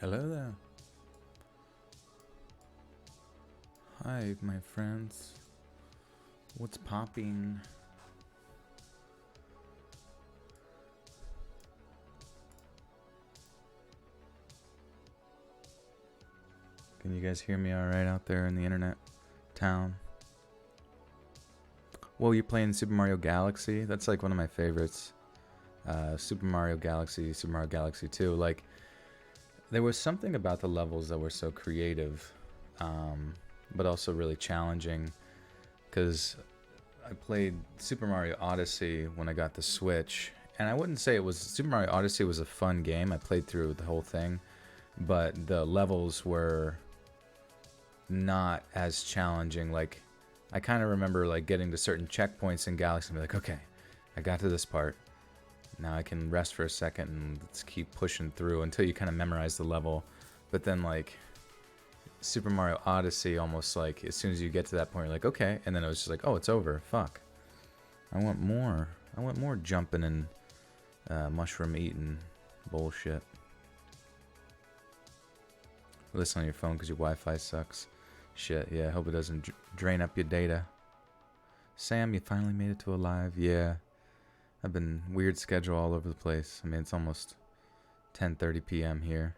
Hello there. Hi, my friends. What's popping? Can you guys hear me all right out there in the internet town? Well, you're playing Super Mario Galaxy. That's like one of my favorites. Super Mario Galaxy, Super Mario Galaxy 2. Like, there was something about the levels that were so creative, but also really challenging. Because I played Super Mario Odyssey when I got the Switch, and I wouldn't say it was Super Mario Odyssey was a fun game. I played through the whole thing, but the levels were not as challenging. Like, I kind of remember like getting to certain checkpoints in Galaxy and be like, okay, I got to this part. Now I can rest for a second and let's keep pushing through until you kind of memorize the level. But then like Super Mario Odyssey, almost like as soon as you get to that point, you're like, okay, and then it was just like, oh, it's over. Fuck. I want more. I want more jumping and mushroom eating bullshit. Listen on your phone because your Wi-Fi sucks. Shit, yeah, I hope it doesn't drain up your data. Sam, you finally made it to a live. Yeah, I've been weird schedule all over the place. I mean, it's almost 10:30 p.m. here.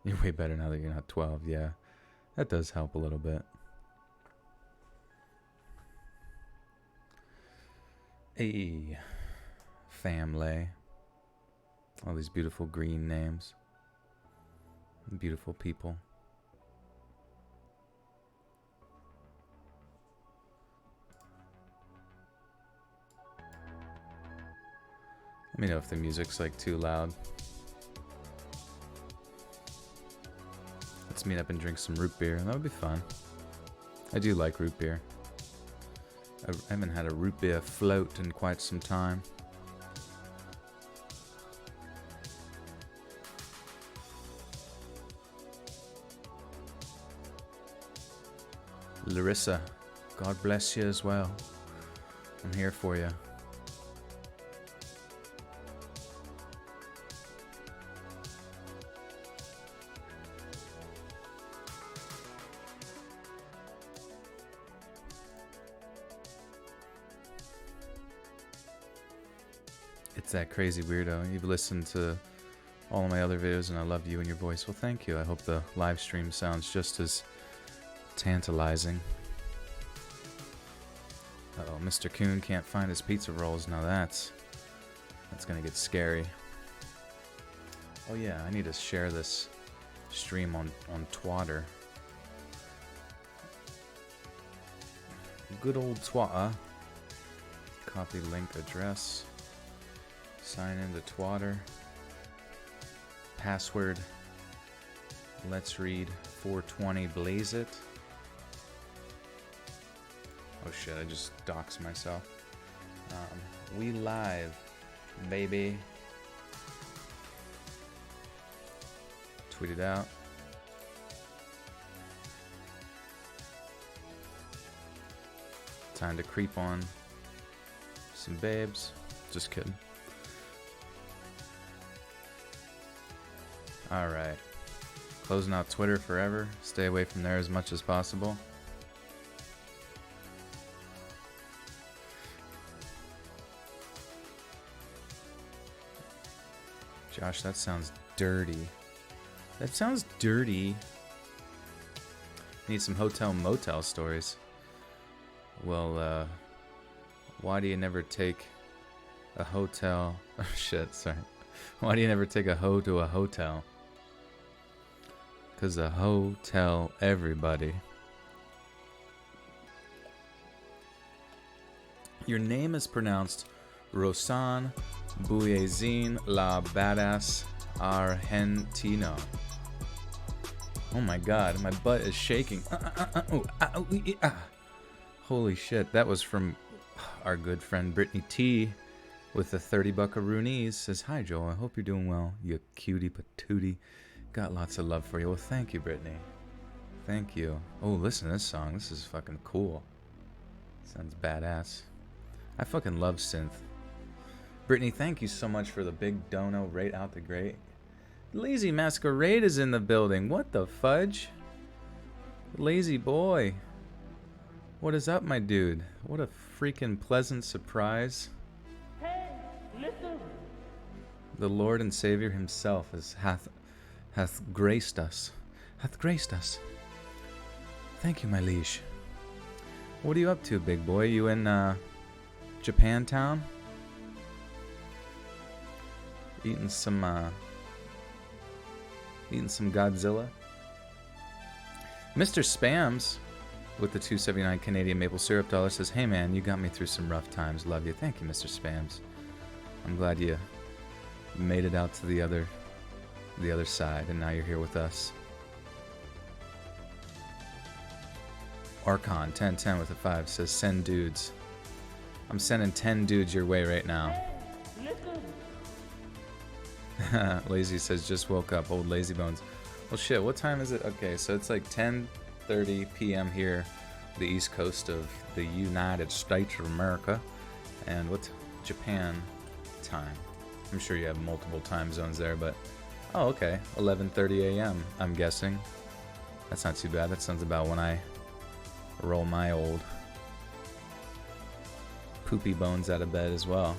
You're way better now that you're not 12. Yeah, that does help a little bit. Hey, family. All these beautiful green names. Beautiful people. Let me know if the music's like too loud. Let's meet up and drink some root beer. That would be fun. I do like root beer. I haven't had a root beer float in quite some time. Larissa, God bless you as well. I'm here for you. It's that crazy weirdo. You've listened to all of my other videos and I love you and your voice. Well, thank you. I hope the live stream sounds just as tantalizing. Uh-oh, Mr. Coon can't find his pizza rolls. Now that's gonna get scary. Oh yeah, I need to share this stream on Twitter. Good old Twitter. Copy link address. Sign into Twitter. Password. Let's read 420 blaze it. Oh shit, I just doxed myself. We live, baby. Tweet it out. Time to creep on some babes. Just kidding. Alright. Closing out Twitter forever. Stay away from there as much as possible. Josh, that sounds dirty. That sounds dirty. Need some hotel motel stories. Well, why do you never take a hotel? Oh shit, sorry. Why do you never take a hoe to a hotel? Because a hoe tell everybody. Your name is pronounced Rosan Buyezin La Badass Argentina. Oh my god, my butt is shaking. Holy shit, that was from our good friend Brittany T with the 30 buckaroonies. Says, hi Joel, I hope you're doing well, you cutie patootie. Got lots of love for you. Well, thank you, Brittany. Thank you. Oh, listen to this song. This is fucking cool. Sounds badass. I fucking love synth. Brittany, thank you so much for the big dono right out the gate. Lazy Masquerade is in the building. What the fudge? Lazy boy. What is up, my dude? What a freaking pleasant surprise. Hey, listen. The Lord and Savior himself hath graced us. Hath graced us. Thank you, my liege. What are you up to, big boy? You in Japantown? Eating some Godzilla? Mr. Spams with the 279 Canadian maple syrup dollar says, "Hey man, you got me through some rough times. Love you." Thank you, Mr. Spams. I'm glad you made it out to the other side, and now you're here with us. Archon 1010 with a 5 says, "Send dudes." I'm sending 10 dudes your way right now. Hey, listen. Lazy says, "Just woke up, old lazy bones." Well, shit, what time is it? Okay, so it's like 10:30 p.m. here, the east coast of the United States of America. And what's Japan time? I'm sure you have multiple time zones there, but... Oh, okay, 11:30 a.m., I'm guessing. That's not too bad. That sounds about when I roll my old poopy bones out of bed as well.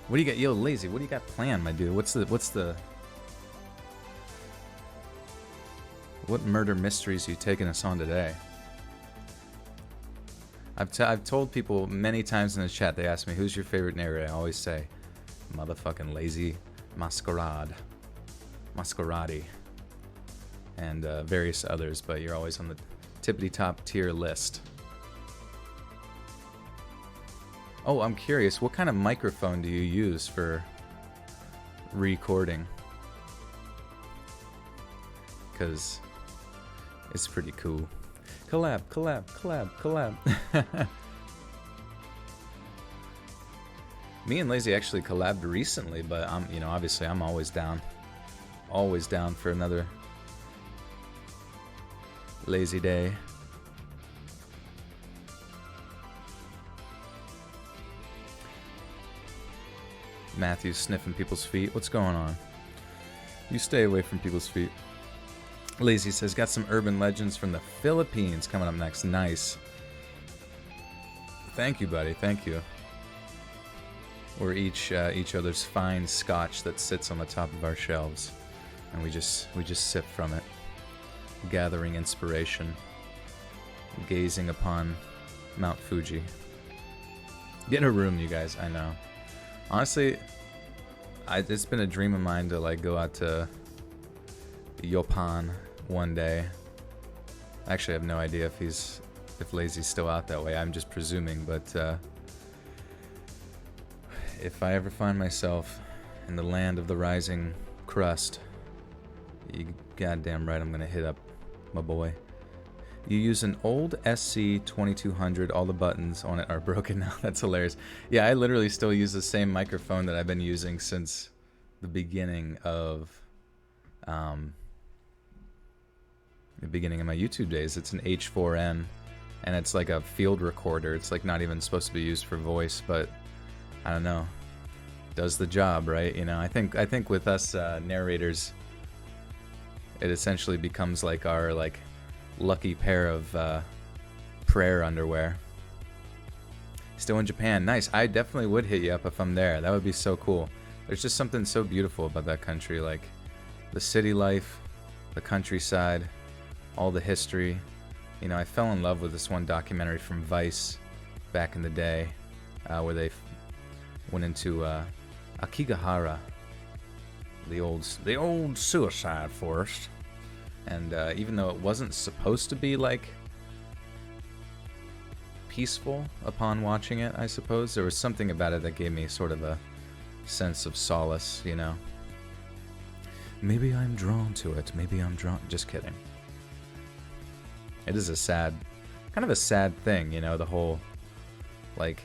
What do you got? Yo, Lazy, what do you got planned, my dude? What murder mysteries are you taking us on today? I've told people many times in the chat, they ask me, who's your favorite narrator? I always say, motherfucking Lazy Masquerade. Masquerade. And various others, but you're always on the tippity top tier list. Oh, I'm curious, what kind of microphone do you use for recording? Because it's pretty cool. Collab, collab, collab, collab. Me and Lazy actually collabed recently, but obviously I'm always down. Always down for another lazy day. Matthew's sniffing people's feet. What's going on? You stay away from people's feet. Lazy says, got some urban legends from the Philippines coming up next. Nice. Thank you, buddy. Thank you. We're each other's fine scotch that sits on the top of our shelves, and we just sip from it, gathering inspiration, gazing upon Mount Fuji. Get in a room, you guys. I know. Honestly, it's been a dream of mine to like go out to Japan one day. Actually, I have no idea if Lazy's still out that way. I'm just presuming, but if I ever find myself in the land of the rising crust, you goddamn right I'm gonna hit up my boy. You use an old SC 2200. All the buttons on it are broken now. That's hilarious. Yeah, I literally still use the same microphone that I've been using since the beginning of my YouTube days. It's an H4n, and it's like a field recorder. It's like not even supposed to be used for voice, but I don't know. Does the job, right? You know, I think with us narrators, it essentially becomes like our lucky pair of prayer underwear. Still in Japan. Nice. I definitely would hit you up if I'm there. That would be so cool. There's just something so beautiful about that country, like the city life, the countryside, all the history. You know, I fell in love with this one documentary from Vice back in the day, where they went into Akigahara, the old suicide forest. And even though it wasn't supposed to be like peaceful upon watching it, I suppose there was something about it that gave me sort of a sense of solace, you know. Maybe I'm drawn to it. Maybe I'm drawn. Just kidding. It is kind of a sad thing, you know, the whole like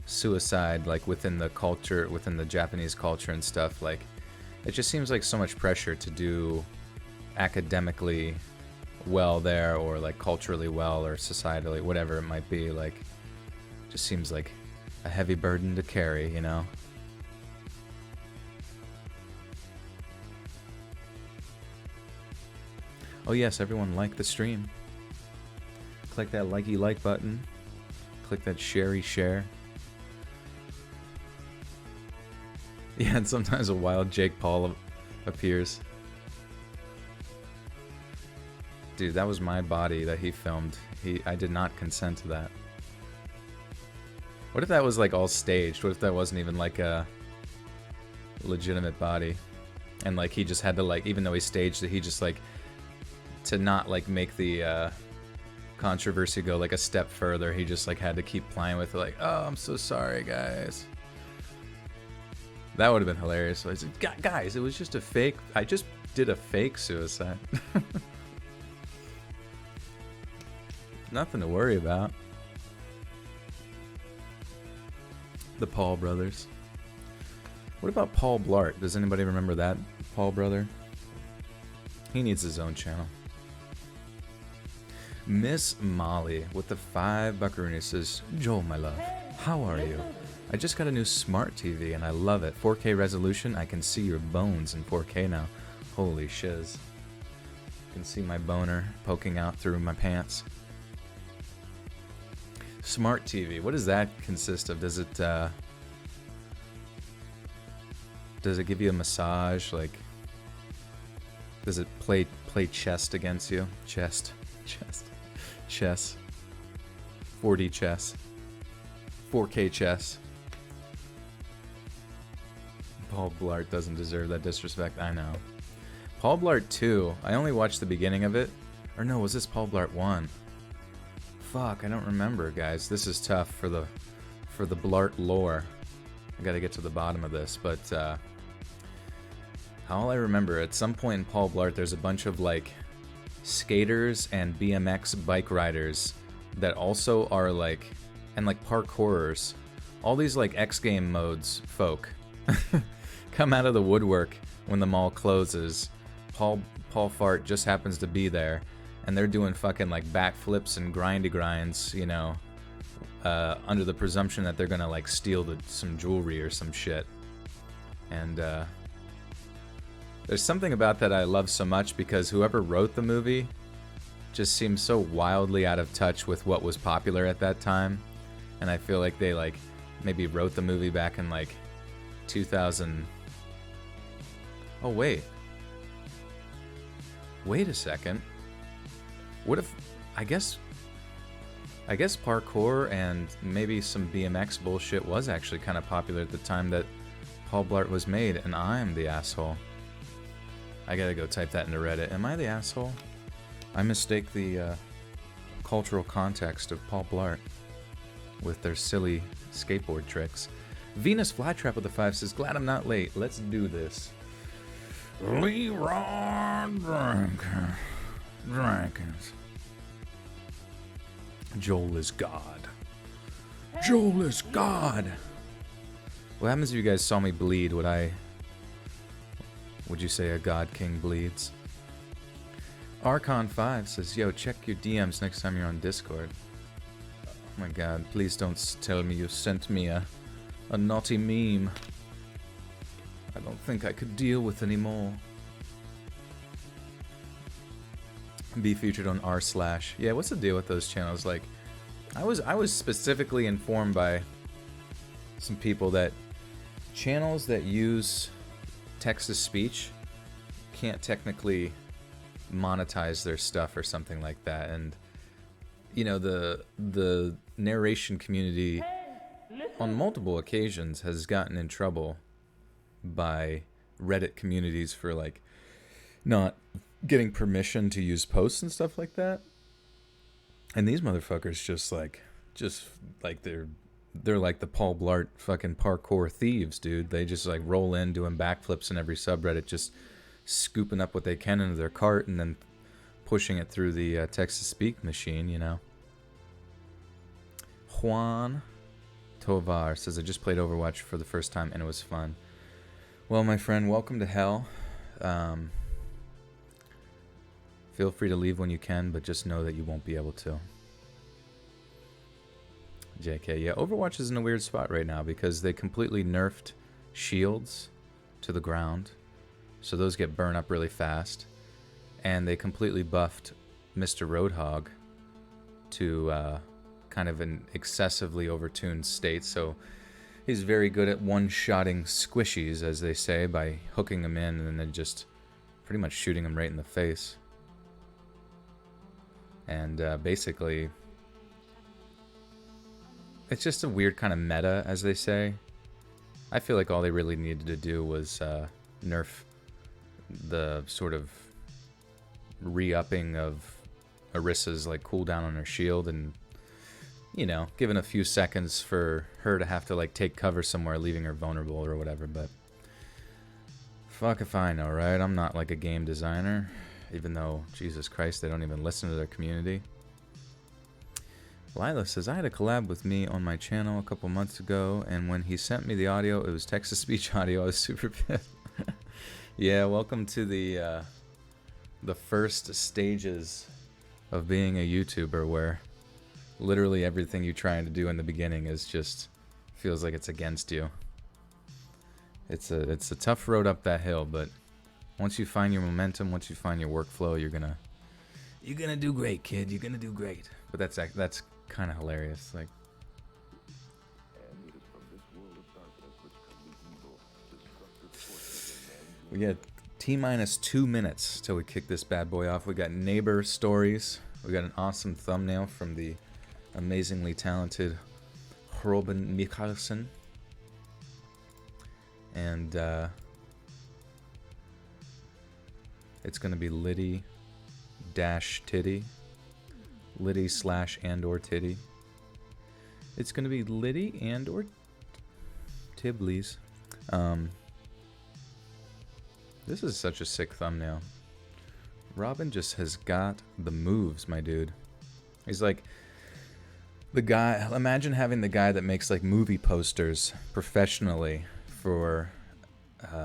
suicide, like within the culture, within the Japanese culture and stuff. Like, it just seems like so much pressure to do academically well there, or like culturally well, or societally, whatever it might be. Like, just seems like a heavy burden to carry, you know. Oh yes, everyone like the stream. Click that likey like button. Click that sharey share. Yeah, and sometimes a wild Jake Paul appears. Dude, that was my body that he filmed. I did not consent to that. What if that was like all staged? What if that wasn't even like a legitimate body? And like he just had to like, even though he staged it, he just like, to not like make the controversy go like a step further, he just like had to keep playing with it like, oh, I'm so sorry, guys. That would have been hilarious. So I said, guys, it was just a fake, I just did a fake suicide. Nothing to worry about. The Paul brothers. What about Paul Blart? Does anybody remember that Paul brother? He needs his own channel. Miss Molly with the 5 buckaroonies says, Joel, my love, how are you? I just got a new smart TV and I love it. 4K resolution, I can see your bones in 4K now. Holy shiz. You can see my boner poking out through my pants. Smart TV, what does that consist of? Does it give you a massage? Like, does it play chess against you? Chess. 4D chess. 4K chess. Paul Blart doesn't deserve that disrespect, I know. Paul Blart 2, I only watched the beginning of it. Or no, was this Paul Blart 1? Fuck, I don't remember, guys. This is tough for the Blart lore. I gotta get to the bottom of this, but all I remember, at some point in Paul Blart, there's a bunch of like skaters and BMX bike riders that also are like, and like parkourers. All these like X game modes folk come out of the woodwork when the mall closes. Paul Fart just happens to be there. And they're doing fucking like backflips and grindy grinds, you know, under the presumption that they're gonna like steal some jewelry or some shit. And there's something about that I love so much because whoever wrote the movie just seems so wildly out of touch with what was popular at that time. And I feel like they like maybe wrote the movie back in like 2000. Oh wait a second. What if, I guess parkour and maybe some BMX bullshit was actually kind of popular at the time that Paul Blart was made, and I'm the asshole. I gotta go type that into Reddit. Am I the asshole? I mistake the cultural context of Paul Blart with their silly skateboard tricks. Venus Flytrap with the 5 says, glad I'm not late. Let's do this. Leroy Jenkins. Joel is God. Joel is God. What happens if you guys saw me bleed? Would you say a God King bleeds? Archon5 says, yo, check your DMs next time you're on Discord. Oh my god, please don't tell me you sent me a naughty meme. I don't think I could deal with anymore. Be featured on r/. Yeah, what's the deal with those channels? Like, I was specifically informed by some people that channels that use text-to-speech can't technically monetize their stuff or something like that. And you know, the narration community on multiple occasions has gotten in trouble by Reddit communities for like not getting permission to use posts and stuff like that. And these motherfuckers just like they're like the Paul Blart fucking parkour thieves, dude. They just like roll in doing backflips in every subreddit, just scooping up what they can into their cart and then pushing it through the text-to-speak machine, you know. Juan Tovar says, I just played Overwatch for the first time and it was fun. Well, my friend, welcome to hell. Feel free to leave when you can, but just know that you won't be able to. JK, yeah, Overwatch is in a weird spot right now because they completely nerfed shields to the ground. So those get burned up really fast. and they completely buffed Mr. Roadhog to kind of an excessively overtuned state. So he's very good at one-shotting squishies, as they say, by hooking them in and then just pretty much shooting them right in the face. And basically, it's just a weird kind of meta, as they say. I feel like all they really needed to do was nerf the sort of re-upping of Orissa's like cooldown on her shield, and you know, given a few seconds for her to have to like take cover somewhere, leaving her vulnerable or whatever. But fuck if I know, right? I'm not like a game designer, even though, Jesus Christ, they don't even listen to their community. Lila says, I had a collab with me on my channel a couple months ago, and when he sent me the audio, it was text-to-speech audio. I was super pissed. Yeah, welcome to the first stages of being a YouTuber, where literally everything you're trying to do in the beginning is just feels like it's against you. It's a tough road up that hill, but once you find your momentum, once you find your workflow, you're gonna do great, kid. You're gonna do great. But that's kind of hilarious. Like, we got T-minus 2 minutes till we kick this bad boy off. We got neighbor stories. We got an awesome thumbnail from the amazingly talented Robin Mikalsen. And it's going to be Liddy dash Titty. Liddy slash and or Titty. It's going to be Liddy and or Tibblies. This is such a sick thumbnail. Robin just has got the moves, my dude. He's like the guy. Imagine having the guy that makes like movie posters professionally for,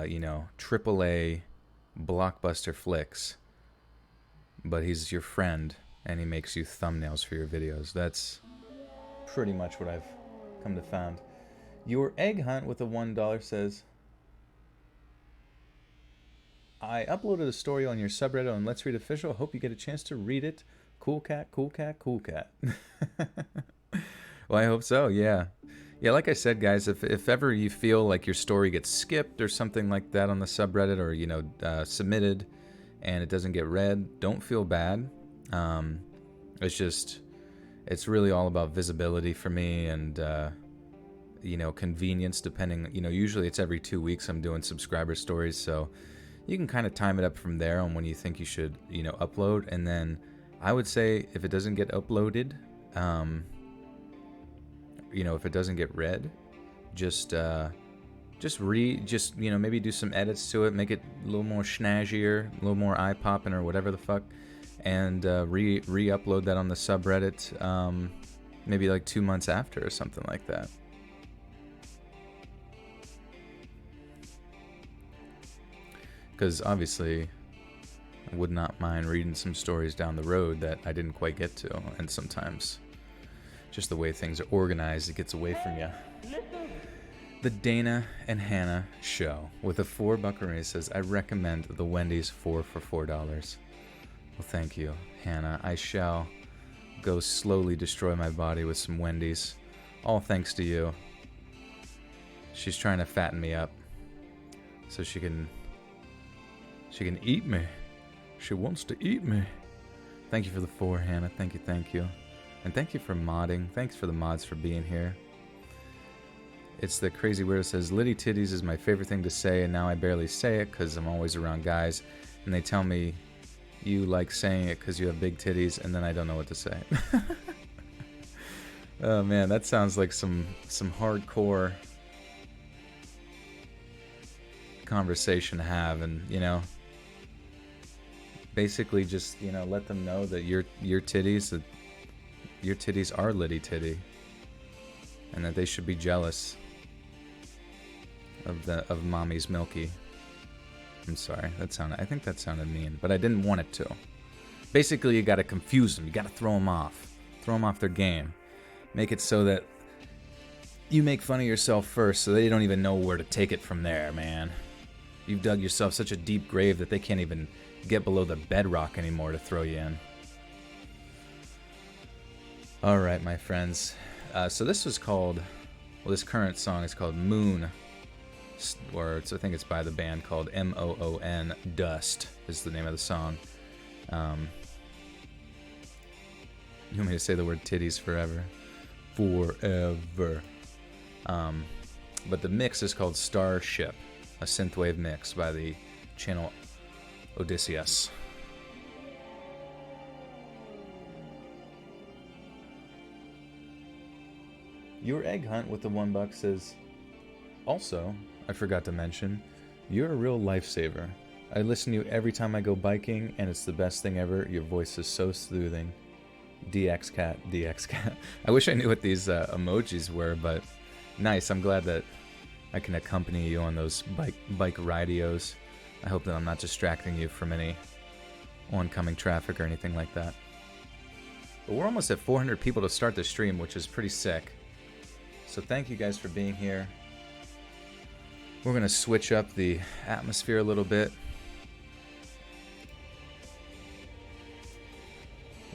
you know, AAA blockbuster flicks. But he's your friend, and he makes you thumbnails for your videos. That's pretty much what I've come to find. Your egg hunt with a $1 says, I uploaded a story on your subreddit on Let's Read Official. Hope you get a chance to read it. Cool cat, cool cat, cool cat. Well, I hope so, yeah. Yeah, like I said, guys, if ever you feel like your story gets skipped or something like that on the subreddit, or, you know, submitted and it doesn't get read, don't feel bad. It's really all about visibility for me, and, you know, convenience, depending, you know, usually it's every 2 weeks I'm doing subscriber stories, so you can kind of time it up from there on when you think you should, you know, upload. And then I would say if it doesn't get uploaded, you know, if it doesn't get read, just you know, maybe do some edits to it, make it a little more snazzier, a little more eye-popping or whatever the fuck, and re-upload that on the subreddit, maybe like 2 months after or something like that. Because obviously, I would not mind reading some stories down the road that I didn't quite get to, and sometimes just the way things are organized, it gets away from you. The Dana and Hannah Show with a $4 raise says, I recommend the Wendy's 4 for $4. Well, thank you, Hannah. I shall go slowly destroy my body with some Wendy's. All thanks to you. She's trying to fatten me up so she can eat me. She wants to eat me. Thank you for the 4, Hannah. Thank you, thank you. And thank you for modding. Thanks for the mods for being here. It's the Crazy Weirdo says, Liddy titties is my favorite thing to say, and now I barely say it because I'm always around guys, and they tell me you like saying it because you have big titties, and then I don't know what to say. Oh man, that sounds like some hardcore conversation to have, and you know, basically just, you know, let them know that your titties are Liddy titty, and that they should be jealous of mommy's Milky. I'm sorry, I think that sounded mean, but I didn't want it to. Basically, you gotta confuse them, you gotta throw them off their game. Make it so that you make fun of yourself first, so they don't even know where to take it from there, man. You've dug yourself such a deep grave that they can't even get below the bedrock anymore to throw you in. All right, my friends. So this was called, well, this current song is called Moon, or I think it's by the band called Moon. Dust is the name of the song. You want me to say the word titties forever? Forever. But the mix is called Starship, a synthwave mix by the channel Odysseus. Your egg hunt with the $1 says, also, I forgot to mention, you're a real lifesaver. I listen to you every time I go biking, and it's the best thing ever. Your voice is so soothing. DX cat, DX cat. I wish I knew what these emojis were, but nice. I'm glad that I can accompany you on those bike radios. I hope that I'm not distracting you from any oncoming traffic or anything like that. But we're almost at 400 people to start the stream, which is pretty sick. So thank you guys for being here. We're going to switch up the atmosphere a little bit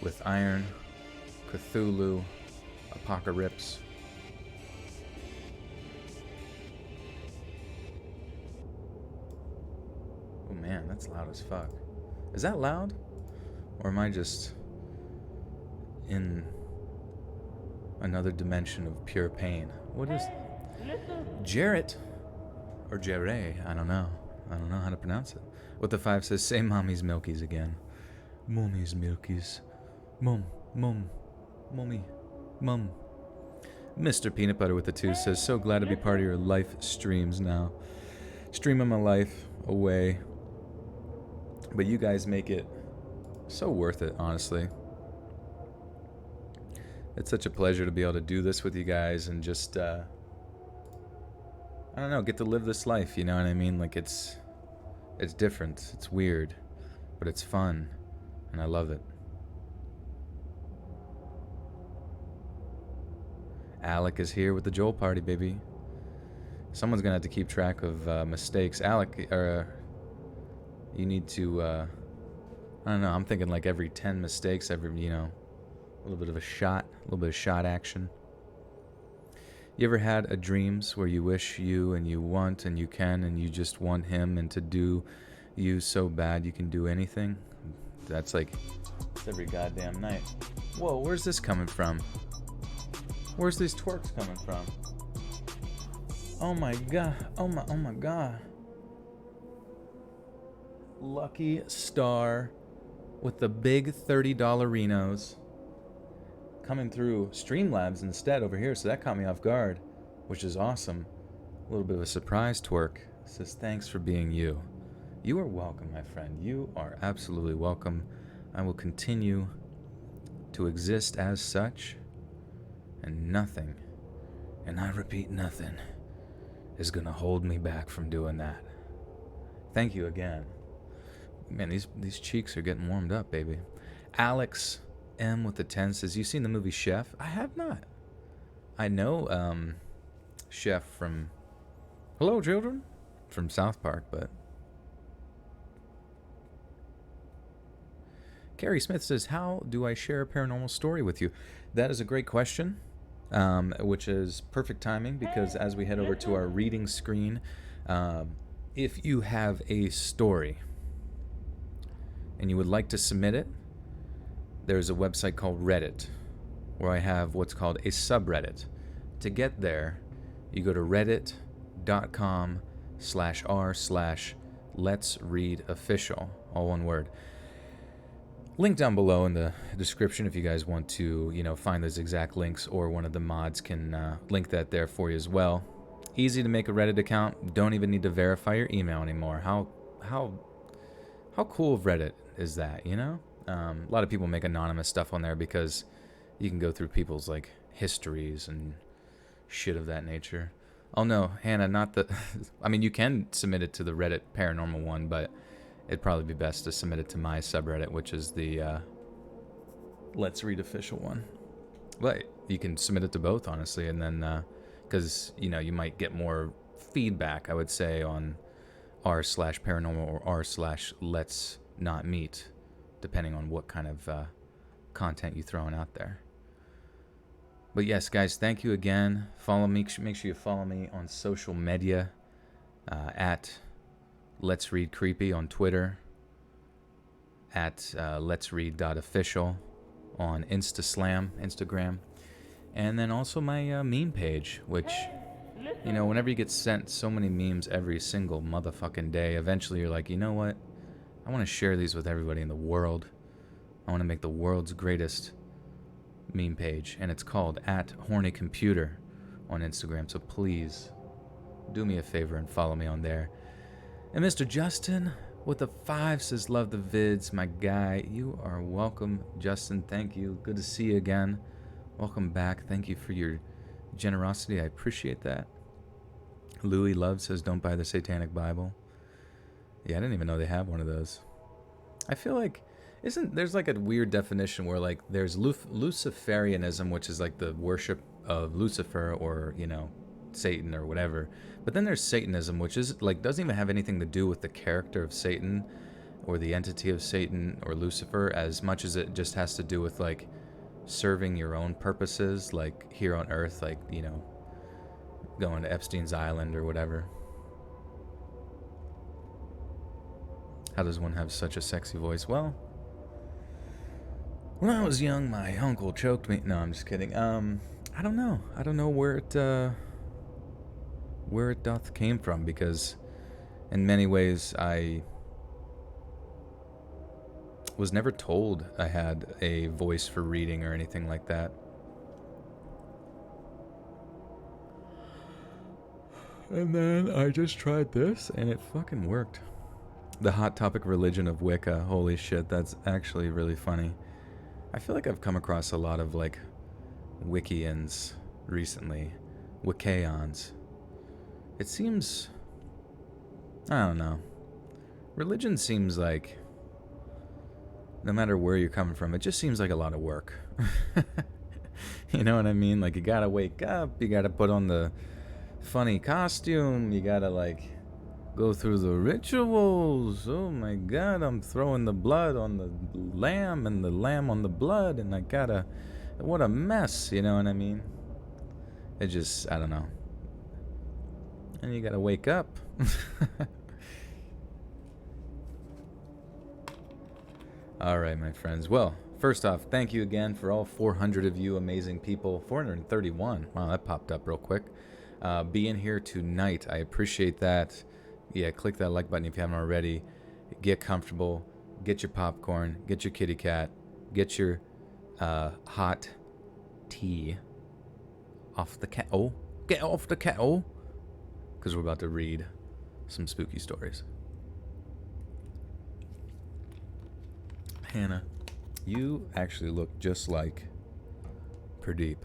with Iron, Cthulhu, Apocalypse. Oh man, that's loud as fuck. Is that loud? Or am I just in another dimension of pure pain? What is Jarrett? Or Jarre, I don't know. I don't know how to pronounce it. What the 5 says, say mommy's milkies again. Mommy's milkies. Mom, mommy, mum. Mr. Peanut Butter with the 2 says, so glad to be part of your life streams now. Streaming my life away. But you guys make it so worth it, honestly. It's such a pleasure to be able to do this with you guys and just, I don't know, get to live this life, you know what I mean? Like, it's different, it's weird, but it's fun, and I love it. Alec is here with the Joel party, baby. Someone's gonna have to keep track of mistakes. Alec, you need to, I don't know, I'm thinking like every 10 mistakes, every, you know, a little bit of shot action. You ever had a dreams where you wish you and you want and you can and you just want him and to do you so bad you can do anything? That's like, it's every goddamn night. Whoa, where's this coming from? Where's these twerks coming from? Oh my god, oh my god. Lucky Star with the big $30 Renos. Coming through Streamlabs instead over here, so that caught me off guard, which is awesome. A little bit of a surprise twerk. It says, thanks for being you. You are welcome, my friend. You are absolutely welcome. I will continue to exist as such, and nothing, and I repeat nothing, is gonna hold me back from doing that. Thank you again. Man, these cheeks are getting warmed up, baby. Alex M with the 10 says, you seen the movie Chef? I have not. I know Chef from Hello Children from South Park, but Carrie Smith says, how do I share a paranormal story with you? That is a great question, which is perfect timing because as we head over to our reading screen, if you have a story and you would like to submit it, there's a website called Reddit where I have what's called a subreddit. To get there, you go to reddit.com/r/letsreadofficial, all one word. Link down below in the description if you guys want to, you know, find those exact links, or one of the mods can link that there for you as well. Easy to make a Reddit account. Don't even need to verify your email anymore. How cool of Reddit is that, you know? A lot of people make anonymous stuff on there because you can go through people's like histories and shit of that nature. Oh no, Hannah, not the I mean, you can submit it to the Reddit paranormal one, but it'd probably be best to submit it to my subreddit, which is the Let's Read Official one. But you can submit it to both, honestly, and then because you know, you might get more feedback, I would say, on r/paranormal or r/let's not meet, depending on what kind of content you're throwing out there. But yes, guys, thank you again. Follow me. Make sure you follow me on social media at Let's Read Creepy on Twitter, at Let's Read.official on Instagram, and then also my meme page, which, you know, whenever you get sent so many memes every single motherfucking day, eventually you're like, you know what? I want to share these with everybody in the world. I want to make the world's greatest meme page, and it's called at Horny Computer on Instagram. So please do me a favor and follow me on there. And Mr. Justin with the 5 says, love the vids, my guy. You are welcome, Justin. Thank you. Good to see you again. Welcome back. Thank you for your generosity. I appreciate that. Louis Love says, don't buy the Satanic Bible. Yeah, I didn't even know they have one of those. I feel like there's like a weird definition where like there's Luciferianism, which is like the worship of Lucifer or, you know, Satan or whatever. But then there's Satanism, which is like doesn't even have anything to do with the character of Satan or the entity of Satan or Lucifer, as much as it just has to do with like serving your own purposes, like here on earth, like, you know, going to Epstein's Island or whatever. How does one have such a sexy voice? Well, when I was young, my uncle choked me. No, I'm just kidding. I don't know. I don't know where it doth came from, because in many ways I was never told I had a voice for reading or anything like that. And then I just tried this and it fucking worked. The Hot Topic Religion of Wicca. Holy shit, that's actually really funny. I feel like I've come across a lot of like Wickians recently. Wiccaeons. It seems, I don't know. Religion seems like, no matter where you're coming from, it just seems like a lot of work. You know what I mean? Like, you gotta wake up, you gotta put on the funny costume, you gotta like go through the rituals. Oh my god, I'm throwing the blood on the lamb and the lamb on the blood, and I gotta, what a mess, you know what I mean? It just, I don't know. And you gotta wake up. Alright, my friends. Well, first off, thank you again for all 400 of you amazing people. 431. Wow, that popped up real quick. Being here tonight. I appreciate that. Yeah, click that like button if you haven't already. Get comfortable. Get your popcorn. Get your kitty cat. Get your hot tea off the kettle. Get off the kettle. Because we're about to read some spooky stories. Hannah, you actually look just like Pradeep.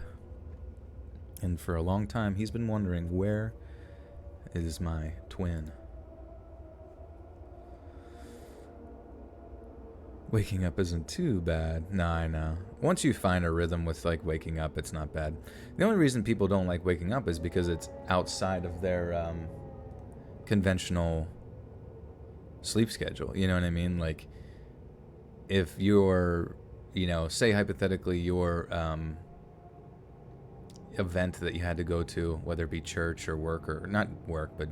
And for a long time, he's been wondering, where is my twin? Waking up isn't too bad. Nah, I know. Once you find a rhythm with like waking up, it's not bad. The only reason people don't like waking up is because it's outside of their conventional sleep schedule. You know what I mean? Like, if you're, you know, say hypothetically your event that you had to go to, whether it be church or work, or not work, but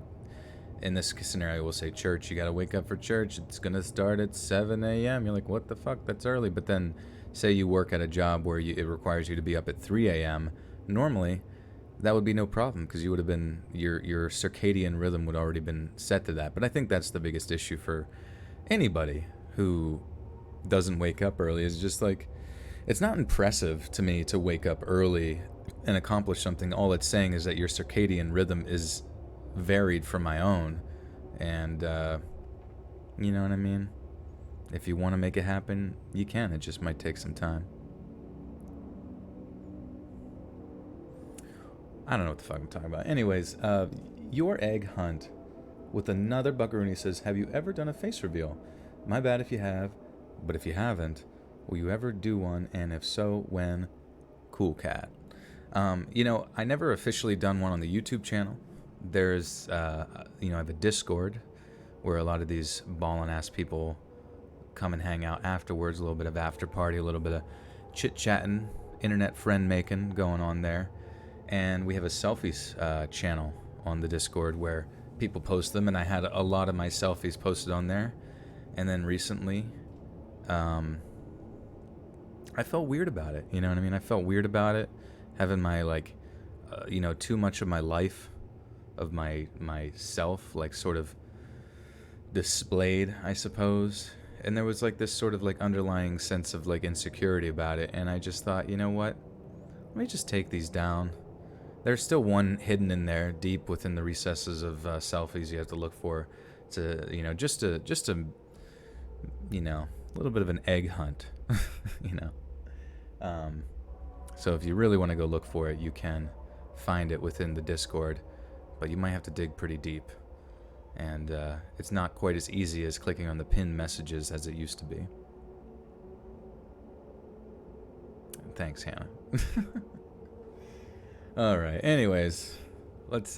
in this scenario we'll say church, you got to wake up for church, it's going to start at 7 a.m. You're like, what the fuck, that's early. But then say you work at a job where it requires you to be up at 3 a.m. normally that would be no problem, because you would have been, your circadian rhythm would already been set to that. But I think that's the biggest issue for anybody who doesn't wake up early, is just like, it's not impressive to me to wake up early and accomplish something. All it's saying is that your circadian rhythm is varied from my own, and you know what I mean? If you want to make it happen, you can. It just might take some time. I don't know what the fuck I'm talking about. Anyways, Your Egg Hunt with another buckaroonie says, have you ever done a face reveal? My bad if you have, but if you haven't, will you ever do one? And if so, when? Cool cat. You know, I never officially done one on the YouTube channel. There's, you know, I have a Discord where a lot of these ballin' ass people come and hang out afterwards. A little bit of after party, a little bit of chit chatting, internet friend making going on there. And we have a selfies channel on the Discord where people post them, and I had a lot of my selfies posted on there. And then recently, I felt weird about it. You know what I mean? I felt weird about it, having my too much of my life, of myself, like sort of displayed, I suppose. And there was like this sort of like underlying sense of like insecurity about it. And I just thought, you know what? Let me just take these down. There's still one hidden in there, deep within the recesses of selfies you have to look for, to just a little bit of an egg hunt, you know. So if you really want to go look for it, you can find it within the Discord, but you might have to dig pretty deep. And it's not quite as easy as clicking on the pinned messages as it used to be. Thanks, Hannah. All right. Anyways, let's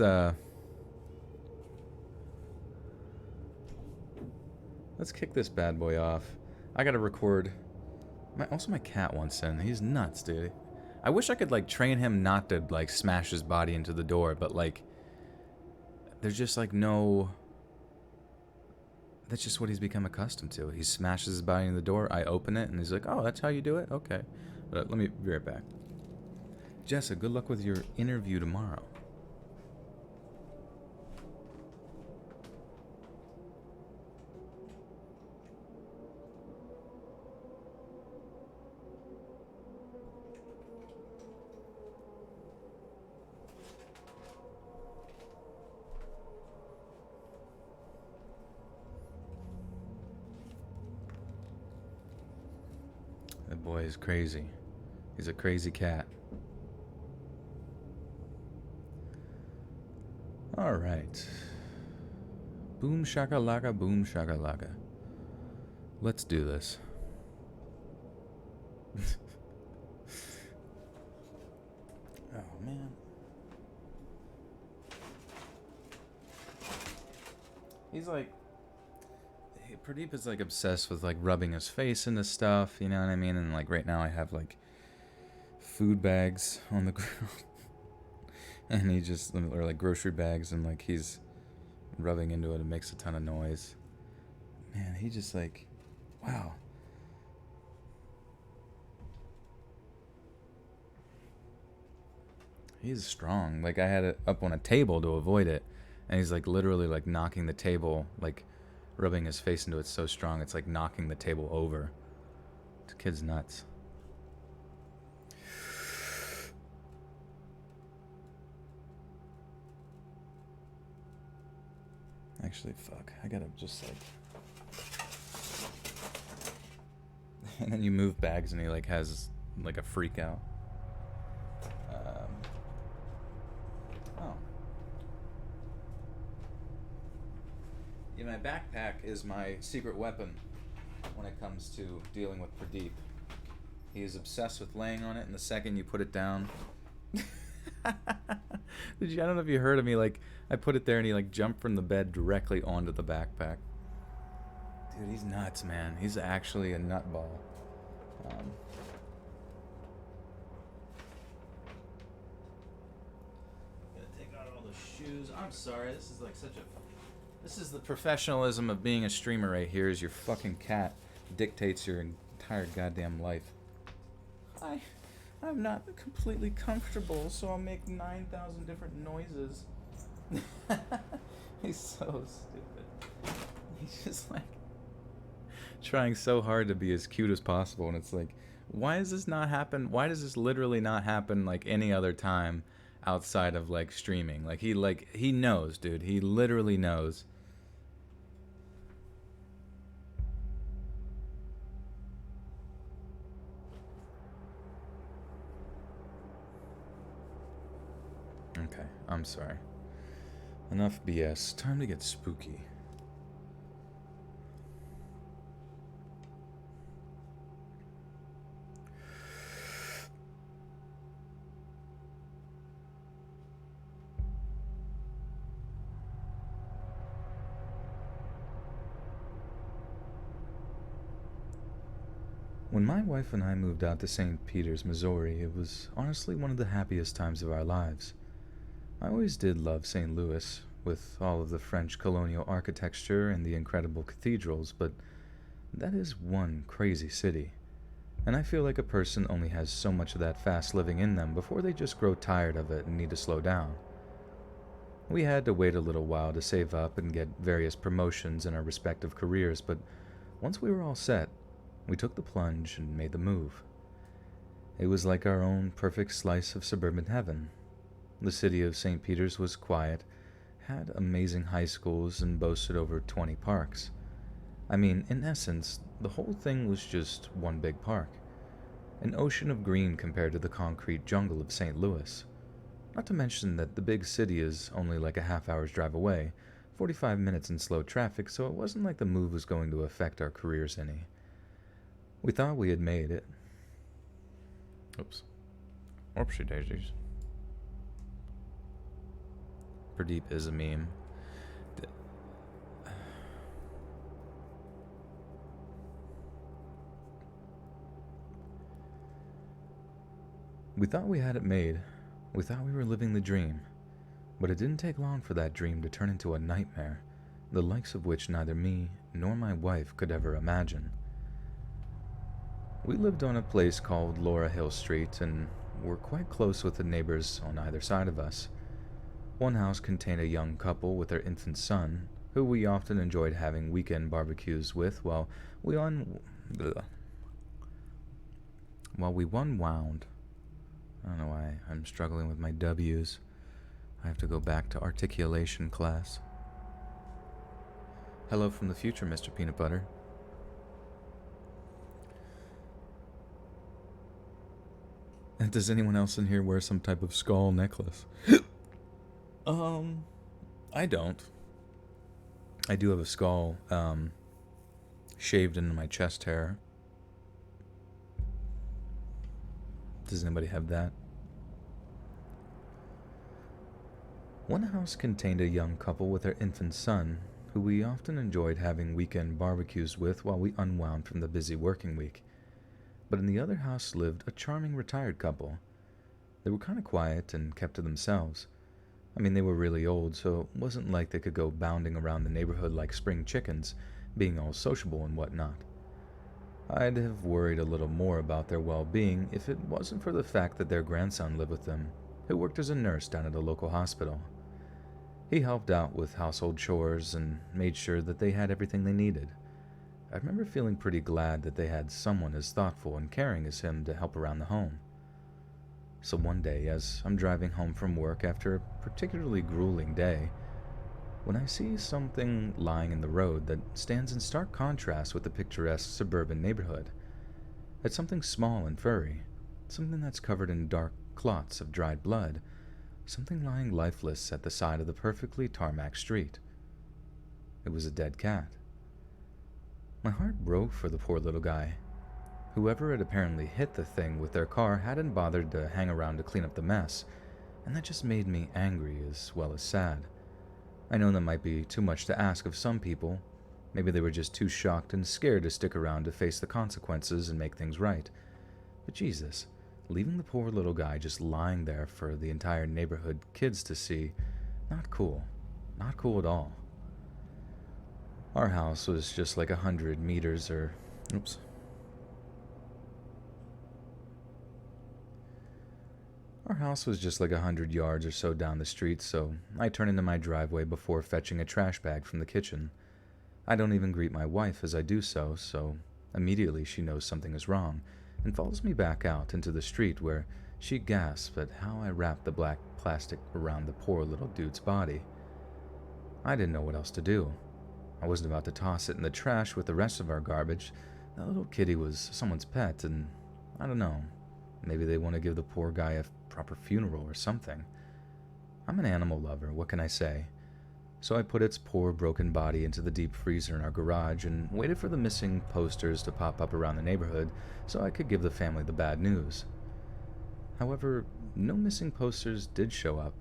kick this bad boy off. I gotta record. Also, my cat wants in. He's nuts, dude. I wish I could like train him not to like smash his body into the door, but like, there's just like no. That's just what he's become accustomed to. He smashes his body in the door. I open it, and he's like, "Oh, that's how you do it? Okay." But let me be right back. Jessa, good luck with your interview tomorrow. That boy is crazy. He's a crazy cat. All right. Boom shakalaka, boom shakalaka. Let's do this. Oh, man. He's like... Pradeep is like obsessed with like rubbing his face into stuff, you know what I mean? And like right now I have like food bags on the ground. And he just, or like grocery bags, and like he's rubbing into it. It makes a ton of noise. Man, he just like, wow. He's strong. Like I had it up on a table to avoid it. And he's like literally like knocking the table, like rubbing his face into it so strong it's like knocking the table over. The kid's nuts. Actually, fuck. I gotta just like... And then you move bags and he like has like a freak out. Oh. Yeah, my backpack is my secret weapon when it comes to dealing with Pradeep. He is obsessed with laying on it, and the second you put it down... I don't know if you heard of me, like, I put it there and he like jumped from the bed directly onto the backpack. Dude, he's nuts, man. He's actually a nutball. Gonna take out all the shoes. I'm sorry, this is like this is the professionalism of being a streamer right here, is your fucking cat dictates your entire goddamn life. I'm not completely comfortable, so I'll make 9,000 different noises. He's so stupid. He's just like trying so hard to be as cute as possible, and it's like, why does this not happen? Why does this literally not happen like any other time outside of like streaming? Like he knows, dude. He literally knows. Okay, I'm sorry. Enough BS. Time to get spooky. When my wife and I moved out to St. Peters, Missouri, it was honestly one of the happiest times of our lives. I always did love St. Louis, with all of the French colonial architecture and the incredible cathedrals, but that is one crazy city. And I feel like a person only has so much of that fast living in them before they just grow tired of it and need to slow down. We had to wait a little while to save up and get various promotions in our respective careers, but once we were all set, we took the plunge and made the move. It was like our own perfect slice of suburban heaven. The city of St. Peters was quiet, had amazing high schools, and boasted over 20 parks. I mean, in essence, the whole thing was just one big park. An ocean of green compared to the concrete jungle of St. Louis. Not to mention that the big city is only like a half hour's drive away, 45 minutes in slow traffic, so it wasn't like the move was going to affect our careers any. We thought we had made it. Oops. Oopsie daisies. Pradeep is a meme. We thought we had it made. We thought we were living the dream. But it didn't take long for that dream to turn into a nightmare, the likes of which neither me nor my wife could ever imagine. We lived on a place called Laura Hill Street and were quite close with the neighbors on either side of us. One house contained a young couple with their infant son, who we often enjoyed having weekend barbecues with while we unwound. I don't know why I'm struggling with my W's. I have to go back to articulation class. Hello from the future, Mr. Peanut Butter. And does anyone else in here wear some type of skull necklace? I don't. I do have a skull, shaved into my chest hair. Does anybody have that? One house contained a young couple with their infant son, who we often enjoyed having weekend barbecues with while we unwound from the busy working week. But in the other house lived a charming retired couple. They were kind of quiet and kept to themselves. I mean, they were really old, so it wasn't like they could go bounding around the neighborhood like spring chickens, being all sociable and whatnot. I'd have worried a little more about their well-being if it wasn't for the fact that their grandson lived with them, who worked as a nurse down at a local hospital. He helped out with household chores and made sure that they had everything they needed. I remember feeling pretty glad that they had someone as thoughtful and caring as him to help around the home. So one day, as I'm driving home from work after a particularly grueling day, when I see something lying in the road that stands in stark contrast with the picturesque suburban neighborhood. It's something small and furry, something that's covered in dark clots of dried blood, something lying lifeless at the side of the perfectly tarmac street. It was a dead cat. My heart broke for the poor little guy. Whoever had apparently hit the thing with their car hadn't bothered to hang around to clean up the mess, and that just made me angry as well as sad. I know that might be too much to ask of some people. Maybe they were just too shocked and scared to stick around to face the consequences and make things right. But Jesus, leaving the poor little guy just lying there for the entire neighborhood kids to see, not cool. Not cool at all. Our house was just like 100 meters or... Oops. Our house was just like 100 yards or so down the street, so I turn into my driveway before fetching a trash bag from the kitchen. I don't even greet my wife as I do so, so immediately she knows something is wrong and follows me back out into the street where she gasps at how I wrapped the black plastic around the poor little dude's body. I didn't know what else to do. I wasn't about to toss it in the trash with the rest of our garbage. That little kitty was someone's pet, and I don't know. Maybe they want to give the poor guy a proper funeral or something. I'm an animal lover, what can I say? So I put its poor broken body into the deep freezer in our garage and waited for the missing posters to pop up around the neighborhood so I could give the family the bad news. However, no missing posters did show up,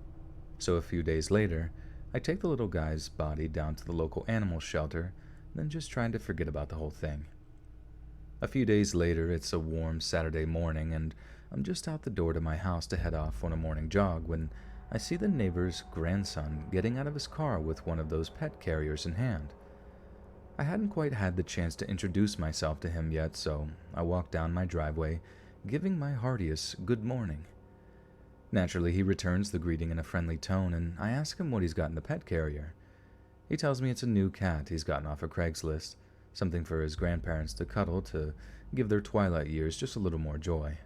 so a few days later, I take the little guy's body down to the local animal shelter, then just trying to forget about the whole thing. A few days later, it's a warm Saturday morning, and I'm just out the door to my house to head off on a morning jog when I see the neighbor's grandson getting out of his car with one of those pet carriers in hand. I hadn't quite had the chance to introduce myself to him yet, so I walked down my driveway, giving my heartiest good morning. Naturally, he returns the greeting in a friendly tone, and I ask him what he's got in the pet carrier. He tells me it's a new cat he's gotten off of Craigslist, something for his grandparents to cuddle to give their twilight years just a little more joy.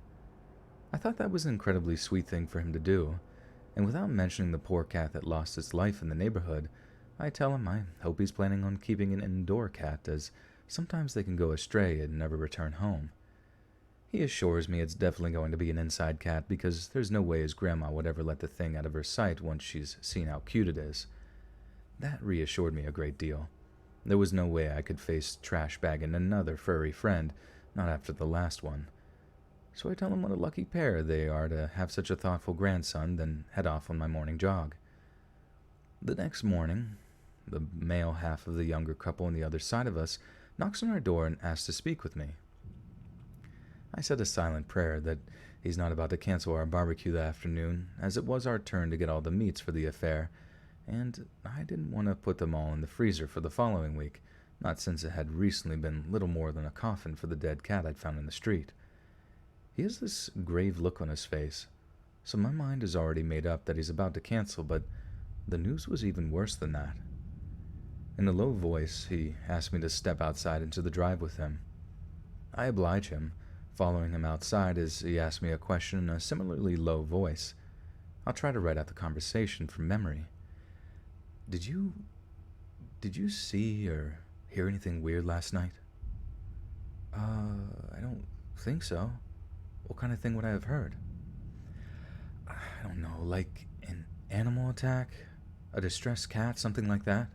I thought that was an incredibly sweet thing for him to do, and without mentioning the poor cat that lost its life in the neighborhood, I tell him I hope he's planning on keeping an indoor cat, as sometimes they can go astray and never return home. He assures me it's definitely going to be an inside cat because there's no way his grandma would ever let the thing out of her sight once she's seen how cute it is. That reassured me a great deal. There was no way I could face trash bagging another furry friend, not after the last one. So I tell him what a lucky pair they are to have such a thoughtful grandson, then head off on my morning jog. The next morning, the male half of the younger couple on the other side of us knocks on our door and asks to speak with me. I said a silent prayer that he's not about to cancel our barbecue that afternoon, as it was our turn to get all the meats for the affair, and I didn't want to put them all in the freezer for the following week, not since it had recently been little more than a coffin for the dead cat I'd found in the street. He has this grave look on his face, so my mind is already made up that he's about to cancel, but the news was even worse than that. In a low voice, he asked me to step outside into the drive with him. I oblige him, following him outside as he asked me a question in a similarly low voice. I'll try to write out the conversation from memory. Did you see or hear anything weird last night? I don't think so. What kind of thing would I have heard? I don't know, like an animal attack? A distressed cat, something like that?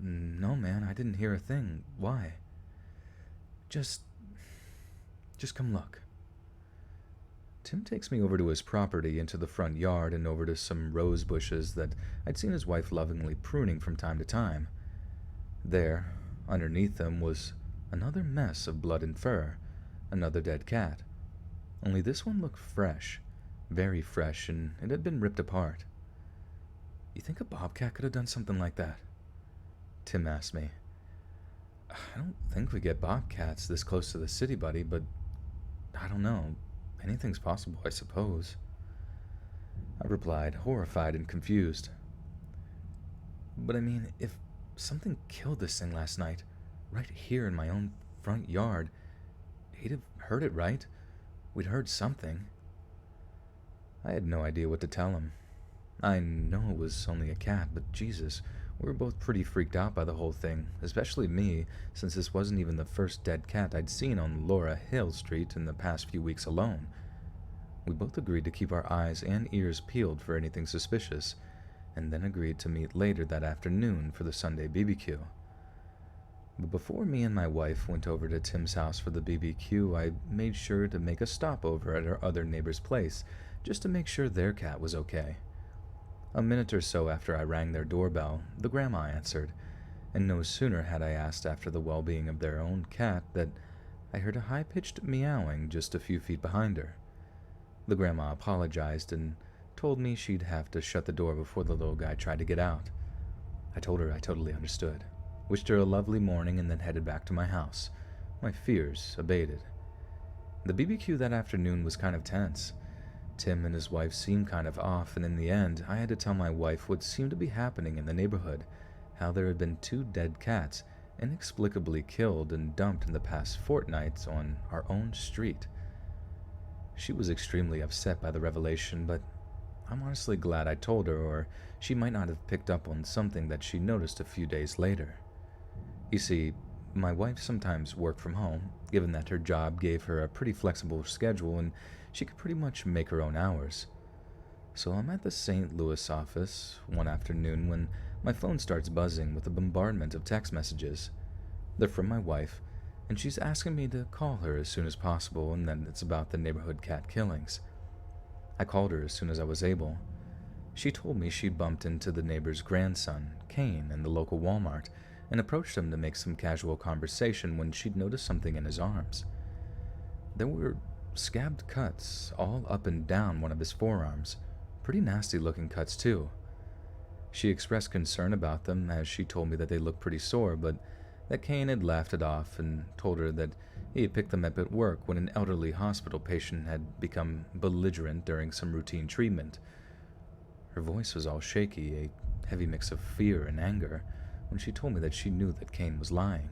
No, man, I didn't hear a thing. Why? Just come look. Tim takes me over to his property, into the front yard, and over to some rose bushes that I'd seen his wife lovingly pruning from time to time. There, underneath them, was another mess of blood and fur, another dead cat. Only this one looked fresh, very fresh, and it had been ripped apart. You think a bobcat could have done something like that? Tim asked me. I don't think we get bobcats this close to the city, buddy, but I don't know. Anything's possible, I suppose. I replied, horrified and confused. But I mean, if something killed this thing last night, right here in my own front yard, he'd have heard it, right? We'd heard something. I had no idea what to tell him. I know it was only a cat, but Jesus, we were both pretty freaked out by the whole thing, especially me, since this wasn't even the first dead cat I'd seen on Laura Hill Street in the past few weeks alone. We both agreed to keep our eyes and ears peeled for anything suspicious, and then agreed to meet later that afternoon for the Sunday BBQ. But before me and my wife went over to Tim's house for the BBQ, I made sure to make a stopover at our other neighbor's place, just to make sure their cat was okay. A minute or so after I rang their doorbell, the grandma answered, and no sooner had I asked after the well-being of their own cat that I heard a high-pitched meowing just a few feet behind her. The grandma apologized and told me she'd have to shut the door before the little guy tried to get out. I told her I totally understood, wished her a lovely morning, and then headed back to my house, my fears abated. The BBQ that afternoon was kind of tense. Tim and his wife seemed kind of off, and in the end, I had to tell my wife what seemed to be happening in the neighborhood, how there had been 2 dead cats inexplicably killed and dumped in the past fortnight on our own street. She was extremely upset by the revelation, but I'm honestly glad I told her, or she might not have picked up on something that she noticed a few days later. You see, my wife sometimes worked from home, given that her job gave her a pretty flexible schedule and she could pretty much make her own hours. So I'm at the St. Louis office one afternoon when my phone starts buzzing with a bombardment of text messages. They're from my wife, and she's asking me to call her as soon as possible, and that it's about the neighborhood cat killings. I called her as soon as I was able. She told me she'd bumped into the neighbor's grandson, Kane, in the local Walmart, and approached him to make some casual conversation when she'd noticed something in his arms. There were scabbed cuts all up and down one of his forearms, pretty nasty looking cuts too. She expressed concern about them as she told me that they looked pretty sore, but that Kane had laughed it off and told her that he had picked them up at work when an elderly hospital patient had become belligerent during some routine treatment. Her voice was all shaky, a heavy mix of fear and anger, when she told me that she knew that Kane was lying.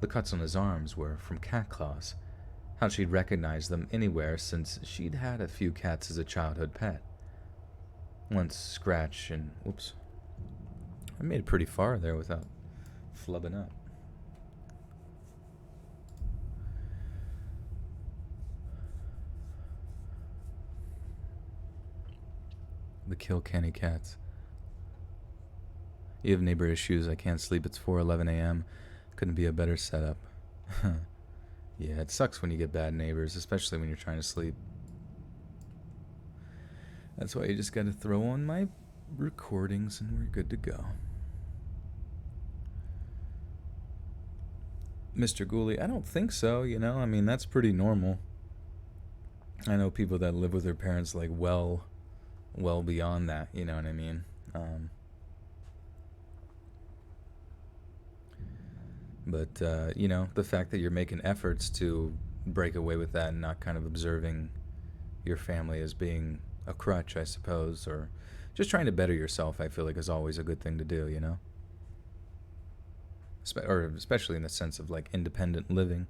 The cuts on his arms were from cat claws, how she'd recognized them anywhere since she'd had a few cats as a childhood pet. Once scratch and whoops. I made it pretty far there without flubbing up. The Kilkenny cats. You have neighbor issues. I can't sleep. It's 4:11 a.m. Couldn't be a better setup. Yeah, it sucks when you get bad neighbors, especially when you're trying to sleep. That's why you just gotta throw on my recordings and we're good to go. Mr. Gooley, I don't think so, I mean, that's pretty normal. I know people that live with their parents like well beyond that, you know what I mean? But the fact that you're making efforts to break away with that and not kind of observing your family as being a crutch, I suppose, or just trying to better yourself, I feel like is always a good thing to do, or especially in the sense of like independent living.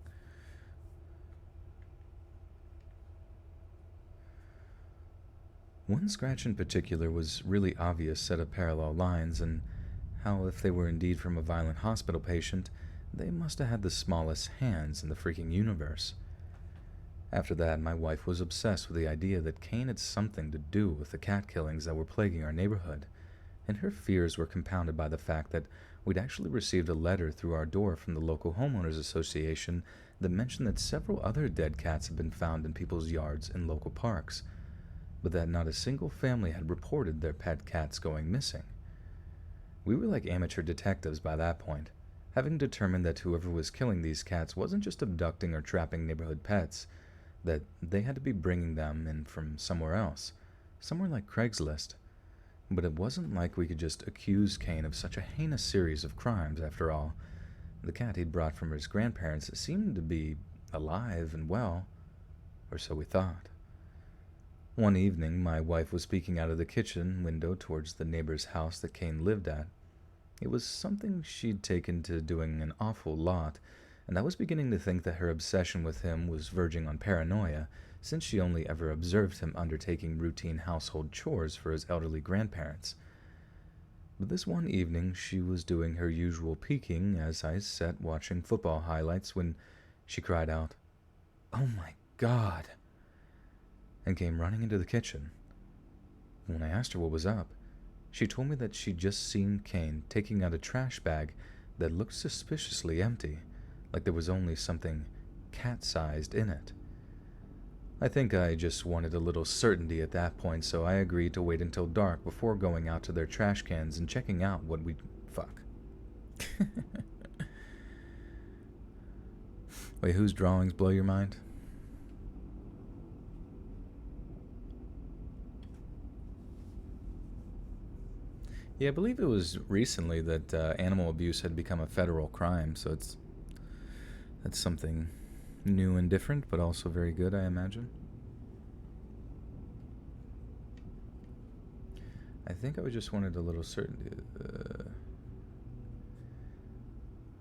One scratch in particular was really obvious set of parallel lines, and how if they were indeed from a violent hospital patient, they must have had the smallest hands in the freaking universe. After that, my wife was obsessed with the idea that Kane had something to do with the cat killings that were plaguing our neighborhood, and her fears were compounded by the fact that we'd actually received a letter through our door from the local homeowners association that mentioned that several other dead cats had been found in people's yards and local parks, but that not a single family had reported their pet cats going missing. We were like amateur detectives by that point, having determined that whoever was killing these cats wasn't just abducting or trapping neighborhood pets, that they had to be bringing them in from somewhere else, somewhere like Craigslist. But it wasn't like we could just accuse Kane of such a heinous series of crimes, after all. The cat he'd brought from his grandparents seemed to be alive and well, or so we thought. One evening, my wife was peeking out of the kitchen window towards the neighbor's house that Kane lived at. It was something she'd taken to doing an awful lot, and I was beginning to think that her obsession with him was verging on paranoia, since she only ever observed him undertaking routine household chores for his elderly grandparents. But this one evening she was doing her usual peeking as I sat watching football highlights when she cried out, "Oh my God!" and came running into the kitchen. When I asked her what was up, she told me that she'd just seen Kane taking out a trash bag that looked suspiciously empty, like there was only something cat-sized in it. I think I just wanted a little certainty at that point, so I agreed to wait until dark before going out to their trash cans and checking out what we'd... Fuck. Wait, whose drawings blow your mind? Yeah, I believe it was recently that animal abuse had become a federal crime, so that's something new and different, but also very good, I imagine. I think I just wanted a little certainty.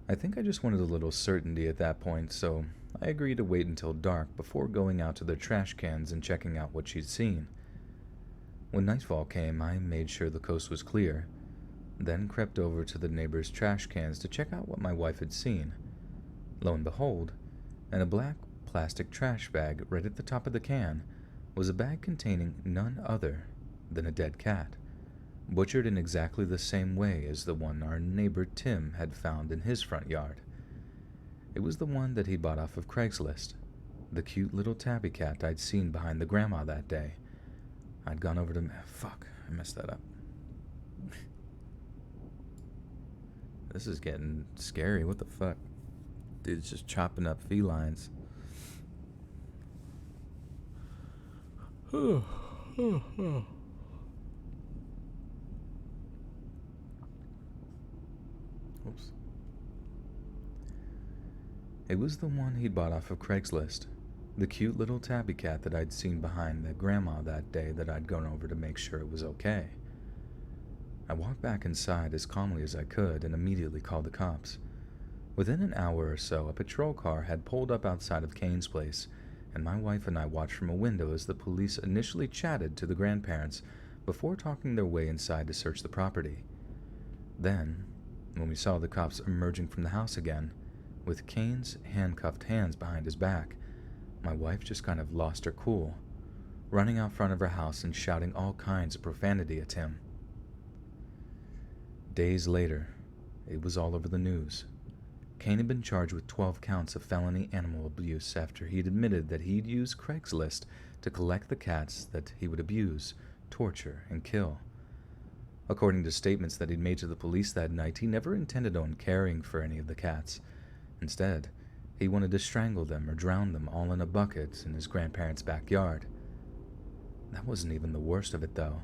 I think I just wanted a little certainty at that point, so I agreed to wait until dark before going out to their trash cans and checking out what she'd seen. When nightfall came, I made sure the coast was clear, then crept over to the neighbor's trash cans to check out what my wife had seen. Lo and behold, in a black plastic trash bag right at the top of the can was a bag containing none other than a dead cat, butchered in exactly the same way as the one our neighbor Tim had found in his front yard. It was the one that he bought off of Craigslist, the cute little tabby cat I'd seen behind the grandma that day. I'd gone over to... Fuck, I messed that up. This is getting scary. What the fuck? Dude's just chopping up felines. Oops. It was the one he'd bought off of Craigslist. The cute little tabby cat that I'd seen behind the grandma that day that I'd gone over to make sure it was okay. I walked back inside as calmly as I could and immediately called the cops. Within an hour or so, a patrol car had pulled up outside of Kane's place, and my wife and I watched from a window as the police initially chatted to the grandparents before talking their way inside to search the property. Then, when we saw the cops emerging from the house again, with Kane's handcuffed hands behind his back, my wife just kind of lost her cool, running out front of her house and shouting all kinds of profanity at him. Days later, it was all over the news. Kane had been charged with 12 counts of felony animal abuse after he'd admitted that he'd used Craigslist to collect the cats that he would abuse, torture, and kill. According to statements that he'd made to the police that night, he never intended on caring for any of the cats. Instead, he wanted to strangle them or drown them all in a bucket in his grandparents' backyard. That wasn't even the worst of it, though.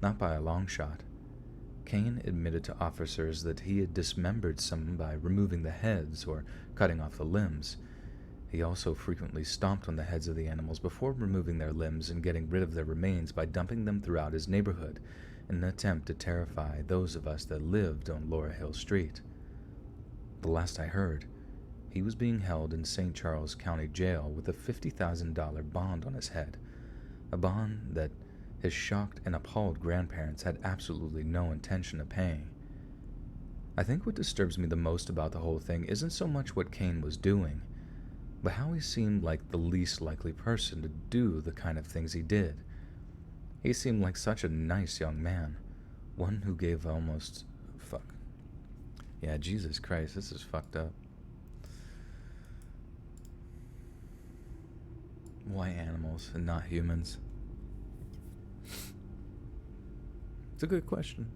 Not by a long shot. Kane admitted to officers that he had dismembered some by removing the heads or cutting off the limbs. He also frequently stomped on the heads of the animals before removing their limbs and getting rid of their remains by dumping them throughout his neighborhood in an attempt to terrify those of us that lived on Laura Hill Street. The last I heard, he was being held in St. Charles County Jail with a $50,000 bond on his head, a bond that his shocked and appalled grandparents had absolutely no intention of paying. I think what disturbs me the most about the whole thing isn't so much what Kane was doing, but how he seemed like the least likely person to do the kind of things he did. He seemed like such a nice young man, one who gave almost... fuck. Yeah, Jesus Christ, this is fucked up. Why animals and not humans? It's a good question.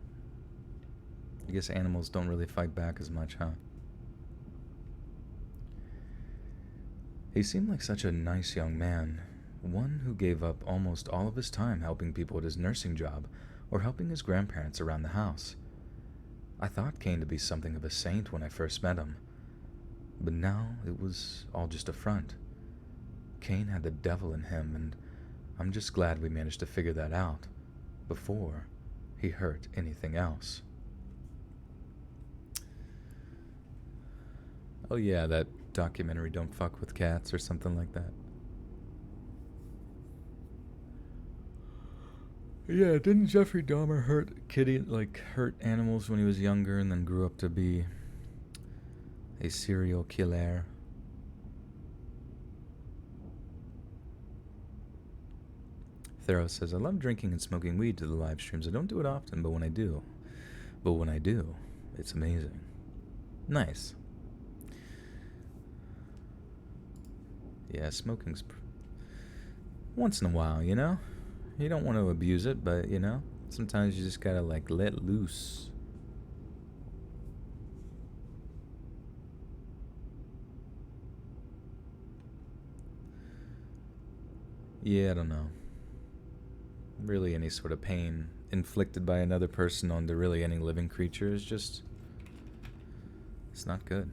I guess animals don't really fight back as much, huh? He seemed like such a nice young man, one who gave up almost all of his time helping people at his nursing job or helping his grandparents around the house. I thought Kane to be something of a saint when I first met him, but now it was all just a front. Kane had the devil in him, and I'm just glad we managed to figure that out before he hurt anything else. Oh yeah, that documentary Don't Fuck with Cats or something like that. Yeah, didn't Jeffrey Dahmer hurt animals when he was younger and then grew up to be a serial killer? Thero says, I love drinking and smoking weed to the live streams. I don't do it often, but when I do, it's amazing. Nice. Yeah, smoking's once in a while, you know? You don't want to abuse it, but, you know, sometimes you just gotta, let loose. Yeah, I don't know. Really, any sort of pain inflicted by another person onto really any living creature is just... it's not good.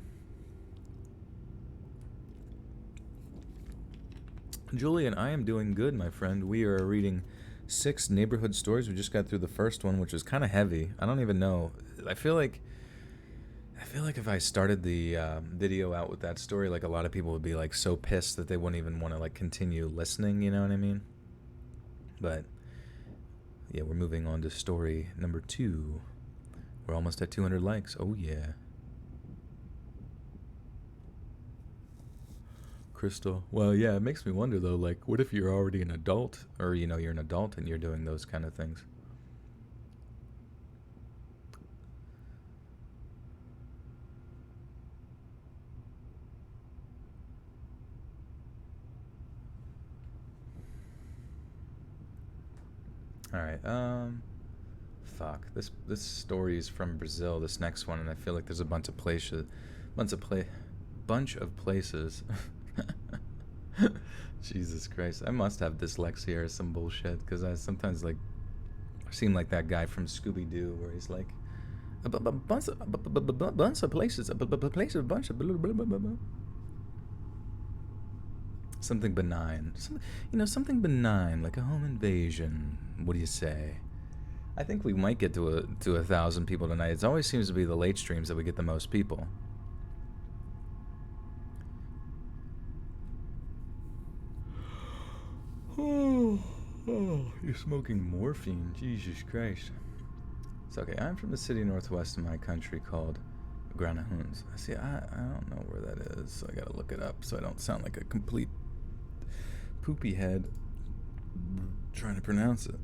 Julian, I am doing good, my friend. We are reading 6 neighborhood stories. We just got through the first one, which was kind of heavy. I don't even know. I feel like if I started the video out with that story, a lot of people would be so pissed that they wouldn't even want to continue listening. You know what I mean? But yeah, we're moving on to story number 2. We're almost at 200 likes. Oh yeah. Crystal. Well, yeah, it makes me wonder though, what if you're already an adult, or you're an adult and you're doing those kind of things? All right. fuck. This story is from Brazil. This next one, and I feel like there's a bunch of places. Jesus Christ, I must have dyslexia or some bullshit because I sometimes like seem like that guy from Scooby Doo where he's like a bunch of places, a bunch of something benign, something benign like a home invasion. What do you say? I think we might get to 1,000 people tonight. It always seems to be the late streams that we get the most people. Oh, you're smoking morphine. Jesus Christ. It's okay. I'm from the city northwest of my country called Granahuns. See, I don't know where that is, so I gotta look it up so I don't sound like a complete poopy head trying to pronounce it.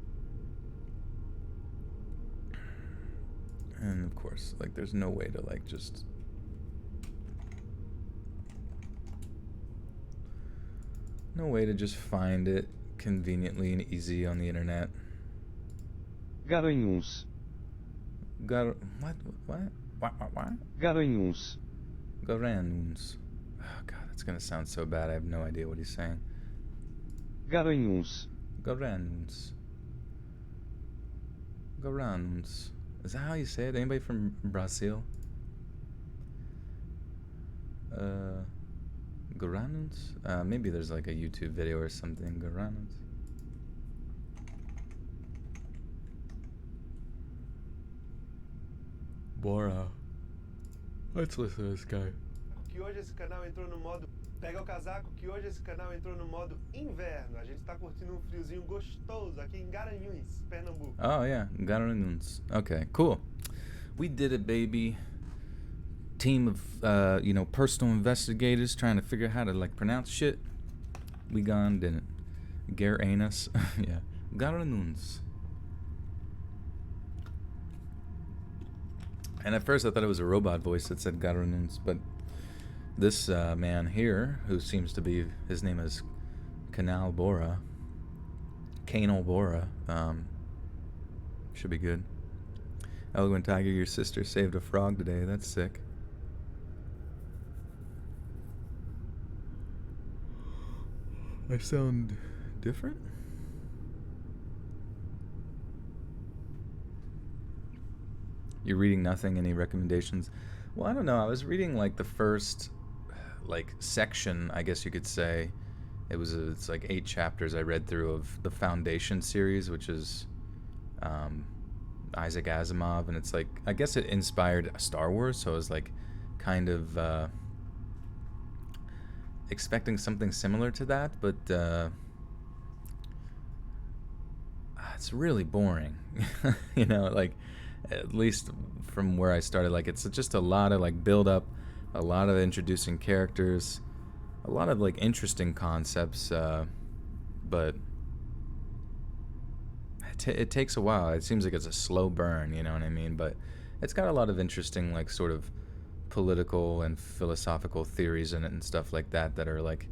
And of course, like, there's no way to like just find it conveniently and easy on the internet. Garanhuns. What? Garanhuns. Garanhuns. Oh god, that's gonna sound so bad. I have no idea what he's saying. Garanhuns. Garanhuns. Garanhuns. Is that how you say it? Anybody from Brazil? Garanhuns? Maybe there's like a YouTube video or something. Garanhuns. Bora. Let's listen to this guy. Que hoje esse canal entrou no modo pega o casaco, que hoje esse canal entrou no modo inverno. A gente tá curtindo um friozinho gostoso aqui em Garanhuns, Pernambuco. Oh yeah, Garanhuns. Okay, cool. We did it, baby. Team of personal investigators trying to figure out how to like pronounce shit. We gone, didn't. Garanus. Yeah. Garanhuns. And at first I thought it was a robot voice that said Garanhuns, but this man here, who seems to be, his name is Canal Bora, should be good. Eloquent Tiger, your sister saved a frog today. That's sick. I sound different? You're reading nothing? Any recommendations? Well, I don't know. I was reading like the first section, I guess you could say. It's like 8 chapters I read through of the Foundation series, which is Isaac Asimov, and it's like, I guess it inspired Star Wars, so I was like kind of expecting something similar to that, but it's really boring. Like, at least from where I started, like, it's just a lot of like build up, a lot of introducing characters, a lot of like interesting concepts, but it takes a while. It seems like it's a slow burn, you know what I mean? But it's got a lot of interesting like sort of political and philosophical theories in it and stuff like that are like,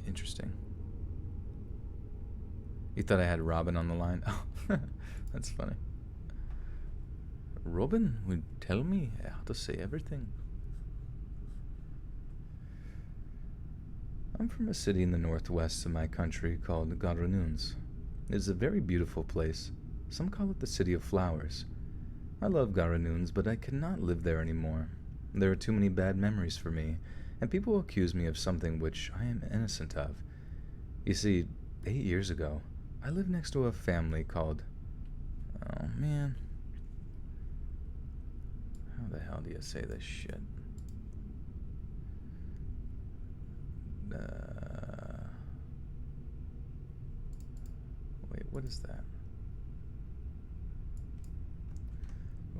interesting. You thought I had Robin on the line? Oh, that's funny. Robin would tell me how to say everything. I'm from a city in the northwest of my country called Garanhuns. It is a very beautiful place. Some call it the City of Flowers. I love Garanhuns, but I cannot live there anymore. There are too many bad memories for me, and people accuse me of something which I am innocent of. You see, 8 years ago, I lived next to a family called... Oh, man. How the hell do you say this shit? Wait, what is that?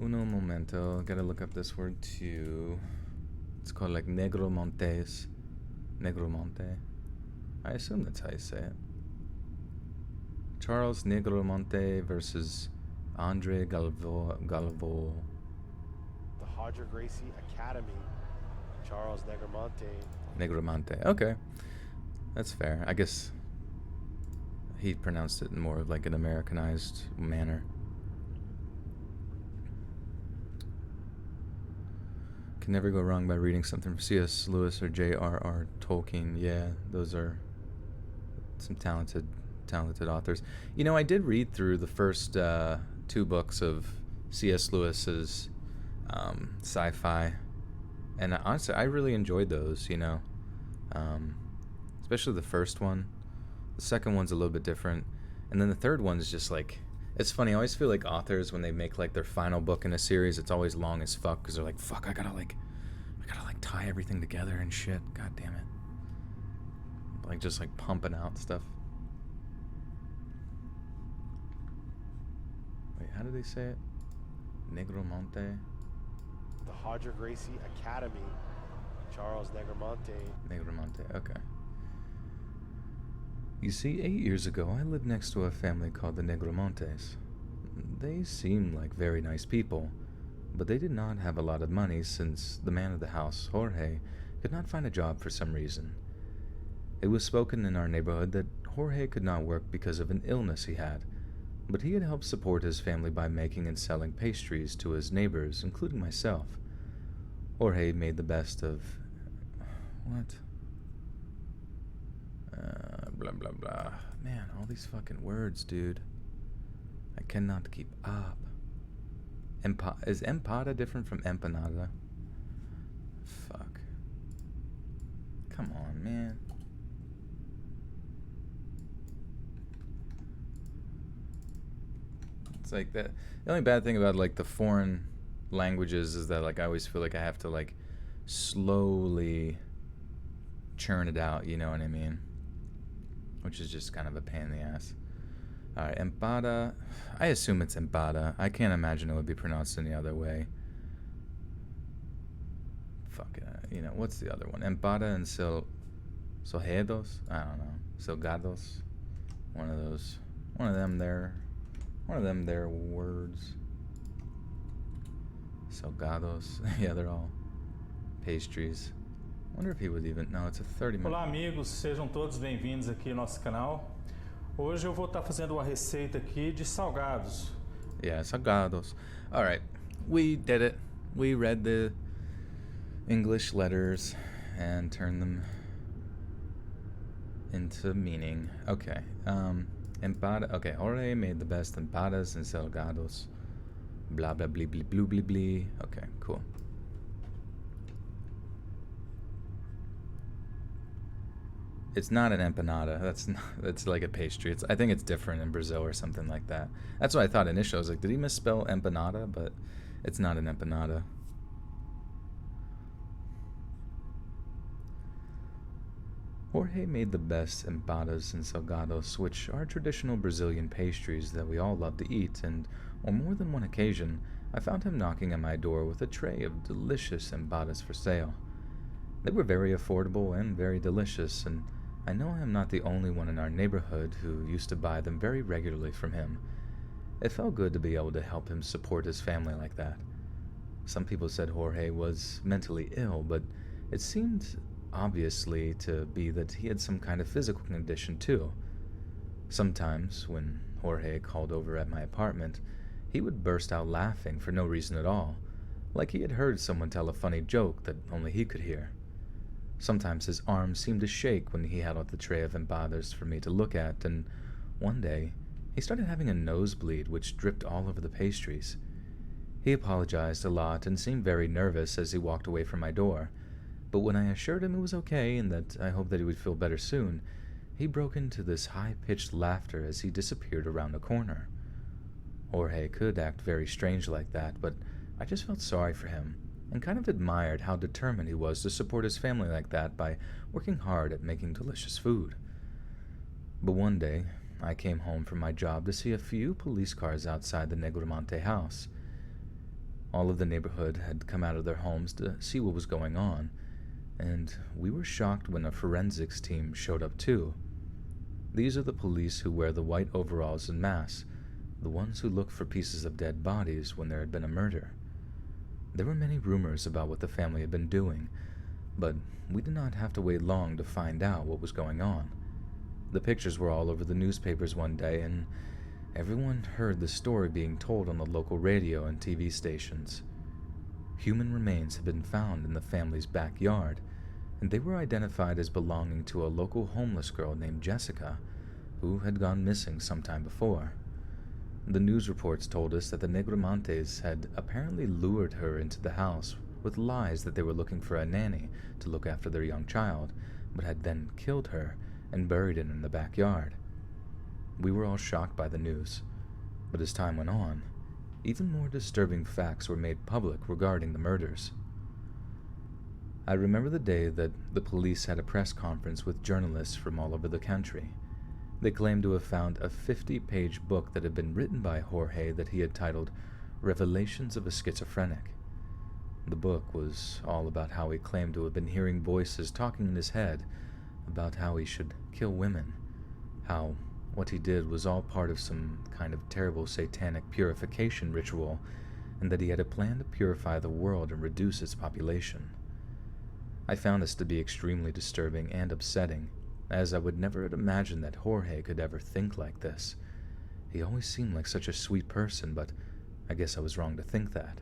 Uno momento. Gotta look up this word too. It's called like Negromontes. Negromonte. I assume that's how you say it. Charles Negromonte versus Andre Galvo. The Hodger Gracie Academy. Charles Negromonte. Negromonte. Okay. That's fair. I guess he pronounced it in more of like an Americanized manner. Can never go wrong by reading something from C.S. Lewis or J.R.R. Tolkien. Yeah, those are some talented authors. You know, I did read through the first 2 books of C.S. Lewis's sci-fi, and honestly, I really enjoyed those. You know, especially the first one. The second one's a little bit different, and then the third one's just like, it's funny. I always feel like authors, when they make like their final book in a series, it's always long as fuck because they're like, fuck, I gotta tie everything together and shit. God damn it. Like just like pumping out stuff. Wait, how do they say it? Negromonte? The Hodger Gracie Academy. Charles Negromonte. Negromonte, okay. You see, 8 years ago, I lived next to a family called the Negromontes. They seemed like very nice people, but they did not have a lot of money since the man of the house, Jorge, could not find a job for some reason. It was spoken in our neighborhood that Jorge could not work because of an illness he had, but he had helped support his family by making and selling pastries to his neighbors, including myself. Jorge made the best of... what? Blah, blah, blah. Man, all these fucking words, dude. I cannot keep up. Is empada different from empanada? Fuck. Come on, man. It's like that. The only bad thing about like the foreign languages is that like I always feel like I have to like slowly churn it out, you know what I mean? Which is just kind of a pain in the ass. Alright, empada. I assume it's empada. I can't imagine it would be pronounced any other way. Fuck it. You know, what's the other one? Empada and Sohedos? I don't know. Salgados? One of them there words. Salgados. Yeah, they're all pastries. I wonder if he would even... No, it's a 30-minute... Olá, amigos. Sejam todos bem-vindos aqui ao nosso canal. Hoje eu vou estar fazendo uma receita aqui de salgados. Yeah, salgados. Alright, we did it. We read the English letters and turned them into meaning. Okay, empada... Okay, Jorge made the best empadas and salgados. Blah, blah, blee, blee, blue, blee, blee. Okay, cool. It's not an empanada. That's like a pastry. I think it's different in Brazil or something like that. That's what I thought initially. I was like, did he misspell empanada? But it's not an empanada. Jorge made the best empadas and salgados, which are traditional Brazilian pastries that we all love to eat, and on more than one occasion, I found him knocking on my door with a tray of delicious empadas for sale. They were very affordable and very delicious, and I know I am not the only one in our neighborhood who used to buy them very regularly from him. It felt good to be able to help him support his family like that. Some people said Jorge was mentally ill, but it seemed obviously to be that he had some kind of physical condition too. Sometimes, when Jorge called over at my apartment, he would burst out laughing for no reason at all, like he had heard someone tell a funny joke that only he could hear. Sometimes his arms seemed to shake when he had out the tray of empadas for me to look at, and one day he started having a nosebleed which dripped all over the pastries. He apologized a lot and seemed very nervous as he walked away from my door, but when I assured him it was okay and that I hoped that he would feel better soon, he broke into this high-pitched laughter as he disappeared around a corner. Jorge could act very strange like that, but I just felt sorry for him and kind of admired how determined he was to support his family like that by working hard at making delicious food. But one day, I came home from my job to see a few police cars outside the Negromonte house. All of the neighborhood had come out of their homes to see what was going on, and we were shocked when a forensics team showed up too. These are the police who wear the white overalls and masks, the ones who look for pieces of dead bodies when there had been a murder. There were many rumors about what the family had been doing, but we did not have to wait long to find out what was going on. The pictures were all over the newspapers one day, and everyone heard the story being told on the local radio and TV stations. Human remains had been found in the family's backyard, and they were identified as belonging to a local homeless girl named Jessica, who had gone missing sometime before. The news reports told us that the Negromantes had apparently lured her into the house with lies that they were looking for a nanny to look after their young child, but had then killed her and buried it in the backyard. We were all shocked by the news, but as time went on, even more disturbing facts were made public regarding the murders. I remember the day that the police had a press conference with journalists from all over the country. They claimed to have found a 50-page book that had been written by Jorge that he had titled Revelations of a Schizophrenic. The book was all about how he claimed to have been hearing voices talking in his head about how he should kill women, how what he did was all part of some kind of terrible satanic purification ritual, and that he had a plan to purify the world and reduce its population. I found this to be extremely disturbing and upsetting, as I would never have imagined that Jorge could ever think like this. He always seemed like such a sweet person, but I guess I was wrong to think that.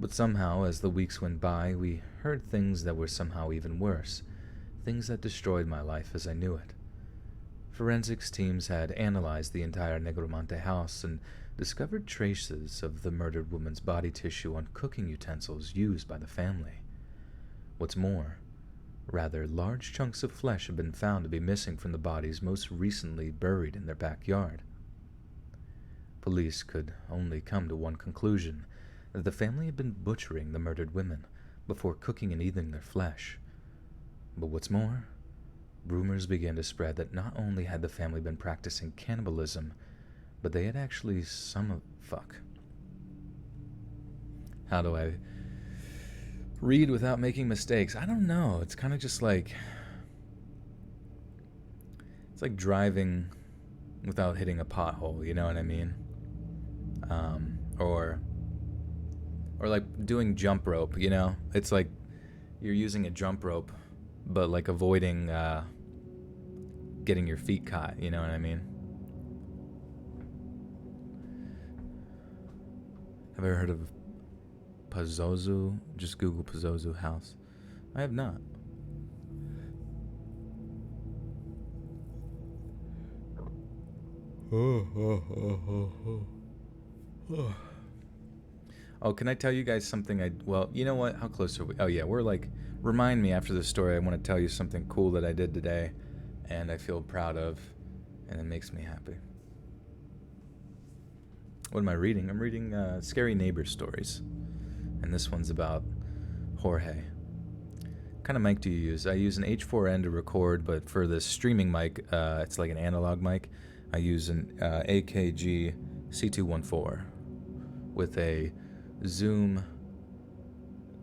But somehow, as the weeks went by, we heard things that were somehow even worse, things that destroyed my life as I knew it. Forensics teams had analyzed the entire Negromante house and discovered traces of the murdered woman's body tissue on cooking utensils used by the family. What's more, rather large chunks of flesh had been found to be missing from the bodies most recently buried in their backyard. Police could only come to one conclusion, that the family had been butchering the murdered women before cooking and eating their flesh. But what's more, rumors began to spread that not only had the family been practicing cannibalism, but they had actually How do I read without making mistakes? I don't know. It's kind of just like... It's like driving without hitting a pothole, you know what I mean? Or like doing jump rope, you know? It's like you're using a jump rope, but like avoiding getting your feet caught, you know what I mean? Have you ever heard of Pazuzu? Just Google Pazuzu house. I have not. Oh, can I tell you guys something? Well, you know what? How close are we? Oh, yeah, we're like... Remind me after the story. I want to tell you something cool that I did today, and I feel proud of, and it makes me happy. What am I reading? I'm reading Scary Neighbor Stories, and this one's about Jorge. What kind of mic do you use? I use an H4n to record, but for the streaming mic, it's like an analog mic. I use an AKG C214 with a Zoom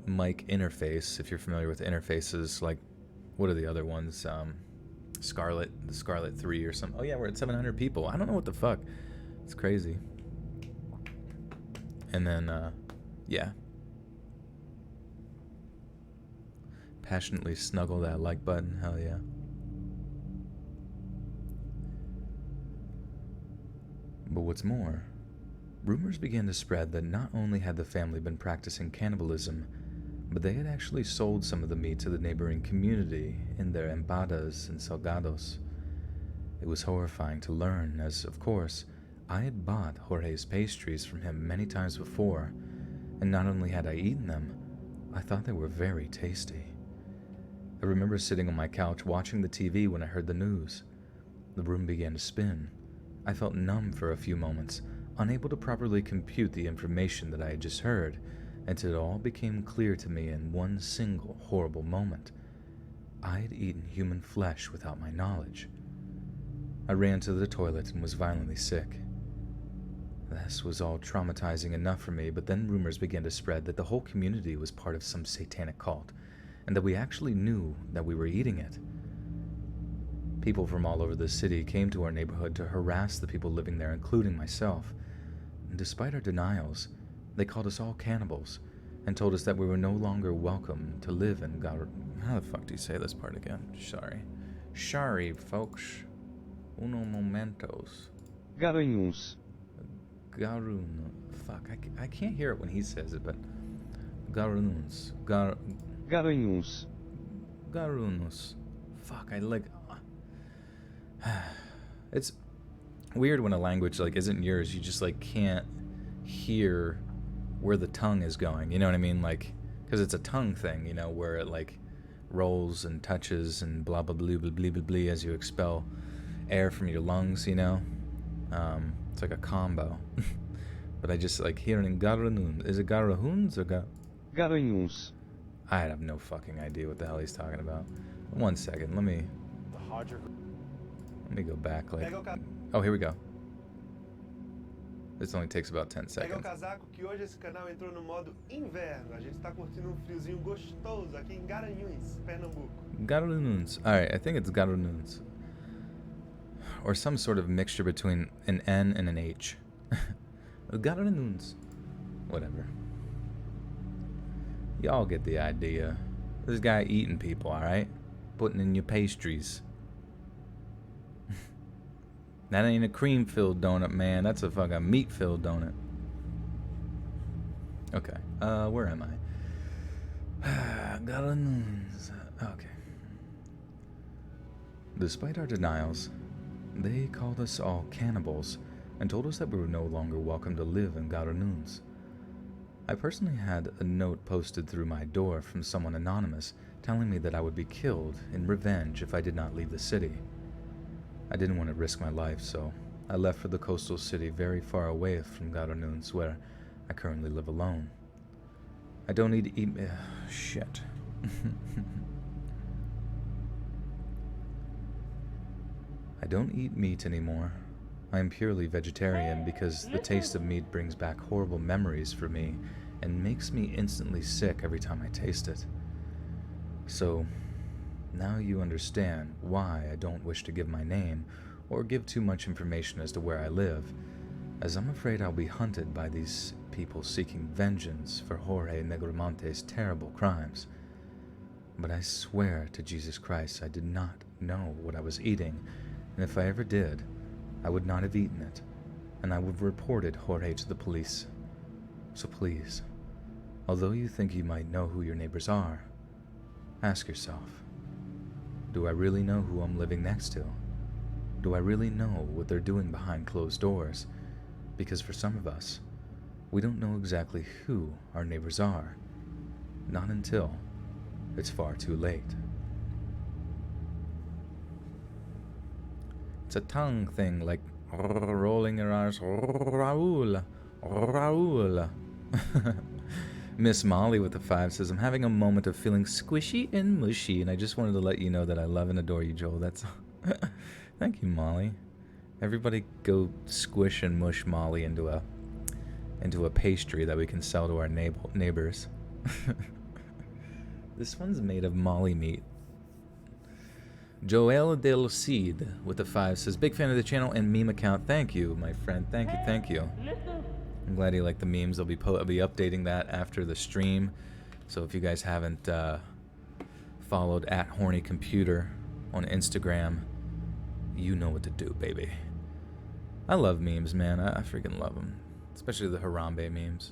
mic interface. If you're familiar with interfaces, like, what are the other ones? The Scarlett 3 or something. Oh yeah, we're at 700 people. I don't know what the fuck. It's crazy. And then, yeah. Passionately snuggle that like button. Hell yeah. But what's more, rumors began to spread that not only had the family been practicing cannibalism, but they had actually sold some of the meat to the neighboring community in their empadas and salgados. It was horrifying to learn, as, of course, I had bought Jorge's pastries from him many times before, and not only had I eaten them, I thought they were very tasty. I remember sitting on my couch watching the TV when I heard the news. The room began to spin. I felt numb for a few moments, unable to properly compute the information that I had just heard, until it all became clear to me in one single horrible moment. I had eaten human flesh without my knowledge. I ran to the toilet and was violently sick. This was all traumatizing enough for me, but then rumors began to spread that the whole community was part of some satanic cult, and that we actually knew that we were eating it. People from all over the city came to our neighborhood to harass the people living there, including myself. And despite our denials, they called us all cannibals and told us that we were no longer welcome to live in How the fuck do you say this part again? Sorry, folks. Uno momentos. Garanhuns. Garun. Fuck, I can't hear it when he says it, but Garuns. Garanhuns. Garunus. Fuck, I like. It's weird when a language like isn't yours. You just like can't hear where the tongue is going. You know what I mean? Like, because it's a tongue thing. You know, where it like rolls and touches and blah blah blah blah blah blah, blah as you expel air from your lungs. You know, it's like a combo. But I just like hearing Garunun. Is it Garahuns or Garanhuns. I have no fucking idea what the hell he's talking about. 1 second, let me go back like. Oh, here we go. This only takes about 10 Pega o seconds. casaco que hoje esse canal entrou no modo inverno. A gente tá curtindo friozinho gostoso aqui em Garanhuns, Pernambuco. Garununs. Alright, I think it's Garununs. Or some sort of mixture between an N and an H. Garununs. Whatever. Y'all get the idea. This guy eating people, alright? Putting in your pastries. That ain't a cream-filled donut, man. That's a fucking meat-filled donut. Okay. Where am I? Garununs. Okay. Despite our denials, they called us all cannibals and told us that we were no longer welcome to live in Garununs. I personally had a note posted through my door from someone anonymous telling me that I would be killed in revenge if I did not leave the city. I didn't want to risk my life, so I left for the coastal city very far away from Garununs, where I currently live alone. I don't need to eat... shit. I don't eat meat anymore. I am purely vegetarian because the taste of meat brings back horrible memories for me and makes me instantly sick every time I taste it. So, now you understand why I don't wish to give my name or give too much information as to where I live, as I'm afraid I'll be hunted by these people seeking vengeance for Jorge Negromonte's terrible crimes. But I swear to Jesus Christ I did not know what I was eating, and if I ever did, I would not have eaten it, and I would have reported Jorge to the police. So please, although you think you might know who your neighbors are, ask yourself, do I really know who I'm living next to? Do I really know what they're doing behind closed doors? Because for some of us, we don't know exactly who our neighbors are. Not until it's far too late. It's a tongue thing, like rolling your eyes. Raul. Raul. Miss Molly with the 5 says, I'm having a moment of feeling squishy and mushy, and I just wanted to let you know that I love and adore you, Joel. That's Thank you, Molly. Everybody go squish and mush Molly into a pastry that we can sell to our neighbors. This one's made of Molly meat. Joel Del Cid with the 5 says, big fan of the channel and meme account. Thank you, my friend. Thank you, thank you. I'm glad you like the memes. I'll be updating that after the stream. So if you guys haven't followed @HornyComputer on Instagram, you know what to do, baby. I love memes, man. I freaking love them. Especially the Harambe memes.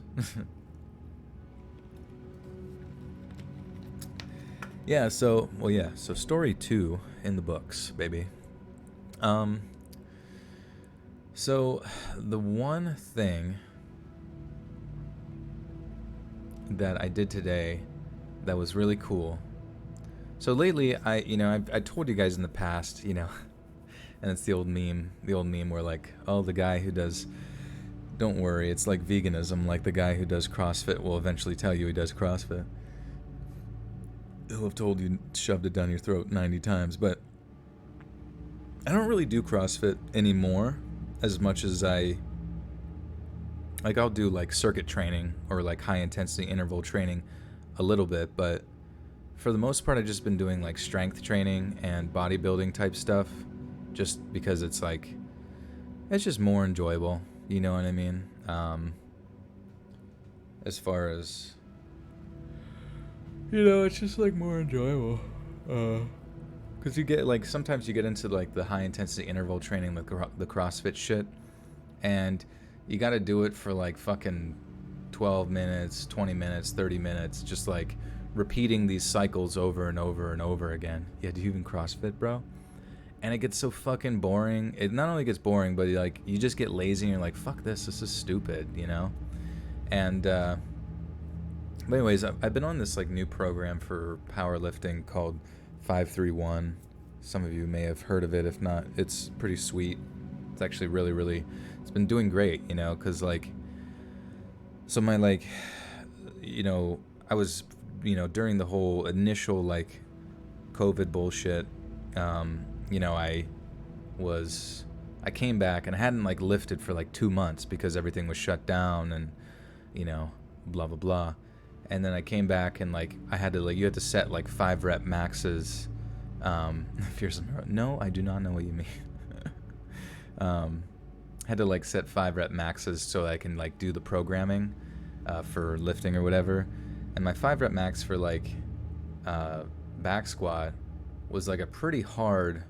Yeah, so story 2 in the books, baby. So the one thing that I did today that was really cool. So lately, I told you guys in the past, and it's the old meme where like, oh, the guy who does, don't worry, it's like veganism, like the guy who does CrossFit will eventually tell you he does CrossFit. He'll have told you, shoved it down your throat 90 times, but I don't really do CrossFit anymore as much as I'll do like circuit training or like high intensity interval training a little bit, but for the most part I've just been doing like strength training and bodybuilding type stuff just because it's like, it's just more enjoyable, you know what I mean? As far as, it's just like more enjoyable. Because you get like sometimes you get into like the high intensity interval training, like the CrossFit shit, and you got to do it for like fucking 12 minutes, 20 minutes, 30 minutes, just like repeating these cycles over and over and over again. Yeah, do you even CrossFit, bro? And it gets so fucking boring. It not only gets boring, but like you just get lazy and you're like, fuck this is stupid, you know? And but anyways, I've been on this like new program for powerlifting called 531. Some of you may have heard of it. If not, it's pretty sweet. It's actually really, really, it's been doing great, you know, because like, so my like, you know, I was, you know, during the whole initial like COVID bullshit, you know, I came back and I hadn't like lifted for like 2 months because everything was shut down and, you know, blah, blah, blah. And then I came back and like, I had to like, you had to set like 5 rep maxes. No, I do not know what you mean. Had to like set 5 rep maxes so I can like do the programming for lifting or whatever. And my 5 rep max for like back squat was like a pretty hard,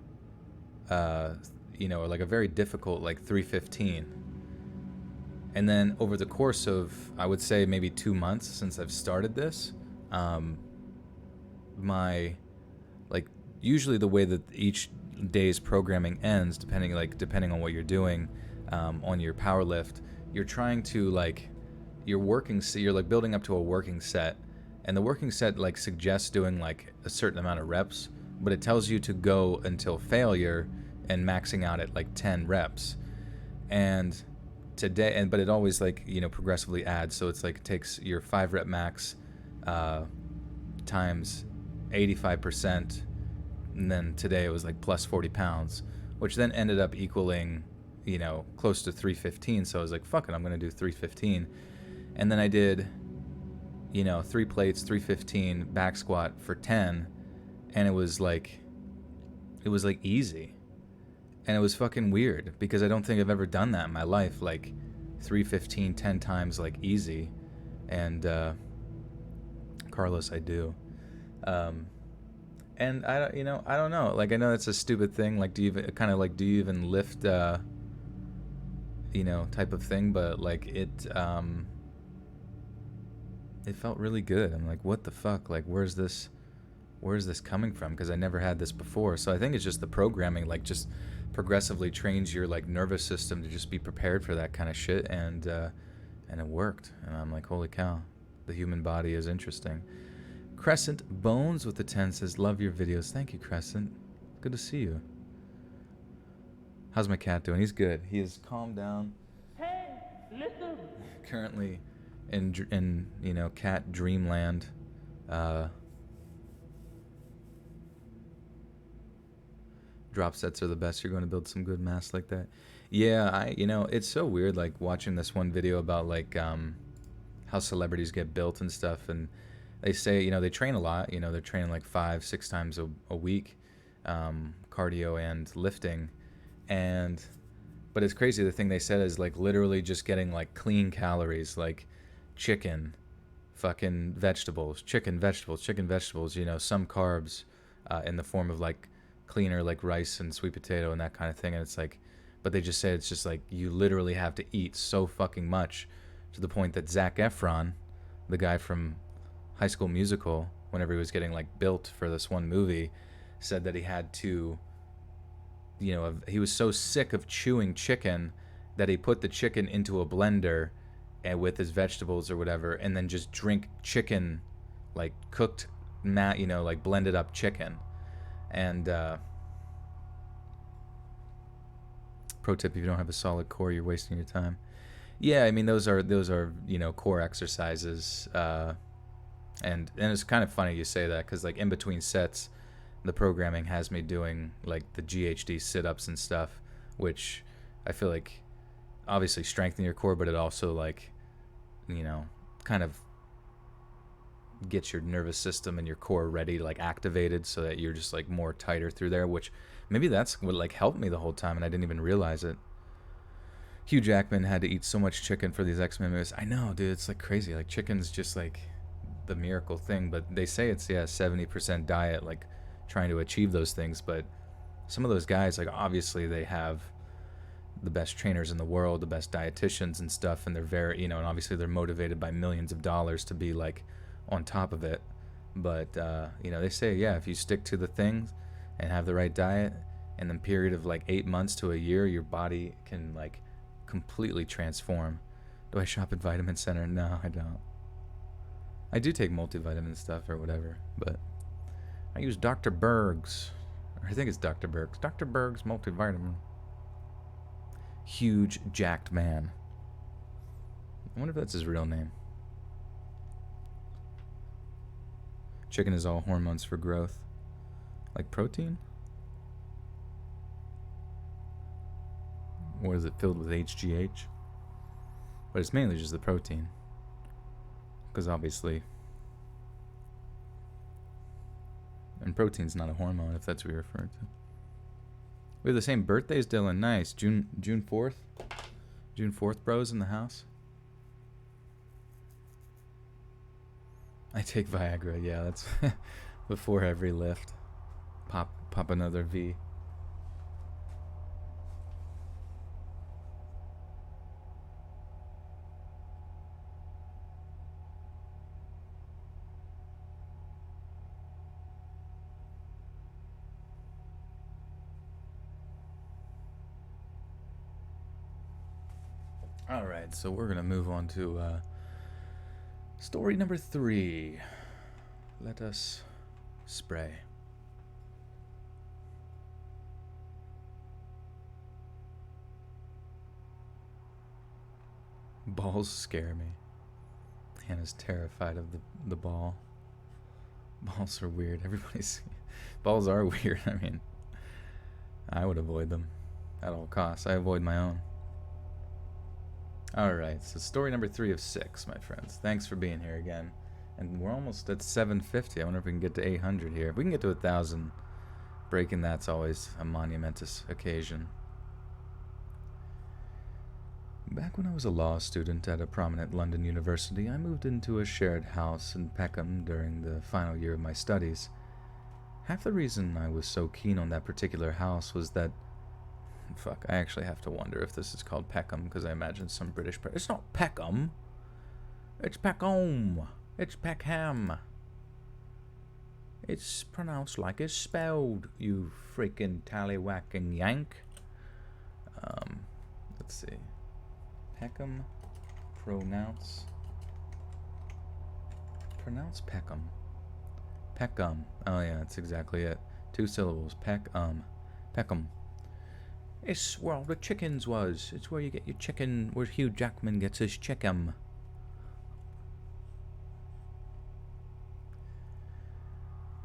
you know, or like a very difficult like 315. And then over the course of, I would say maybe 2 months since I've started this, my, like, usually the way that each day's programming ends, depending on what you're doing on your power lift, you're trying to like, you're like building up to a working set, and the working set like suggests doing like a certain amount of reps, but it tells you to go until failure and maxing out at like 10 reps. And today, but it always like, you know, progressively adds, so it's like it takes your 5 rep max times 85%, and then today it was like plus 40 pounds, which then ended up equaling, you know, close to 315. So I was like, fuck it, I'm gonna do 315. And then I did, you know, 3 plates, 315 back squat for 10, and it was like easy. And it was fucking weird because I don't think I've ever done that in my life, like 315 10 times like easy. And Carlos, I do. And I don't know. Like, I know that's a stupid thing. Like, do you even lift, you know, type of thing? But like it felt really good. I'm like, what the fuck? Like, where's this coming from? Because I never had this before. So I think it's just the programming, like, just progressively trains your like nervous system to just be prepared for that kind of shit, and it worked. And I'm like, holy cow, the human body is interesting. Crescent Bones with the 10 says, love your videos. Thank you, Crescent. Good to see you. How's my cat doing? He's good. He has calmed down. Hey, listen. Currently in you know, cat dreamland. Drop sets are the best. You're going to build some good mass like that. Yeah, you know, it's so weird, like watching this one video about like how celebrities get built and stuff, and they say, you know, they train a lot, you know, they're training like 5-6 times a week, cardio and lifting, but it's crazy. The thing they said is like literally just getting like clean calories, like chicken, fucking vegetables, chicken, vegetables, you know, some carbs in the form of like cleaner, like rice and sweet potato and that kind of thing. And it's like, but they just say it's just like you literally have to eat so fucking much, to the point that Zac Efron, the guy from High School Musical, whenever he was getting like built for this one movie, said that he had to, you know, he was so sick of chewing chicken that he put the chicken into a blender and with his vegetables or whatever, and then just drink chicken, like cooked, you know, like blended up chicken. And pro tip: if you don't have a solid core, you're wasting your time. Yeah, I mean, those are you know, core exercises. And it's kind of funny you say that, because like in between sets, the programming has me doing like the GHD sit-ups and stuff, which I feel like obviously strengthen your core, but it also, like, you know, kind of gets your nervous system and your core ready, like activated, so that you're just like more tighter through there, which maybe that's what like helped me the whole time and I didn't even realize it. Hugh Jackman had to eat so much chicken for these X-Men movies. I know, dude, it's like crazy. Like, chicken's just like the miracle thing, but they say it's 70% diet, like trying to achieve those things. But some of those guys, like, obviously they have the best trainers in the world, the best dietitians and stuff, and they're very, and obviously they're motivated by millions of dollars to be like on top of it. But they say, yeah, if you stick to the things and have the right diet, in the period of like 8 months to a year, your body can like completely transform. Do I shop at Vitamin Center? No, I don't. I do take multivitamin stuff or whatever, but I use Dr. Berg's. I think it's Dr. Berg's. Dr. Berg's multivitamin. Huge, jacked man. I wonder if that's his real name. Chicken is all hormones for growth. Like protein? Or is it filled with HGH? But it's mainly just the protein. Because obviously... And protein's not a hormone, if that's what you're referring to. We have the same birthdays, Dylan. Nice. June 4th? June 4th, bros, in the house? I take Viagra, yeah, that's before every lift. Pop another V. Alright, so we're gonna move on to story number 3. Let us spray. Balls scare me. Hannah's terrified of the ball. Balls are weird. Balls are weird. I mean, I would avoid them at all costs. I avoid my own. Alright, so story number 3 of 6, my friends. Thanks for being here again. And we're almost at 750. I wonder if we can get to 800 here. If we can get to 1,000, breaking that's always a monumentous occasion. Back when I was a law student at a prominent London university, I moved into a shared house in Peckham during the final year of my studies. Half the reason I was so keen on that particular house was that... Fuck, I actually have to wonder if this is called Peckham, because I imagine some British... It's not Peckham. It's Peckham. It's Peckham. It's pronounced like it's spelled, you freaking tallywhacking yank. Let's see. Peckham. Pronounce Peckham. Peckham. Oh yeah, that's exactly it. 2 syllables. Peckham. It's where all the chickens was. It's where you get your chicken, where Hugh Jackman gets his chicken.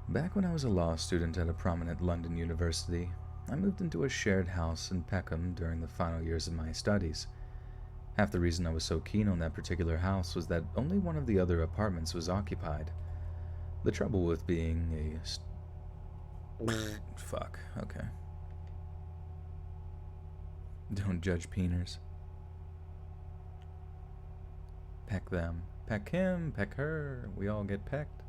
Back when I was a law student at a prominent London university, I moved into a shared house in Peckham during the final years of my studies. Half the reason I was so keen on that particular house was that only one of the other apartments was occupied. The trouble with being a... Fuck, okay. Don't judge peeners. Peck them. Peck him, peck her. We all get pecked.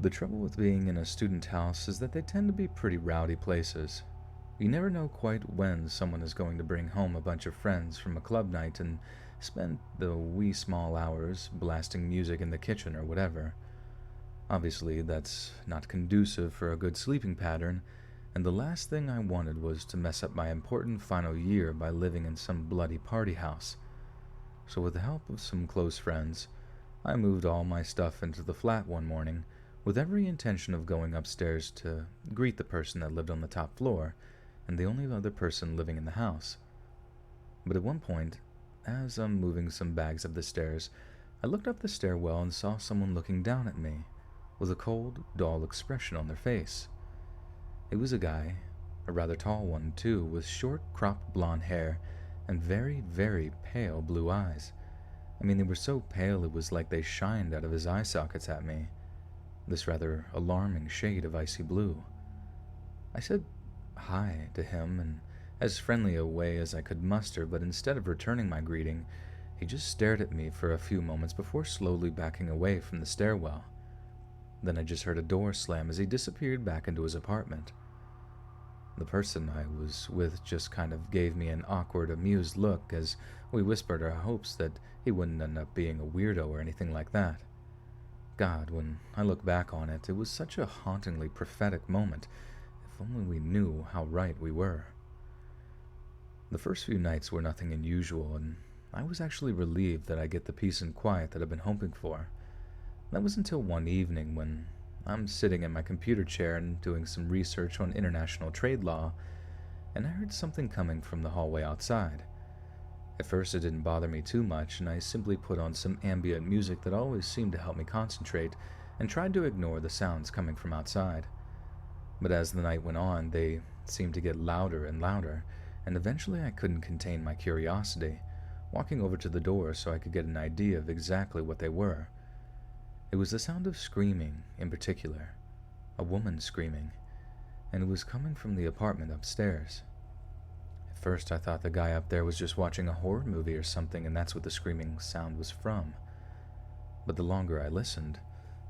The trouble with being in a student house is that they tend to be pretty rowdy places. You never know quite when someone is going to bring home a bunch of friends from a club night and spend the wee small hours blasting music in the kitchen or whatever. Obviously, that's not conducive for a good sleeping pattern, and the last thing I wanted was to mess up my important final year by living in some bloody party house. So with the help of some close friends, I moved all my stuff into the flat one morning, with every intention of going upstairs to greet the person that lived on the top floor, and the only other person living in the house. But at one point, as I'm moving some bags up the stairs, I looked up the stairwell and saw someone looking down at me, with a cold, dull expression on their face. It was a guy, a rather tall one too, with short, cropped blonde hair and very, very pale blue eyes. I mean, they were so pale it was like they shined out of his eye sockets at me, this rather alarming shade of icy blue. I said hi to him in as friendly a way as I could muster, but instead of returning my greeting, he just stared at me for a few moments before slowly backing away from the stairwell. Then I just heard a door slam as he disappeared back into his apartment. The person I was with just kind of gave me an awkward, amused look as we whispered our hopes that he wouldn't end up being a weirdo or anything like that. God, when I look back on it, it was such a hauntingly prophetic moment. If only we knew how right we were. The first few nights were nothing unusual, and I was actually relieved that I get the peace and quiet that I've been hoping for. That was until one evening when I'm sitting in my computer chair and doing some research on international trade law, and I heard something coming from the hallway outside. At first it didn't bother me too much, and I simply put on some ambient music that always seemed to help me concentrate, and tried to ignore the sounds coming from outside. But as the night went on, they seemed to get louder and louder, and eventually I couldn't contain my curiosity, walking over to the door so I could get an idea of exactly what they were. It was the sound of screaming, in particular, a woman screaming, and it was coming from the apartment upstairs. At first I thought the guy up there was just watching a horror movie or something, and that's what the screaming sound was from. But the longer I listened,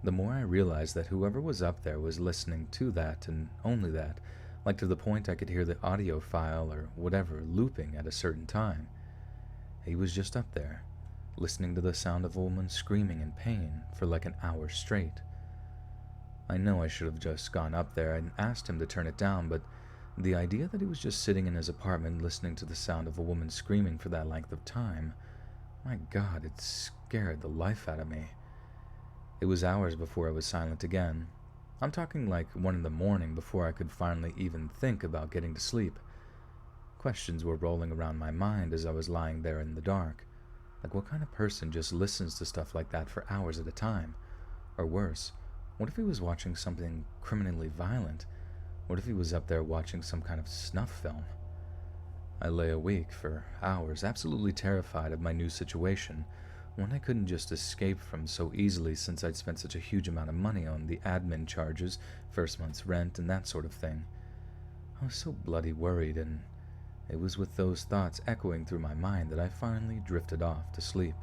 the more I realized that whoever was up there was listening to that and only that, like to the point I could hear the audio file or whatever looping at a certain time. He was just up there, listening to the sound of a woman screaming in pain for like an hour straight. I know I should have just gone up there and asked him to turn it down, but the idea that he was just sitting in his apartment listening to the sound of a woman screaming for that length of time, my God, it scared the life out of me. It was hours before I was silent again. I'm talking like 1 in the morning before I could finally even think about getting to sleep. Questions were rolling around my mind as I was lying there in the dark. Like, what kind of person just listens to stuff like that for hours at a time? Or worse, what if he was watching something criminally violent? What if he was up there watching some kind of snuff film? I lay awake for hours, absolutely terrified of my new situation, one I couldn't just escape from so easily since I'd spent such a huge amount of money on the admin charges, first month's rent, and that sort of thing. I was so bloody worried, and it was with those thoughts echoing through my mind that I finally drifted off to sleep.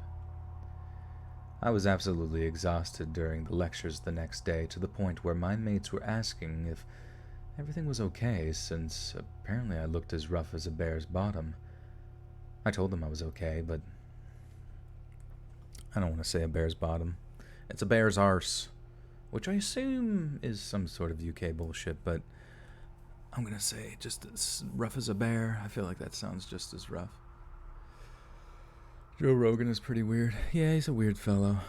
I was absolutely exhausted during the lectures the next day, to the point where my mates were asking if everything was okay, since apparently I looked as rough as a bear's bottom. I told them I was okay, but I don't want to say a bear's bottom. It's a bear's arse, which I assume is some sort of UK bullshit, but I'm going to say just as rough as a bear. I feel like that sounds just as rough. Joe Rogan is pretty weird. Yeah, he's a weird fellow.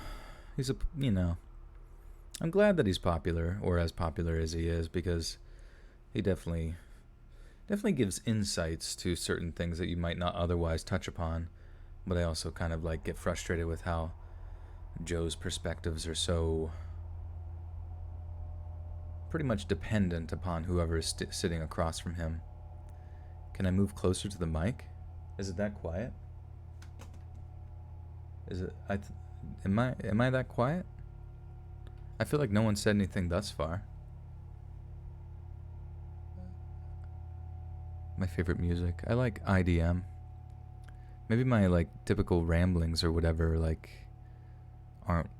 He's I'm glad that he's popular, or as popular as he is, because he definitely gives insights to certain things that you might not otherwise touch upon. But I also kind of get frustrated with how Joe's perspectives are so pretty much dependent upon whoever is sitting across from him. Can I move closer to the mic? Is it that quiet? Is it? Am I that quiet? I feel like no one said anything thus far. My favorite music. I like IDM. Maybe my typical ramblings or whatever aren't.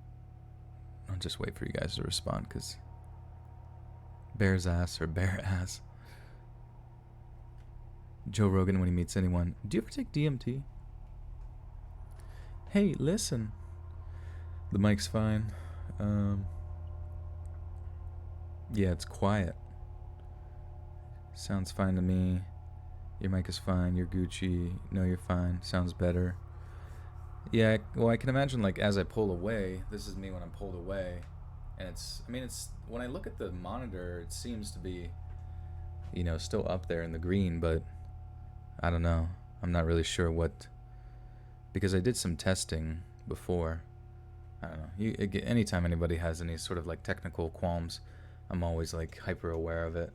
I'll just wait for you guys to respond, because bear's ass or bear ass. Joe Rogan when he meets anyone. Do you ever take DMT? Hey, listen. The mic's fine. Yeah, it's quiet. Sounds fine to me. Your mic is fine. You're Gucci. No, you're fine. Sounds better. Yeah, well, I can imagine as I pull away, this is me when I'm pulled away, and it's when I look at the monitor, it seems to be, still up there in the green, but I don't know. I'm not really sure what, because I did some testing before. I don't know. Anytime anybody has any sort of technical qualms, I'm always hyper aware of it.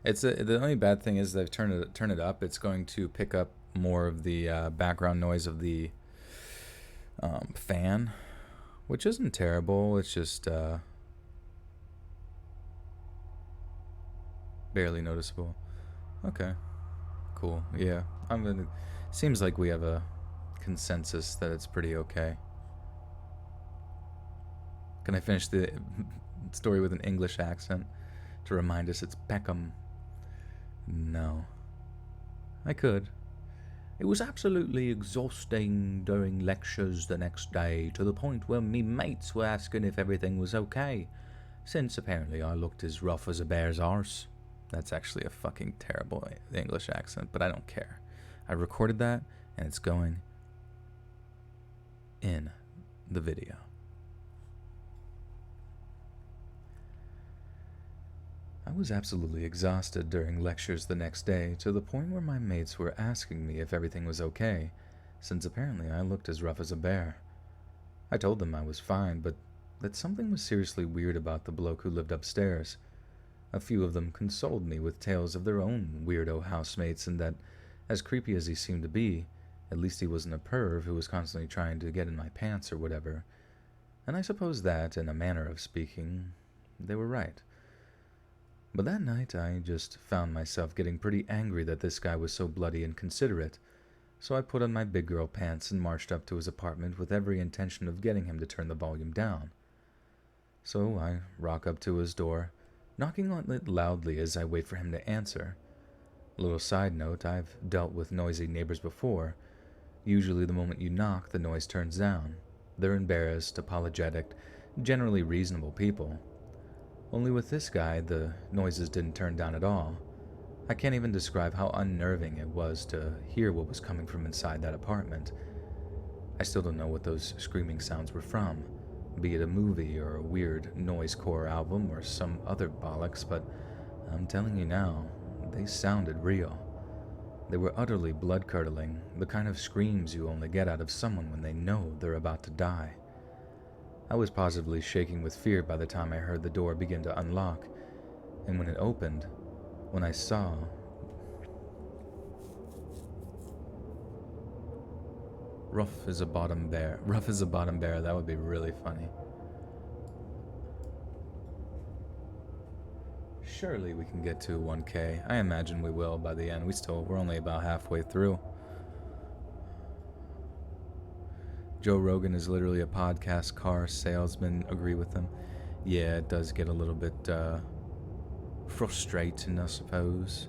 The only bad thing is that I've turned it up. It's going to pick up more of the background noise of the fan, which isn't terrible. It's just barely noticeable. Okay, cool. Yeah, Seems like we have a consensus that it's pretty okay. Can I finish the story with an English accent to remind us it's Peckham? No. I could. It was absolutely exhausting during lectures the next day, to the point where me mates were asking if everything was okay, since apparently I looked as rough as a bear's arse. That's actually a fucking terrible English accent, but I don't care. I recorded that, and it's going in the video. I was absolutely exhausted during lectures the next day, to the point where my mates were asking me if everything was okay, since apparently I looked as rough as a bear. I told them I was fine, but that something was seriously weird about the bloke who lived upstairs. A few of them consoled me with tales of their own weirdo housemates, and that, as creepy as he seemed to be, at least he wasn't a perv who was constantly trying to get in my pants or whatever. And I suppose that, in a manner of speaking, they were right. But that night I just found myself getting pretty angry that this guy was so bloody inconsiderate, so I put on my big girl pants and marched up to his apartment with every intention of getting him to turn the volume down. So I rock up to his door, knocking on it loudly as I wait for him to answer. A little side note, I've dealt with noisy neighbors before. Usually the moment you knock, the noise turns down. They're embarrassed, apologetic, generally reasonable people. Only with this guy, the noises didn't turn down at all. I can't even describe how unnerving it was to hear what was coming from inside that apartment. I still don't know what those screaming sounds were from, be it a movie or a weird noisecore album or some other bollocks, but I'm telling you now, they sounded real. They were utterly blood-curdling, the kind of screams you only get out of someone when they know they're about to die. I was positively shaking with fear by the time I heard the door begin to unlock, and when it opened, when I saw... Rough as a bottom bear, that would be really funny. Surely we can get to 1K. I imagine we will by the end. We're only about halfway through. Joe Rogan is literally a podcast car salesman. Agree with him. Yeah, it does get a little bit frustrating, I suppose.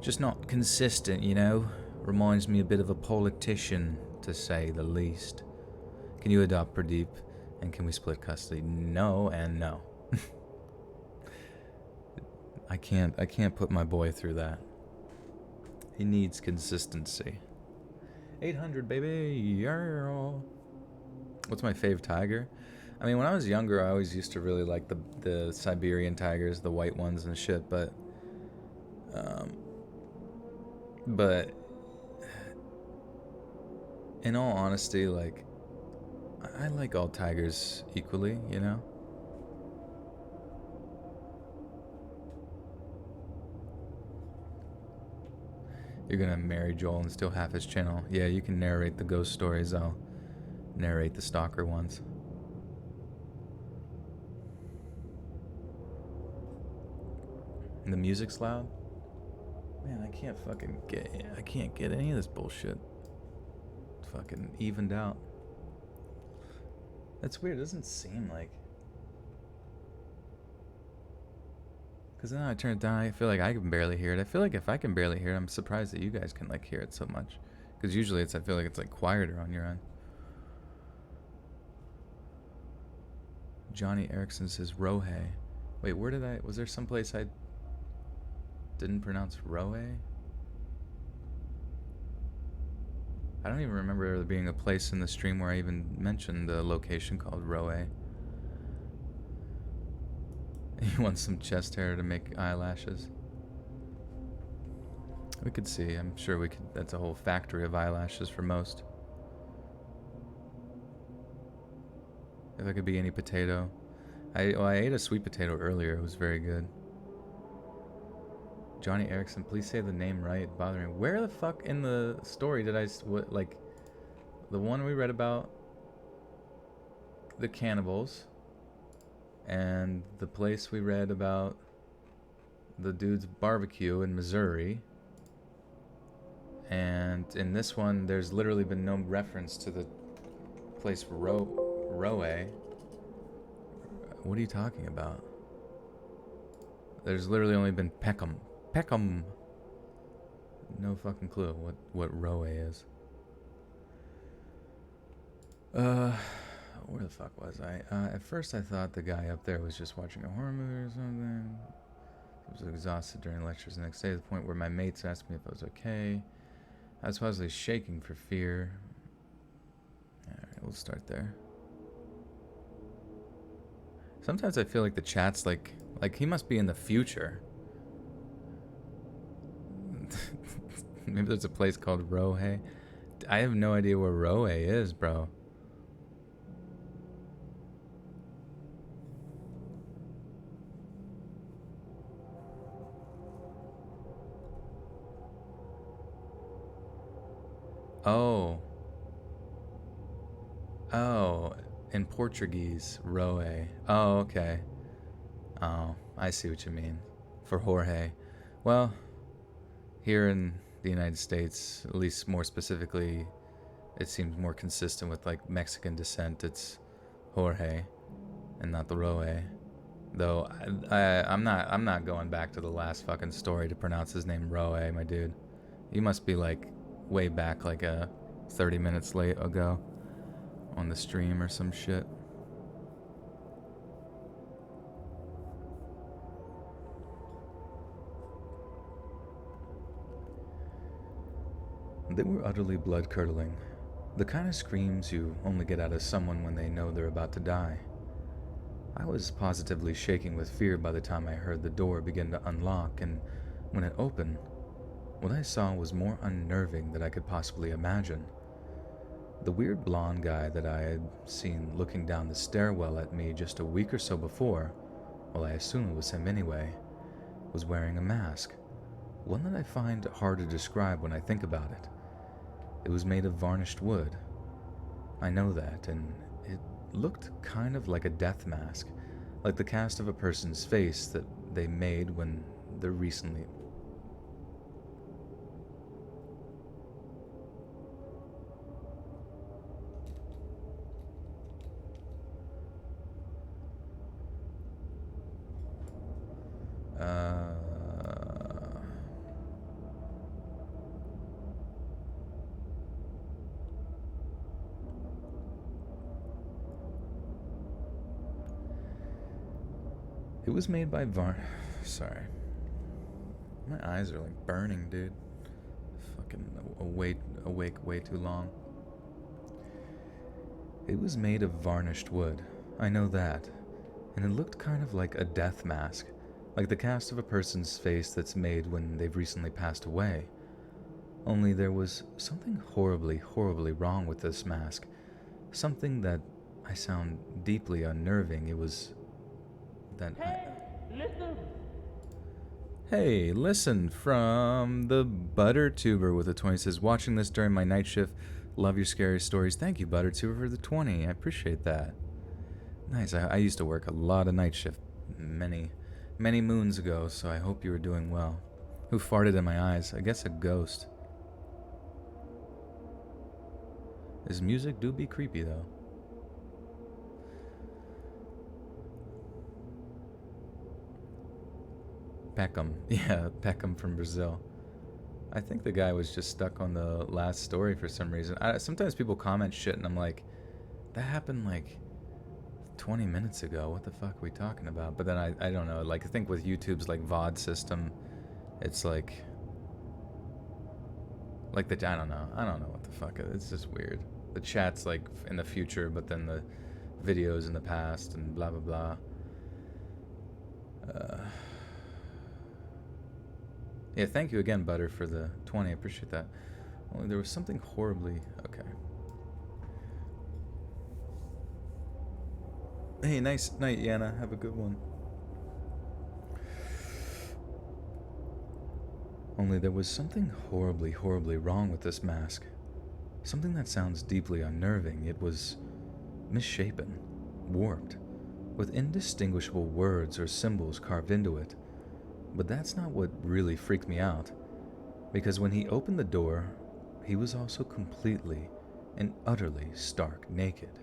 Just not consistent, you know? Reminds me a bit of a politician, to say the least. Can you adopt Pradeep? And can we split custody? No and no. I can't put my boy through that. He needs consistency. 800, baby. Yeah. What's my fave tiger? I mean, when I was younger, I always used to really like the Siberian tigers, the white ones and shit, but in all honesty, like, I like all tigers equally, you know? You're gonna marry Joel and steal half his channel. Yeah, you can narrate the ghost stories, I'll narrate the stalker ones. And the music's loud? Man, I can't get any of this bullshit fucking evened out. That's weird, it doesn't seem like... Because then I turn it down, I feel like I can barely hear it. I feel like if I can barely hear it, I'm surprised that you guys can like hear it so much. Because usually I feel like it's like quieter on your end. Johnny Erickson says Rohe. Wait, was there someplace I didn't pronounce Rohe? I don't even remember there being a place in the stream where I even mentioned the location called Rohe. He wants some chest hair to make eyelashes. We could see, I'm sure we could, that's a whole factory of eyelashes for most. If I could be any potato. I ate a sweet potato earlier, it was very good. Johnny Erickson, please say the name right, bothering me. Where the fuck in the story did like, the one we read about the cannibals, and the place we read about the dude's barbecue in Missouri, And in this one, there's literally been no reference to the place Roe. What are you talking about? There's literally only been Peckham. Peckham. No fucking clue what Roe is. Where the fuck was I? At first I thought the guy up there was just watching a horror movie or something. I was exhausted during lectures the next day to the point where my mates asked me if I was okay. I was supposedly shaking for fear. Alright, we'll start there. Sometimes I feel like the chat's like he must be in the future. Maybe there's a place called Rohe. I have no idea where Rohe is, bro. Oh. Oh, in Portuguese, Roe. Oh, okay. Oh, I see what you mean. For Jorge. Well, here in the United States, at least more specifically, it seems more consistent with like Mexican descent. It's Jorge and not the Roe. Though I'm not going back to the last fucking story to pronounce his name Roe, my dude. You must be like way back like 30 minutes late ago on the stream or some shit. They were utterly blood-curdling. The kind of screams you only get out of someone when they know they're about to die. I was positively shaking with fear by the time I heard the door begin to unlock, and when it opened, what I saw was more unnerving than I could possibly imagine. The weird blonde guy that I had seen looking down the stairwell at me just a week or so before, well, I assume it was him anyway, was wearing a mask, one that I find hard to describe when I think about it. It was made of varnished wood. I know that, and it looked kind of like a death mask, like the cast of a person's face that they made when they're recently... It was made by Sorry. My eyes are like burning, dude. Fucking awake way too long. It was made of varnished wood. I know that. And it looked kind of like a death mask, like the cast of a person's face that's made when they've recently passed away. Only there was something horribly, horribly wrong with this mask. Something that I sound deeply unnerving. It was that Listen. Hey, listen from the Buttertuber with a 20 says, watching this during my night shift. Love your scary stories. Thank you, Buttertuber, for the 20. I appreciate that. Nice. I used to work a lot of night shift many moons ago, so I hope you were doing well. Who farted in my eyes? I guess a ghost. His music do be creepy, though. Peckham. Yeah, Peckham from Brazil. I think the guy was just stuck on the last story for some reason. Sometimes people comment shit and I'm like, that happened like 20 minutes ago. What the fuck are we talking about? But then I don't know. Like, I think with YouTube's like VOD system, it's like I don't know what the fuck. It's just weird. The chat's like in the future, but then the videos in the past and blah, blah, blah. Yeah, thank you again, Butter, for the 20. I appreciate that. Only there was something horribly... Okay. Hey, nice night, Yana. Have a good one. Only there was something horribly, horribly wrong with this mask. Something that sounds deeply unnerving. It was misshapen, warped, with indistinguishable words or symbols carved into it. But that's not what really freaked me out. because when he opened the door, he was also completely and utterly stark naked.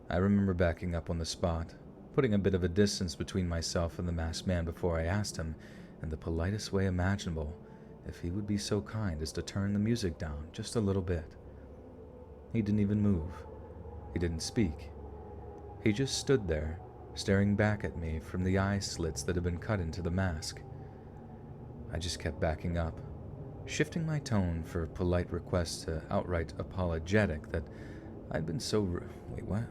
I remember backing up on the spot, putting a bit of a distance between myself and the masked man before I asked him, in the politest way imaginable, if he would be so kind as to turn the music down just a little bit. He didn't even move. He didn't speak. He just stood there, staring back at me from the eye slits that had been cut into the mask. I just kept backing up, shifting my tone for polite requests to outright apologetic that I'd been so wait, what?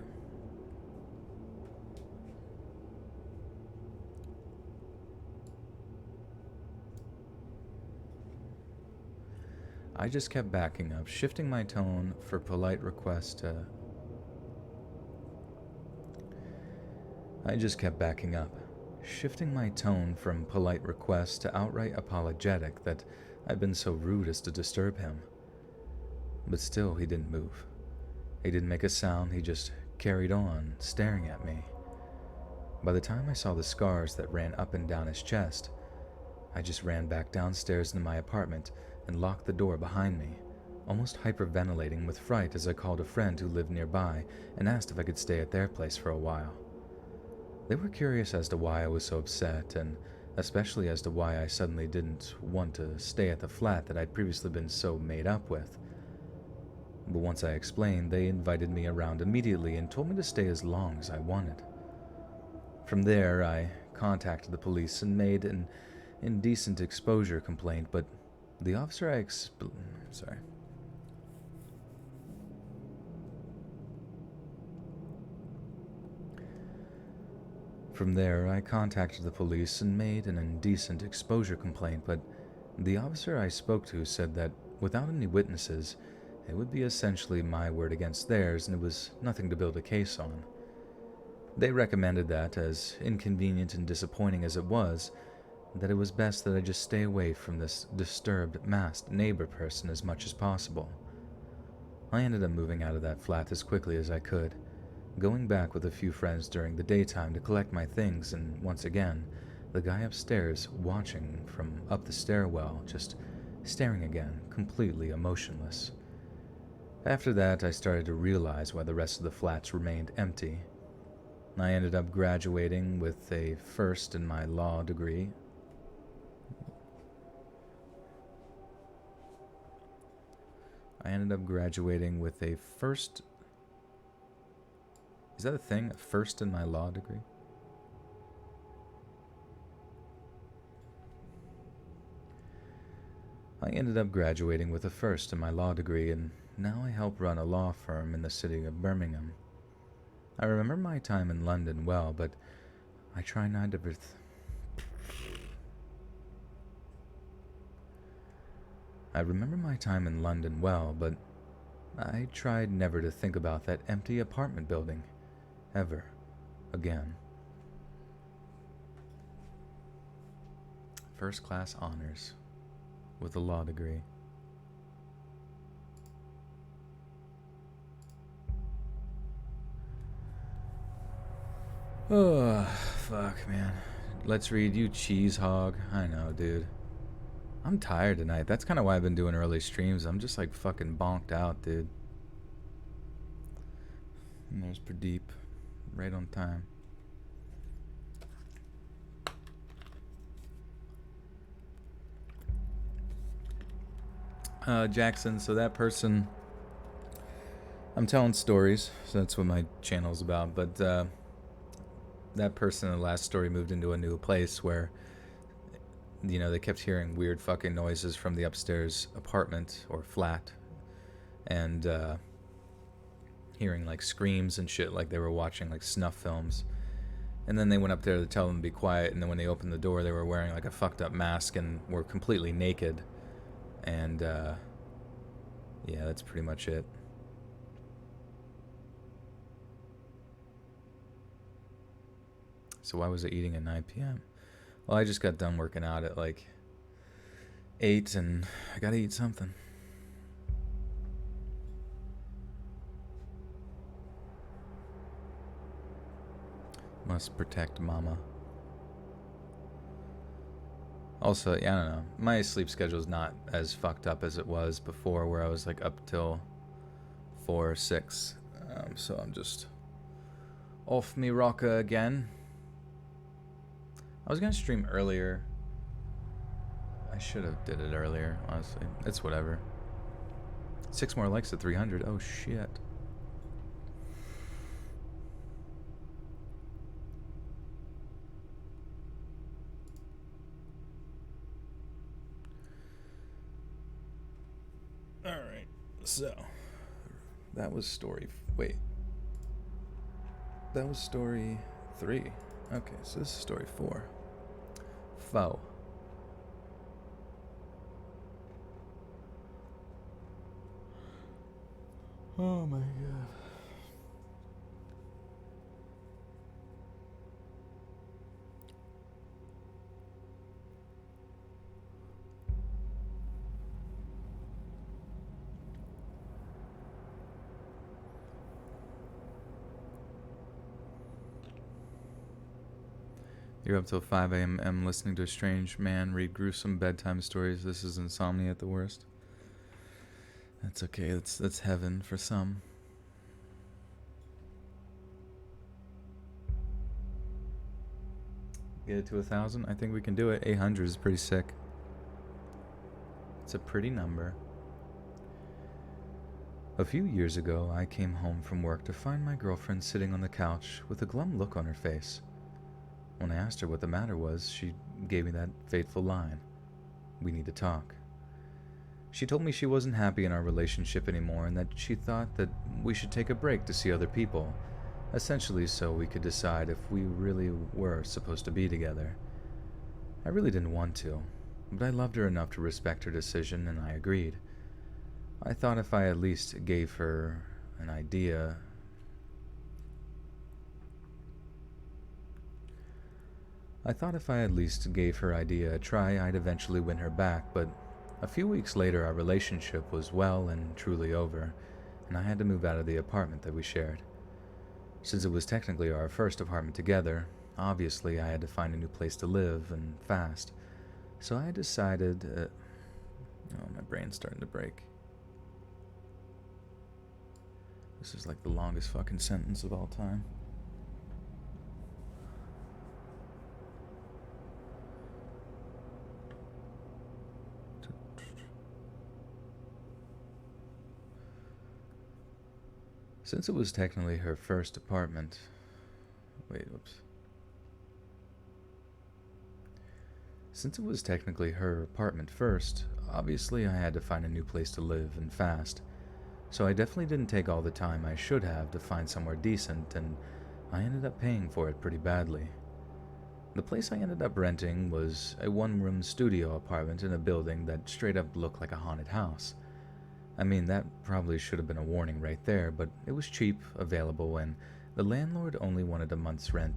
I just kept backing up, shifting my tone for polite requests to... I just kept backing up, shifting my tone from polite request to outright apologetic that I'd been so rude as to disturb him. But still, he didn't move. He didn't make a sound, he just carried on, staring at me. By the time I saw the scars that ran up and down his chest, I just ran back downstairs into my apartment and locked the door behind me, almost hyperventilating with fright as I called a friend who lived nearby and asked if I could stay at their place for a while. They were curious as to why I was so upset, and especially as to why I suddenly didn't want to stay at the flat that I'd previously been so made up with. But once I explained, they invited me around immediately and told me to stay as long as I wanted. From there, I contacted the police and made an indecent exposure complaint, but the officer From there, I contacted the police and made an indecent exposure complaint, but the officer I spoke to said that without any witnesses, it would be essentially my word against theirs, and it was nothing to build a case on. They recommended that, as inconvenient and disappointing as it was, that it was best that I just stay away from this disturbed, masked neighbor person as much as possible. I ended up moving out of that flat as quickly as I could, going back with a few friends during the daytime to collect my things, and once again, the guy upstairs watching from up the stairwell, just staring again, completely emotionless. After that, I started to realize why the rest of the flats remained empty. I ended up graduating with a first in my law degree. Is that a thing? A first in my law degree? I ended up graduating with a first in my law degree, and now I help run a law firm in the city of Birmingham. I remember my time in London well, but I try not to... I remember my time in London well, but I tried never to think about that empty apartment building, ever, again. First class honors, with a law degree. Oh, fuck, man. Let's read, you cheese hog. I know, dude. I'm tired tonight. That's kind of why I've been doing early streams. I'm just like fucking bonked out, dude. And there's Pradeep, right on time. Jackson, so that person... I'm telling stories, so that's what my channel's about, but that person in the last story moved into a new place where, you know, they kept hearing weird fucking noises from the upstairs apartment or flat, and hearing like screams and shit like they were watching like snuff films. And then they went up there to tell them to be quiet, and then when they opened the door, they were wearing like a fucked up mask and were completely naked. And yeah, that's pretty much it. So why was I eating at 9 p.m.? Well, I just got done working out at like 8, and I gotta eat something. Must protect mama. Also, yeah, I don't know. My sleep schedule is not as fucked up as it was before, where I was like up till 4 or 6. So I'm just off me rocker again. I was gonna stream earlier. I should have did it earlier, honestly. It's whatever. 6 more likes to 300. Oh shit. Alright, so that was story. Wait. That was story 3. Okay, so this is story 4. Foe. Oh my god. You're up till 5 a.m. listening to a strange man read gruesome bedtime stories. This is insomnia at the worst. That's okay. That's heaven for some. Get it to 1,000? I think we can do it. 800 is pretty sick. It's a pretty number. A few years ago, I came home from work to find my girlfriend sitting on the couch with a glum look on her face. When I asked her what the matter was, she gave me that fateful line, "We need to talk." She told me she wasn't happy in our relationship anymore and that she thought that we should take a break to see other people, essentially so we could decide if we really were supposed to be together. I really didn't want to, but I loved her enough to respect her decision and I agreed. I thought if I at least gave her an idea... a try, I'd eventually win her back, but a few weeks later our relationship was well and truly over, and I had to move out of the apartment that we shared. Since it was technically our first apartment together, obviously I had to find a new place to live, and fast. So I decided... oh, my brain's starting to break. This is like the longest fucking sentence of all time. Since it was technically her first apartment... Since it was technically her apartment first, obviously I had to find a new place to live, and fast. So I definitely didn't take all the time I should have to find somewhere decent, and I ended up paying for it pretty badly. The place I ended up renting was a one-room studio apartment in a building that straight up looked like a haunted house. I mean, that probably should have been a warning right there, but it was cheap, available, and the landlord only wanted a month's rent.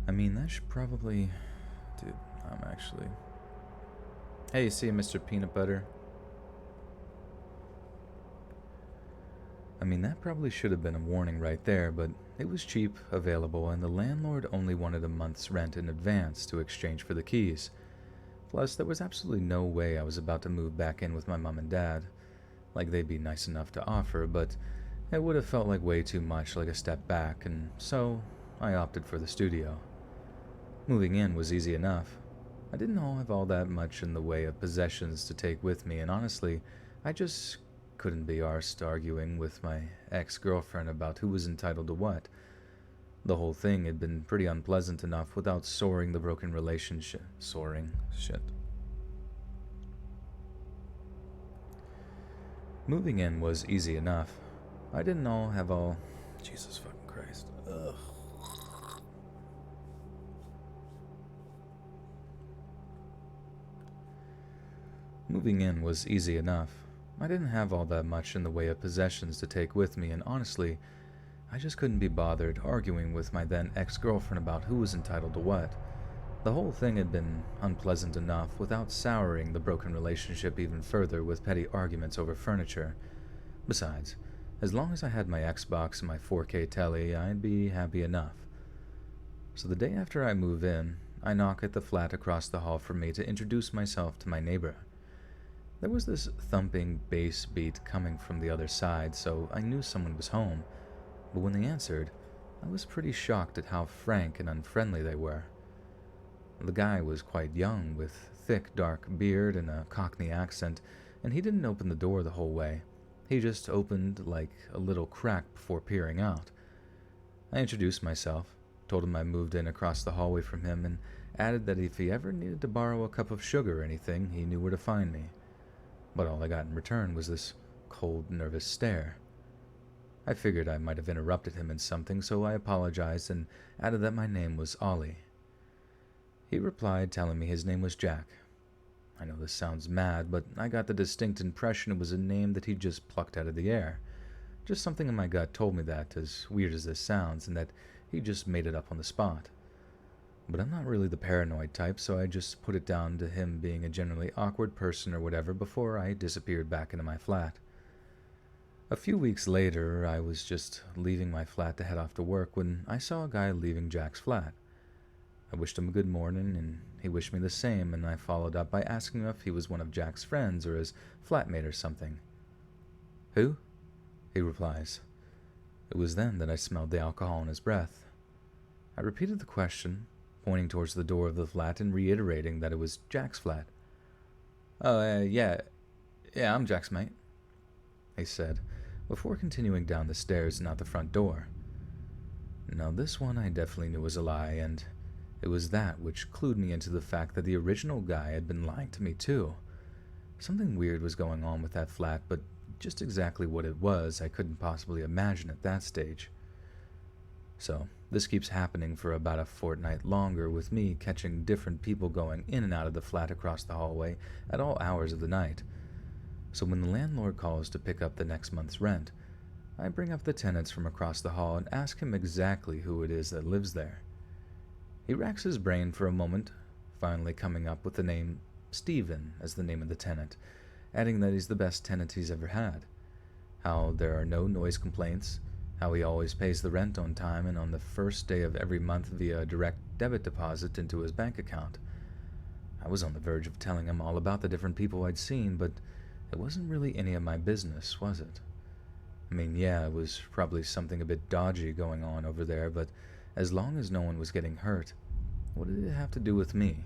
I mean, that should probably... Dude, I'm actually... Hey, see you, Mr. Peanut Butter. I mean, that probably should have been a warning right there, but it was cheap, available, and the landlord only wanted a month's rent in advance to exchange for the keys. Plus, there was absolutely no way I was about to move back in with my mom and dad. Like, they'd be nice enough to offer, but it would have felt like way too much like a step back, and so I opted for the studio. Moving in was easy enough. I didn't have all that much in the way of possessions to take with me, and honestly, I just couldn't be arsed arguing with my ex-girlfriend about who was entitled to what. The whole thing had been pretty unpleasant enough without soaring the broken relationship. Moving in was easy enough. I didn't have all... Jesus fucking Christ. Ugh. Moving in was easy enough. I didn't have all that much in the way of possessions to take with me, and honestly, I just couldn't be bothered arguing with my then ex-girlfriend about who was entitled to what. The whole thing had been unpleasant enough without souring the broken relationship even further with petty arguments over furniture. Besides, as long as I had my Xbox and my 4K telly, I'd be happy enough. So the day after I move in, I knock at the flat across the hall from me to introduce myself to my neighbor. There was this thumping bass beat coming from the other side, so I knew someone was home. But when they answered, I was pretty shocked at how frank and unfriendly they were. The guy was quite young, with thick, dark beard and a Cockney accent, and he didn't open the door the whole way. He just opened like a little crack before peering out. I introduced myself, told him I moved in across the hallway from him, and added that if he ever needed to borrow a cup of sugar or anything, he knew where to find me. But all I got in return was this cold, nervous stare. I figured I might have interrupted him in something, so I apologized and added that my name was Ollie. He replied, telling me his name was Jack. I know this sounds mad, but I got the distinct impression it was a name that he'd just plucked out of the air. Just something in my gut told me that, as weird as this sounds, and that he just made it up on the spot. But I'm not really the paranoid type, so I just put it down to him being a generally awkward person or whatever before I disappeared back into my flat. A few weeks later, I was just leaving my flat to head off to work when I saw a guy leaving Jack's flat. I wished him a good morning, and he wished me the same, and I followed up by asking him if he was one of Jack's friends or his flatmate or something. "Who?" he replies. It was then that I smelled the alcohol in his breath. I repeated the question, pointing towards the door of the flat and reiterating that it was Jack's flat. Yeah, I'm Jack's mate," he said, before continuing down the stairs and out the front door. Now this one I definitely knew was a lie, and it was that which clued me into the fact that the original guy had been lying to me too. Something weird was going on with that flat, but just exactly what it was I couldn't possibly imagine at that stage. So, this keeps happening for about a fortnight longer, with me catching different people going in and out of the flat across the hallway at all hours of the night. So when the landlord calls to pick up the next month's rent, I bring up the tenants from across the hall and ask him exactly who it is that lives there. He racks his brain for a moment, finally coming up with the name Stephen as the name of the tenant, adding that he's the best tenant he's ever had, how there are no noise complaints, how he always pays the rent on time and on the first day of every month via a direct debit deposit into his bank account. I was on the verge of telling him all about the different people I'd seen, but it wasn't really any of my business, was it? I mean, yeah, it was probably something a bit dodgy going on over there, but as long as no one was getting hurt, what did it have to do with me?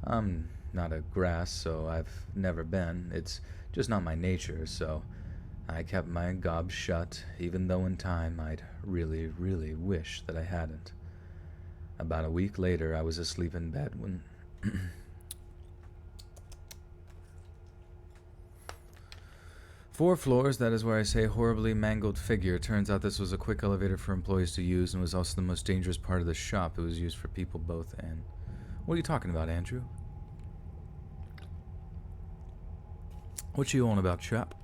I'm not a grass, so I've never been. It's just not my nature, so I kept my gob shut, even though in time I'd really, really wish that I hadn't. About a week later, I was asleep in bed when... 4 floors, that is where I say horribly mangled figure. Turns out this was a quick elevator for employees to use and was also the most dangerous part of the shop. It was used for people both and... What are you talking about, Andrew? What you on about, chap?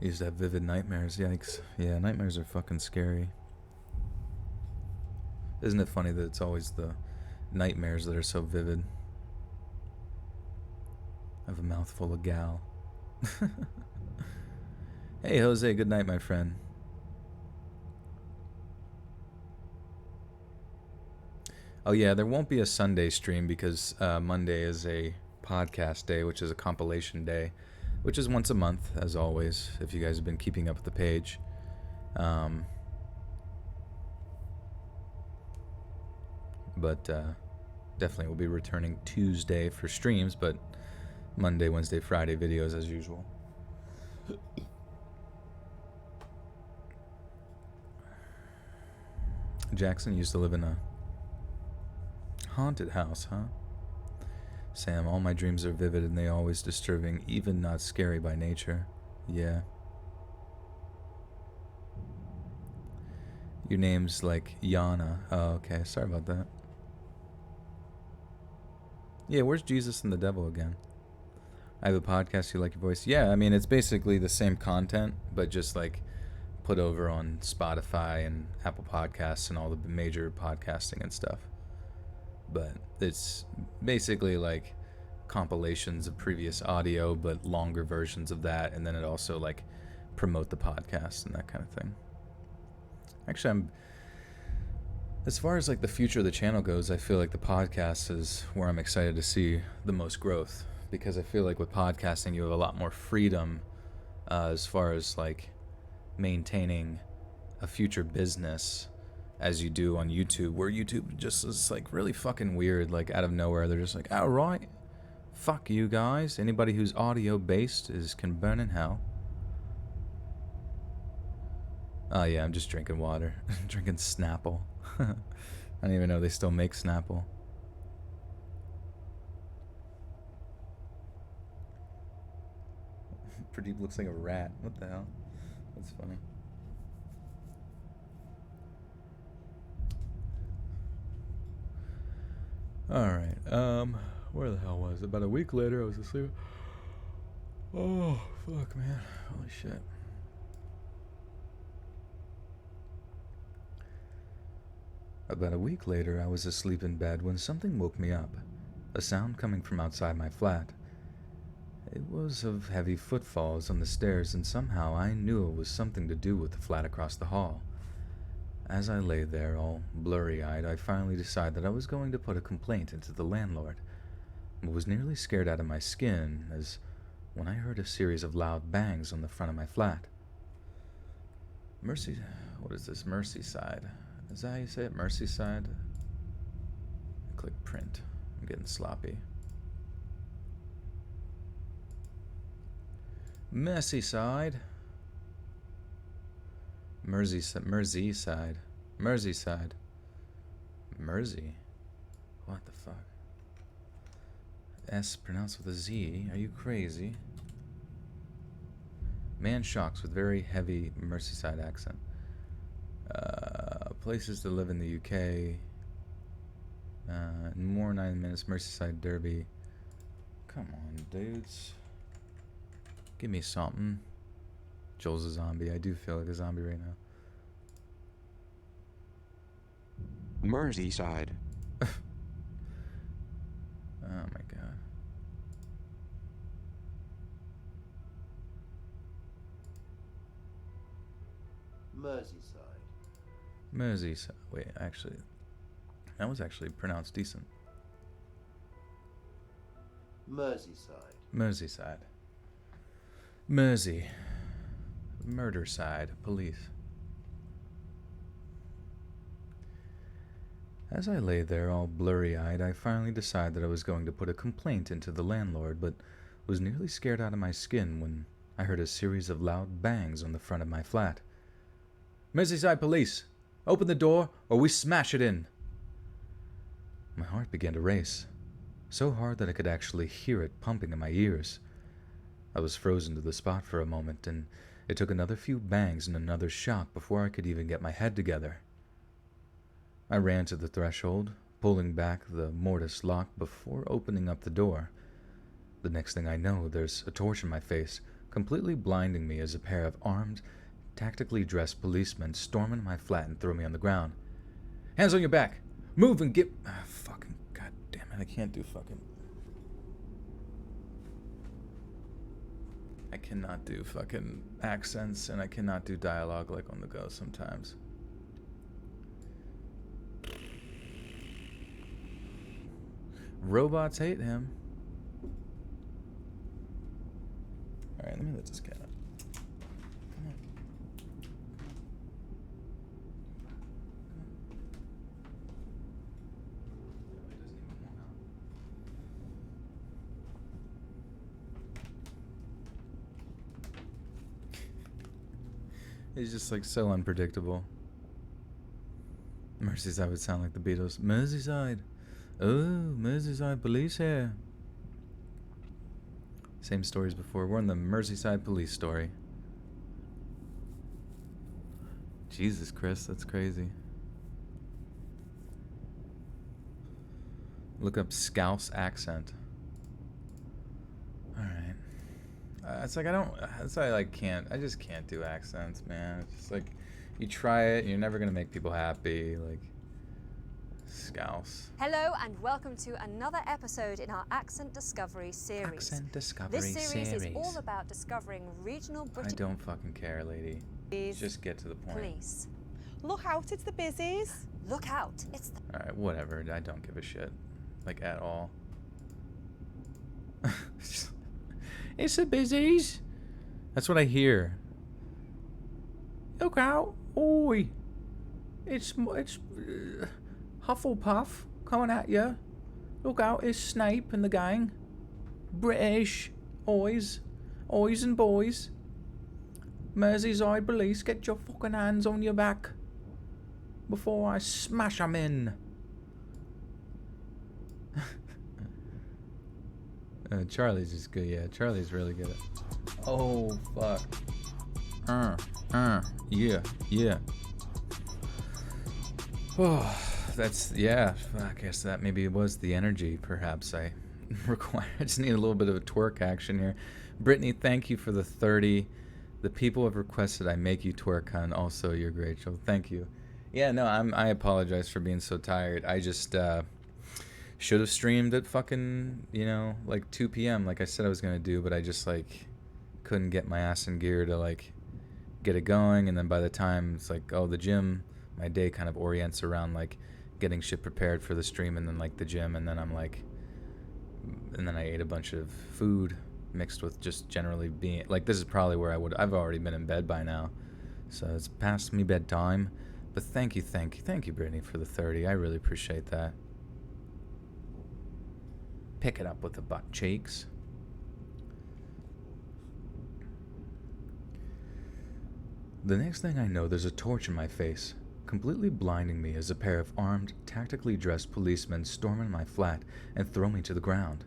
I used to have vivid nightmares, yikes. Yeah, nightmares are fucking scary. Isn't it funny that it's always the nightmares that are so vivid? I have a mouthful of gal. Hey, Jose, good night, my friend. Oh yeah, there won't be a Sunday stream because Monday is a podcast day, which is a compilation day, which is once a month, as always, if you guys have been keeping up with the page. But definitely will be returning Tuesday for streams, but Monday, Wednesday, Friday videos as usual. Jackson used to live in a haunted house, huh? Sam, all my dreams are vivid and they always disturbing, even not scary by nature. Yeah. Your name's like Yana. Oh, okay. Sorry about that. Yeah, where's Jesus and the devil again? I have a podcast, you like your voice? Yeah, I mean, it's basically the same content, but just like put over on Spotify and Apple Podcasts and all the major podcasting and stuff. But it's basically like compilations of previous audio, but longer versions of that, and then it also like promote the podcast and that kind of thing. Actually, as far as like the future of the channel goes, I feel like the podcast is where I'm excited to see the most growth, because I feel like with podcasting you have a lot more freedom as far as like maintaining a future business as you do on YouTube, where YouTube just is like really fucking weird. Like out of nowhere they're just like, all right, fuck you guys, anybody who's audio based can burn in hell. Oh yeah, I'm just drinking water. Drinking Snapple. I don't even know they still make Snapple. Pradeep looks like a rat. What the hell? That's funny. Alright, where the hell was it? About a week later I was asleep. Oh, fuck, man. Holy shit. About a week later, I was asleep in bed when something woke me up. A sound coming from outside my flat. It was of heavy footfalls on the stairs, and somehow I knew it was something to do with the flat across the hall. As I lay there, all blurry-eyed, I finally decided that I was going to put a complaint into the landlord, but was nearly scared out of my skin as when I heard a series of loud bangs on the front of my flat. What is this? Merseyside. Is that how you say it? Merseyside? Click print. I'm getting sloppy. Merseyside. Merseyside. Merseyside. Mersey? What the fuck? S pronounced with a Z? Are you crazy? Man shocks with very heavy Merseyside accent. Places to live in the UK. More 9 minutes. Merseyside Derby. Come on, dudes. Give me something. Joel's a zombie. I do feel like a zombie right now. Merseyside. Oh my god. Merseyside. Merseyside. Wait, actually, that was actually pronounced decent. Merseyside. Merseyside. Mersey. Murder side. Police. As I lay there all blurry-eyed, I finally decided that I was going to put a complaint into the landlord, but was nearly scared out of my skin when I heard a series of loud bangs on the front of my flat. Merseyside Police! Open the door, or we smash it in! My heart began to race, so hard that I could actually hear it pumping in my ears. I was frozen to the spot for a moment, and it took another few bangs and another shock before I could even get my head together. I ran to the threshold, pulling back the mortise lock before opening up the door. The next thing I know, there's a torch in my face, completely blinding me as a pair of armed, tactically dressed policemen storm into my flat and throw me on the ground. Hands on your back! Move and get... fucking... God damn it, I can't do fucking... I cannot do fucking accents, and I cannot do dialogue like on the go sometimes. Robots hate him. Alright, let me let this cat out. Come on. He's just like so unpredictable. Merseyside would sound like the Beatles. Merseyside. Oh, Merseyside Police here. Same stories before. We're in the Merseyside Police story. Jesus, Chris, that's crazy. Look up Scouse accent. Alright. It's like I just can't do accents, man. It's just like, you try it, and you're never gonna make people happy. Like, Scouse. Hello and welcome to another episode in our Accent Discovery series. Accent Discovery This series is all about discovering regional I British don't fucking care, lady. Just get to the point. police. Look out, it's the busies. Look out, it's the Alright, whatever. I don't give a shit. Like, at all. It's the busies. That's what I hear. Look out. Oi. It's Hufflepuff coming at you. Look out, it's Snape and the gang. British. Oys and boys. Merseyside police, get your fucking hands on your back before I smash 'em in. Charlie's just good, yeah. Charlie's really good. Oh, fuck. Yeah. Oh, that's, yeah. I guess that maybe was the energy, perhaps I require. I just need a little bit of a twerk action here. Brittany, thank you for the 30. The people have requested I make you twerk, hun. Also, you're great, Joe. Thank you. Yeah, no, I apologize for being so tired. I just should have streamed at fucking, like 2 p.m. like I said I was going to do, but I just, like, couldn't get my ass in gear to, like, get it going. And then by the time it's like, oh, the gym, my day kind of orients around, like, getting shit prepared for the stream and then, like, the gym. And then I'm, like, and then I ate a bunch of food mixed with just generally being, like, this is probably where I've already been in bed by now. So it's past me bedtime. But thank you, Brittany, for the 30. I really appreciate that. Pick it up with the butt cheeks. The next thing I know, there's a torch in my face, completely blinding me as a pair of armed, tactically dressed policemen storm in my flat and throw me to the ground.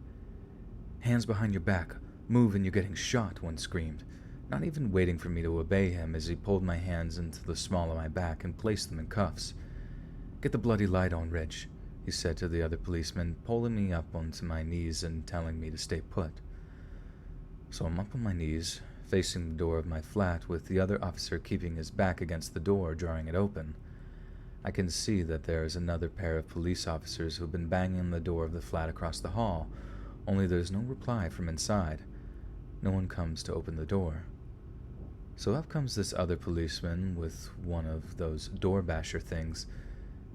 Hands behind your back, move and you're getting shot, one screamed, not even waiting for me to obey him as he pulled my hands into the small of my back and placed them in cuffs. Get the bloody light on, Reg, he said to the other policeman, pulling me up onto my knees and telling me to stay put. So I'm up on my knees, facing the door of my flat with the other officer keeping his back against the door, drawing it open. I can see that there is another pair of police officers who've been banging on the door of the flat across the hall, only there's no reply from inside. No one comes to open the door. So up comes this other policeman with one of those door basher things.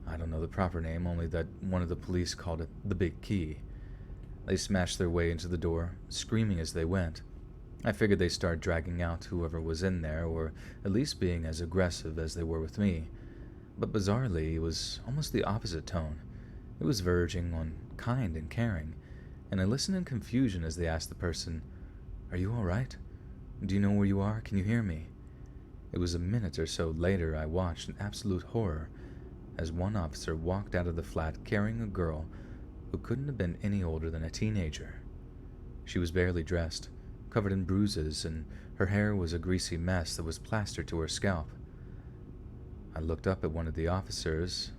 I don't know the proper name, only that one of the police called it the big key. They smashed their way into the door, screaming as they went. I figured they started dragging out whoever was in there, or at least being as aggressive as they were with me. But bizarrely, it was almost the opposite tone. It was verging on kind and caring, and I listened in confusion as they asked the person, "Are you all right? Do you know where you are? Can you hear me?" It was a minute or so later I watched in absolute horror as one officer walked out of the flat carrying a girl who couldn't have been any older than a teenager. She was barely dressed, covered in bruises, and her hair was a greasy mess that was plastered to her scalp. I looked up at one of the officers,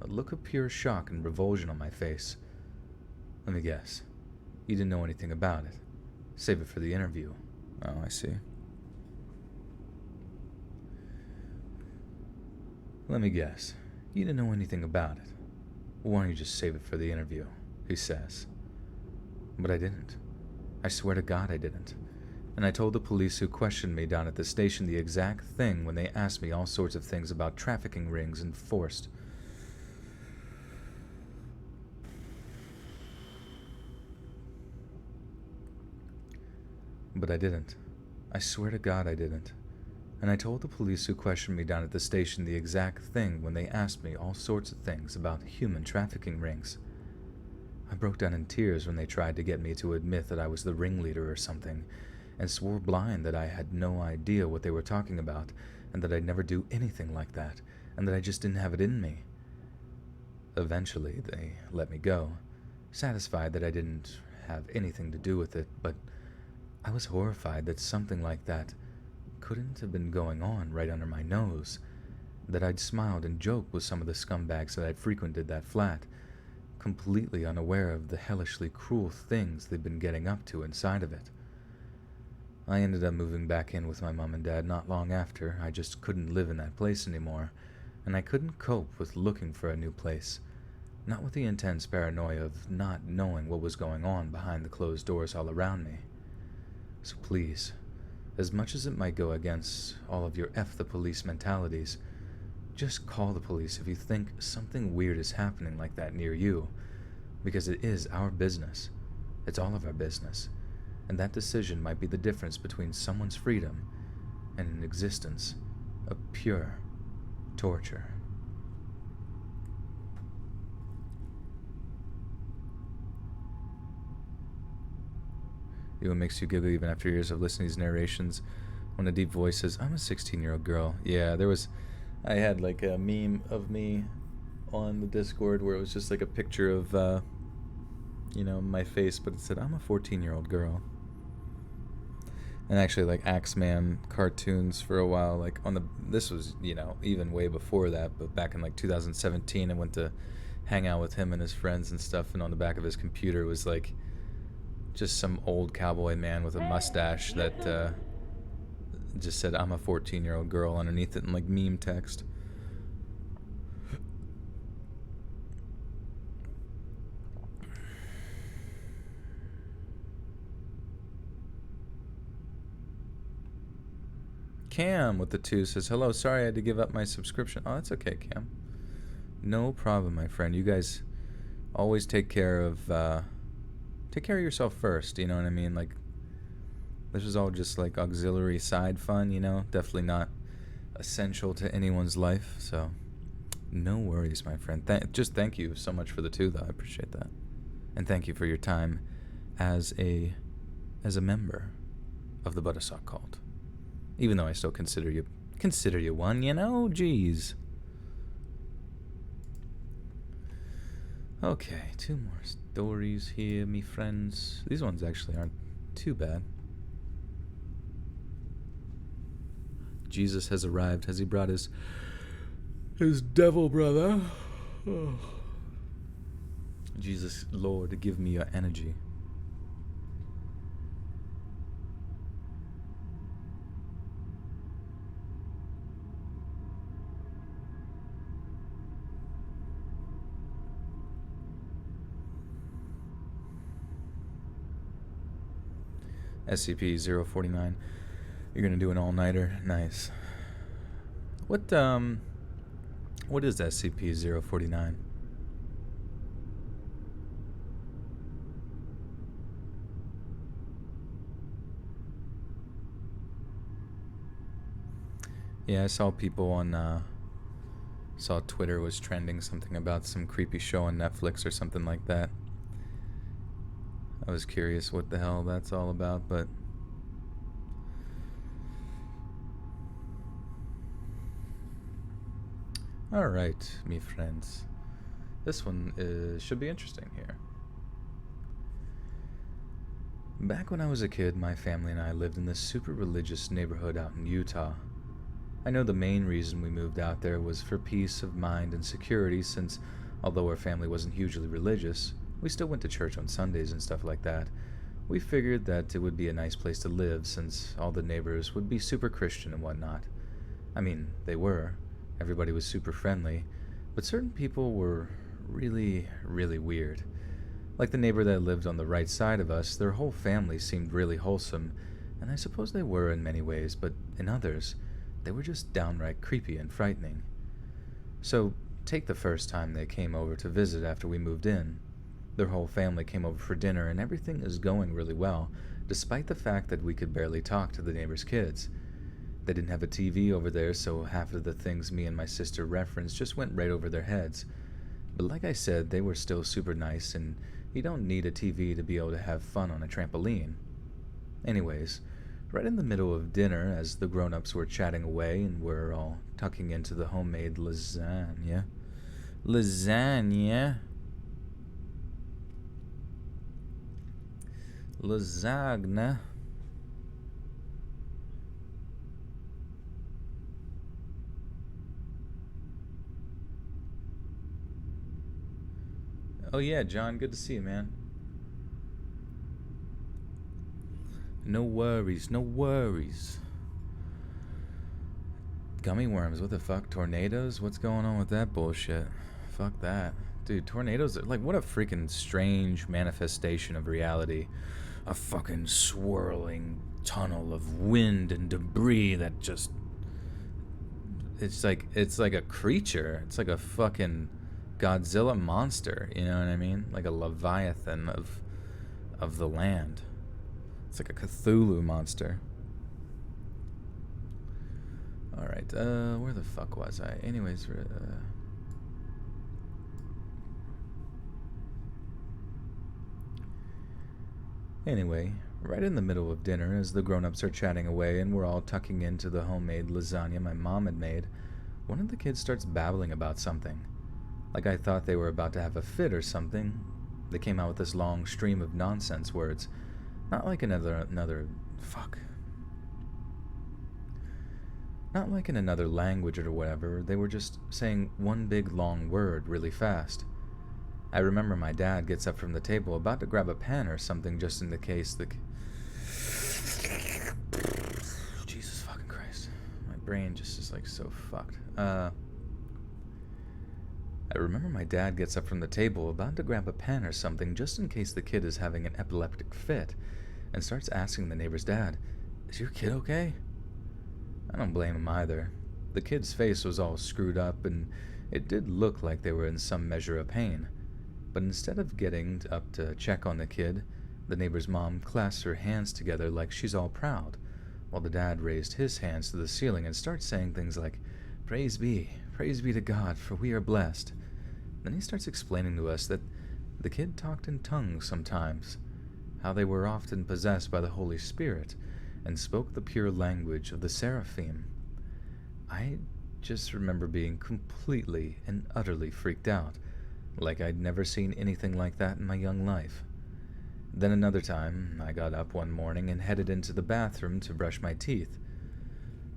a look of pure shock and revulsion on my face. Let me guess. You didn't know anything about it. Save it for the interview. Oh, I see. Let me guess. You didn't know anything about it. Why don't you just save it for the interview? He says. But I didn't. I swear to God I didn't. And I told the police who questioned me down at the station the exact thing when they asked me all sorts of things about trafficking rings and forced. But I didn't. I swear to God I didn't. And I told the police who questioned me down at the station the exact thing when they asked me all sorts of things about human trafficking rings. I broke down in tears when they tried to get me to admit that I was the ringleader or something, and swore blind that I had no idea what they were talking about, and that I'd never do anything like that, and that I just didn't have it in me. Eventually, they let me go, satisfied that I didn't have anything to do with it, but I was horrified that something like that couldn't have been going on right under my nose, that I'd smiled and joked with some of the scumbags that I'd frequented that flat, completely unaware of the hellishly cruel things they'd been getting up to inside of it. I ended up moving back in with my mom and dad not long after. I just couldn't live in that place anymore, and I couldn't cope with looking for a new place. Not with the intense paranoia of not knowing what was going on behind the closed doors all around me. So please, as much as it might go against all of your F the police mentalities, just call the police if you think something weird is happening like that near you, because it is our business. It's all of our business, and that decision might be the difference between someone's freedom and an existence of pure torture. What makes you giggle even after years of listening to these narrations? When a deep voice says, I'm a 16-year-old girl. Yeah, I had like a meme of me on the Discord where it was just like a picture of, my face, but it said, I'm a 14-year-old girl. And actually, like, Axeman cartoons for a while, like, this was, even way before that, but back in, like, 2017, I went to hang out with him and his friends and stuff, and on the back of his computer was, like, just some old cowboy man with a mustache that just said, I'm a 14-year-old girl underneath it in, like, meme text. Cam with the 2 says, hello, sorry I had to give up my subscription. Oh, that's okay, Cam. No problem, my friend. You guys always take care of yourself first, you know what I mean? Like, this is all just like auxiliary side fun, definitely not essential to anyone's life, so no worries, my friend. Just thank you so much for the 2, though. I appreciate that. And thank you for your time as a member of the Buttersock cult. Even though I still consider you one, Jeez. Okay, 2 more stories here, me friends. These ones actually aren't too bad. Jesus has arrived. Has he brought his devil brother? Oh. Jesus, Lord, give me your energy. SCP-049. You're gonna do an all-nighter? Nice. What is SCP-049? Yeah, I saw people saw Twitter was trending something about some creepy show on Netflix or something like that. I was curious what the hell that's all about, but alright, me friends. This one should be interesting here. Back when I was a kid, my family and I lived in this super religious neighborhood out in Utah. I know the main reason we moved out there was for peace of mind and security, since although our family wasn't hugely religious, we still went to church on Sundays and stuff like that. We figured that it would be a nice place to live since all the neighbors would be super Christian and whatnot. I mean, they were. Everybody was super friendly, but certain people were really, really weird. Like the neighbor that lived on the right side of us, their whole family seemed really wholesome, and I suppose they were in many ways, but in others, they were just downright creepy and frightening. So, take the first time they came over to visit after we moved in. Their whole family came over for dinner, and everything is going really well, despite the fact that we could barely talk to the neighbors' kids. They didn't have a TV over there, so half of the things me and my sister referenced just went right over their heads. But like I said, they were still super nice, and you don't need a TV to be able to have fun on a trampoline. Anyways, right in the middle of dinner, as the grown-ups were chatting away and were all tucking into the homemade lasagna. Lasagna. Oh yeah, John, good to see you, man. No worries, no worries. Gummy worms, what the fuck? Tornadoes? What's going on with that bullshit? Fuck that. Dude, tornadoes are like, what a freaking strange manifestation of reality. A fucking swirling tunnel of wind and debris that just... It's like a creature. It's like a fucking Godzilla monster, you know what I mean? Like a Leviathan of the land. It's like a Cthulhu monster. Alright, where the fuck was I? Anyways, Anyway, right in the middle of dinner, as the grown-ups are chatting away and we're all tucking into the homemade lasagna my mom had made, one of the kids starts babbling about something. Like I thought they were about to have a fit or something. They came out with this long stream of nonsense words. Not like fuck. Not like in another language or whatever. They were just saying one big long word really fast. I remember my dad gets up from the table, about to grab a pen or something just in the case the... Jesus fucking Christ. My brain just is like so fucked. I remember my dad gets up from the table, about to grab a pen or something just in case the kid is having an epileptic fit, and starts asking the neighbor's dad, "Is your kid okay?" I don't blame him either. The kid's face was all screwed up, and it did look like they were in some measure of pain. But instead of getting up to check on the kid, the neighbor's mom clasps her hands together like she's all proud, while the dad raised his hands to the ceiling and starts saying things like, praise be to God, for we are blessed." Then he starts explaining to us that the kid talked in tongues sometimes, how they were often possessed by the Holy Spirit, and spoke the pure language of the seraphim. I just remember being completely and utterly freaked out, like I'd never seen anything like that in my young life. Then another time, I got up one morning and headed into the bathroom to brush my teeth.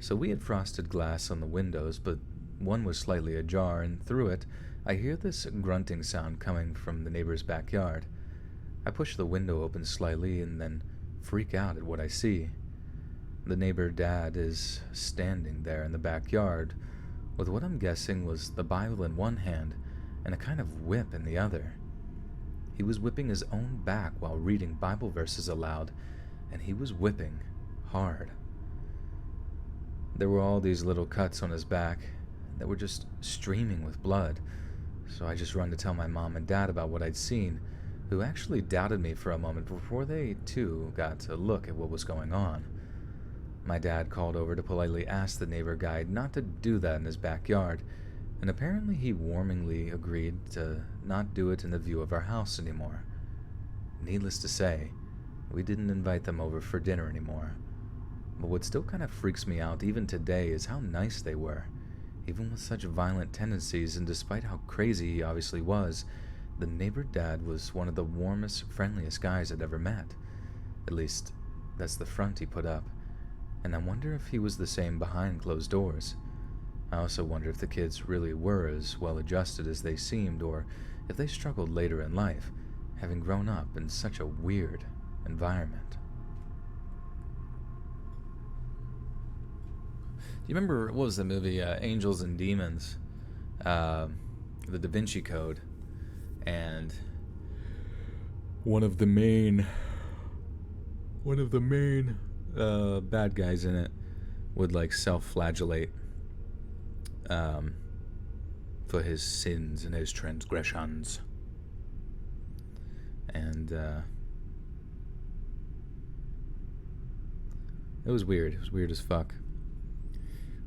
So we had frosted glass on the windows, but one was slightly ajar, and through it, I hear this grunting sound coming from the neighbor's backyard. I push the window open slightly and then freak out at what I see. The neighbor dad is standing there in the backyard with what I'm guessing was the Bible in one hand and a kind of whip in the other. He was whipping his own back while reading Bible verses aloud, and he was whipping hard. There were all these little cuts on his back that were just streaming with blood, so I just run to tell my mom and dad about what I'd seen, who actually doubted me for a moment before they, too, got to look at what was going on. My dad called over to politely ask the neighbor guy not to do that in his backyard, and apparently he warmly agreed to not do it in the view of our house anymore. Needless to say, we didn't invite them over for dinner anymore. But what still kind of freaks me out even today is how nice they were. Even with such violent tendencies, and despite how crazy he obviously was, the neighbor dad was one of the warmest, friendliest guys I'd ever met. At least, that's the front he put up. And I wonder if he was the same behind closed doors. I also wonder if the kids really were as well adjusted as they seemed, or if they struggled later in life, having grown up in such a weird environment. Do you remember, what was the movie, Angels and Demons? The Da Vinci Code. And one of the main bad guys in it would like self-flagellate for his sins and his transgressions. And it was weird. It was weird as fuck.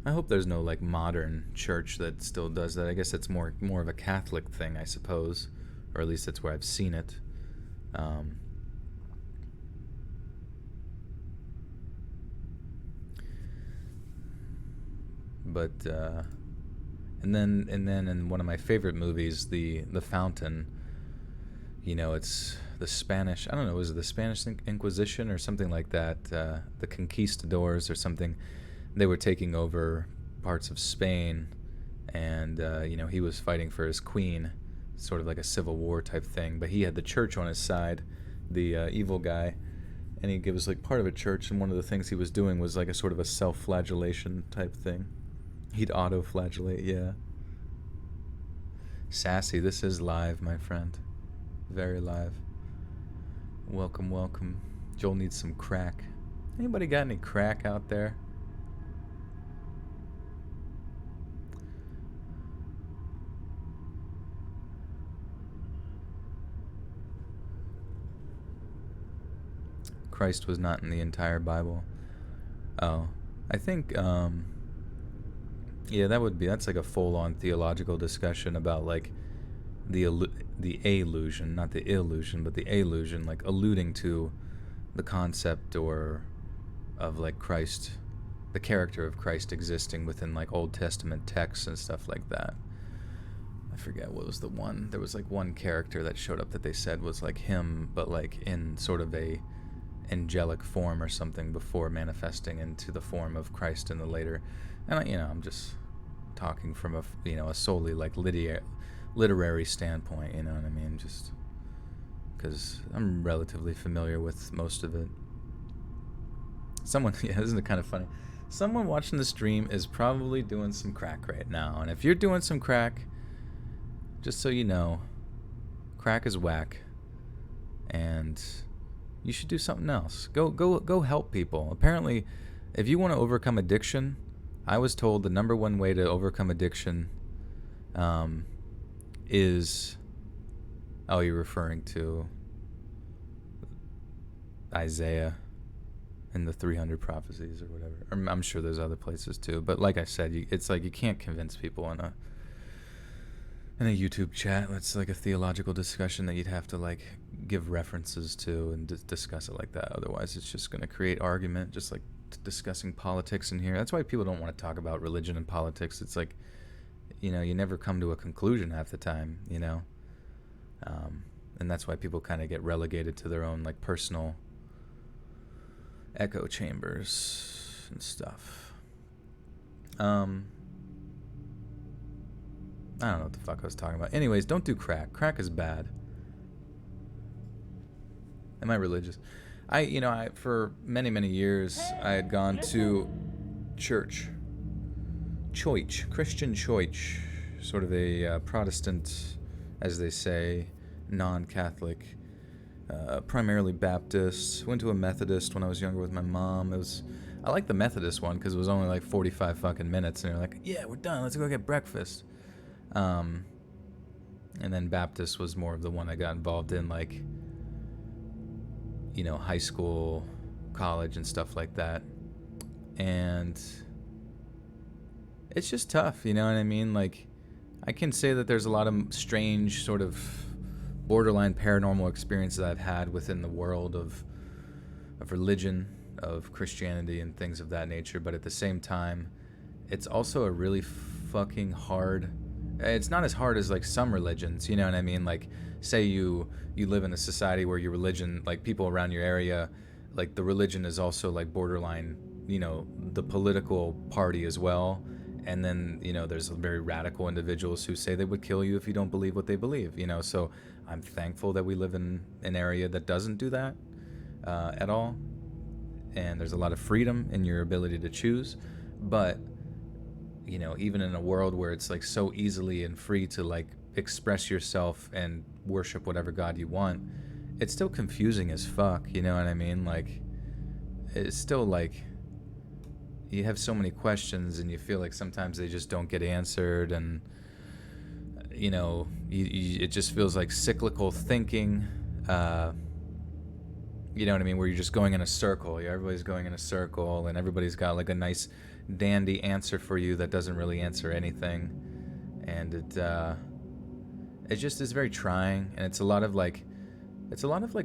I hope there's no like modern church that still does that. I guess it's more of a Catholic thing, I suppose, or at least that's where I've seen it. And then in one of my favorite movies, the Fountain, you know, it's the Spanish, I don't know, was it the Spanish Inquisition or something like that, the conquistadors or something. They were taking over parts of Spain, and you know, he was fighting for his queen, sort of like a civil war type thing, but he had the church on his side, the evil guy, and he was like part of a church, and one of the things he was doing was like a sort of a self-flagellation type thing. He'd auto-flagellate, yeah. Sassy, this is live, my friend. Very live. Welcome, welcome. Joel needs some crack. Anybody got any crack out there? Christ was not in the entire Bible. Oh, I think, yeah, that's like a full-on theological discussion about like the allusion, not the illusion, but the allusion, like alluding to the concept or of like Christ, the character of Christ existing within like Old Testament texts and stuff like that. I forget what was the one. There was like one character that showed up that they said was like him, but like in sort of a angelic form or something before manifesting into the form of Christ in the later. And I'm just talking from a solely like literary standpoint, you know what I mean? Just because I'm relatively familiar with most of it. Someone, yeah, isn't it kind of funny? Someone watching the stream is probably doing some crack right now, and if you're doing some crack, just so you know, crack is whack, and you should do something else. Go help people. Apparently, if you want to overcome addiction, I was told the number one way to overcome addiction is... Oh, you're referring to Isaiah and the 300 prophecies or whatever. I'm sure there's other places too. But like I said, it's like you can't convince people in a YouTube chat. It's like a theological discussion that you'd have to like give references to and discuss it like that. Otherwise, it's just going to create argument, just like discussing politics in here. That's why people don't want to talk about religion and politics. It's like, you never come to a conclusion half the time, and that's why people kind of get relegated to their own like personal echo chambers and stuff. I don't know what the fuck I was talking about. Anyways, don't do crack. Crack is bad. Am I religious? I for many, many years, I had gone to church. Christian church. Sort of a Protestant, as they say, non-Catholic, primarily Baptist. Went to a Methodist when I was younger with my mom. I liked the Methodist one because it was only like 45 fucking minutes, and they're like, yeah, we're done, let's go get breakfast. And then Baptist was more of the one I got involved in, like, high school, college, and stuff like that. And it's just tough, you know what I mean? Like, I can say that there's a lot of strange sort of borderline paranormal experiences I've had within the world of religion, of Christianity, and things of that nature. But at the same time, it's also a really fucking hard... It's not as hard as like some religions, you know what I mean? Like, say you live in a society where your religion, like people around your area, like the religion is also like borderline, the political party as well. And then, there's very radical individuals who say they would kill you if you don't believe what they believe, So I'm thankful that we live in an area that doesn't do that at all. And there's a lot of freedom in your ability to choose. But, even in a world where it's like so easily and free to like express yourself and worship whatever God you want, it's still confusing as fuck, you know what I mean? Like, it's still like... You have so many questions, and you feel like sometimes they just don't get answered, and it just feels like cyclical thinking. You know what I mean? Where you're just going in a circle. Everybody's going in a circle, and everybody's got like a nice dandy answer for you that doesn't really answer anything, and it just is very trying, and it's a lot of like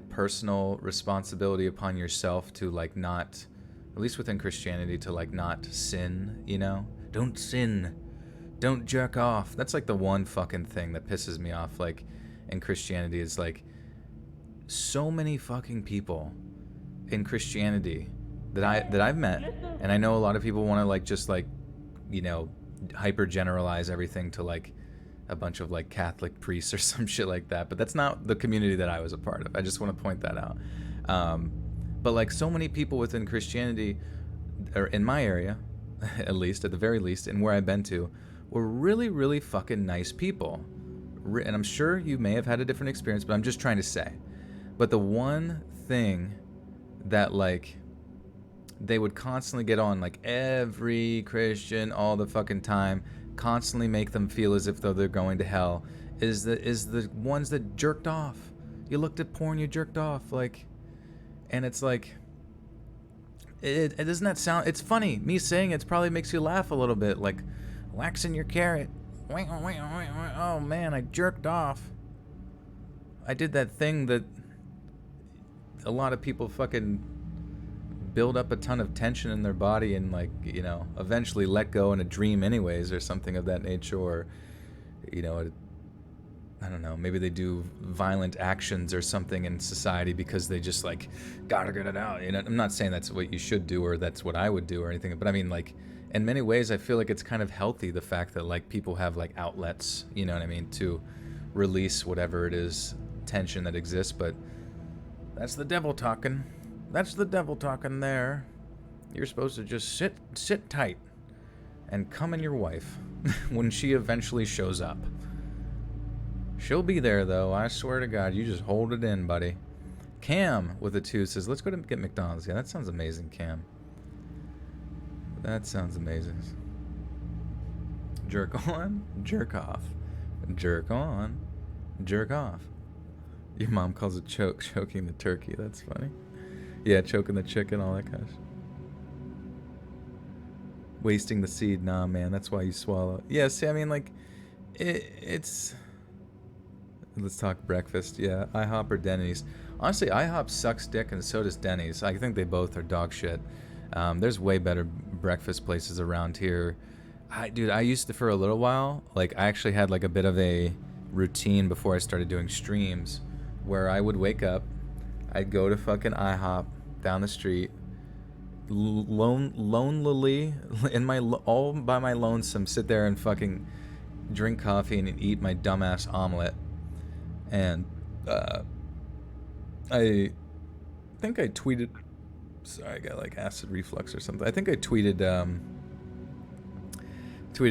personal responsibility upon yourself to like not. At least within Christianity, to like not sin, Don't sin. Don't jerk off. That's like the one fucking thing that pisses me off, like, in Christianity is like so many fucking people in Christianity that I've met, and I know a lot of people want to like just like, hyper generalize everything to like, a bunch of like Catholic priests or some shit like that. But that's not the community that I was a part of. I just want to point that out. But like so many people within Christianity, or in my area, at least, at the very least, and where I've been to, were really, really fucking nice people. And I'm sure you may have had a different experience, but I'm just trying to say. But the one thing that like they would constantly get on, like every Christian all the fucking time, constantly make them feel as if though they're going to hell, is the ones that jerked off. You looked at porn, you jerked off, like, and it's like, it doesn't that sound, it's funny, me saying it probably makes you laugh a little bit, like, waxing your carrot, oh man, I jerked off. I did that thing that a lot of people fucking build up a ton of tension in their body and, like, you know, eventually let go in a dream anyways, or something of that nature, or, you know, I don't know, maybe they do violent actions or something in society because they just, like, gotta get it out. You know, I'm not saying that's what you should do or that's what I would do or anything, but I mean, like, in many ways, I feel like it's kind of healthy, the fact that, like, people have, like, outlets, you know what I mean, to release whatever it is, tension that exists. But that's the devil talking. That's the devil talking there. You're supposed to just sit tight and come in your wife when she eventually shows up. She'll be there, though. I swear to God. You just hold it in, buddy. Cam with a 2 says, let's go to get McDonald's. Yeah, that sounds amazing, Cam. That sounds amazing. Jerk on, jerk off. Jerk on, jerk off. Your mom calls it choking the turkey. That's funny. Yeah, choking the chicken, all that kind of shit. Wasting the seed. Nah, man, that's why you swallow. Yeah, see, I mean, like, it's... Let's talk breakfast. Yeah, IHOP or Denny's. Honestly, IHOP sucks dick, and so does Denny's. I think they both are dog shit. There's way better breakfast places around here. Dude, I used to, for a little while, like, I actually had, like, a bit of a routine before I started doing streams where I would wake up, I'd go to fucking IHOP down the street, lonely, all by my lonesome, sit there and fucking drink coffee and eat my dumbass omelet. And I think I tweeted, sorry, I got like acid reflux or something. I think I tweeted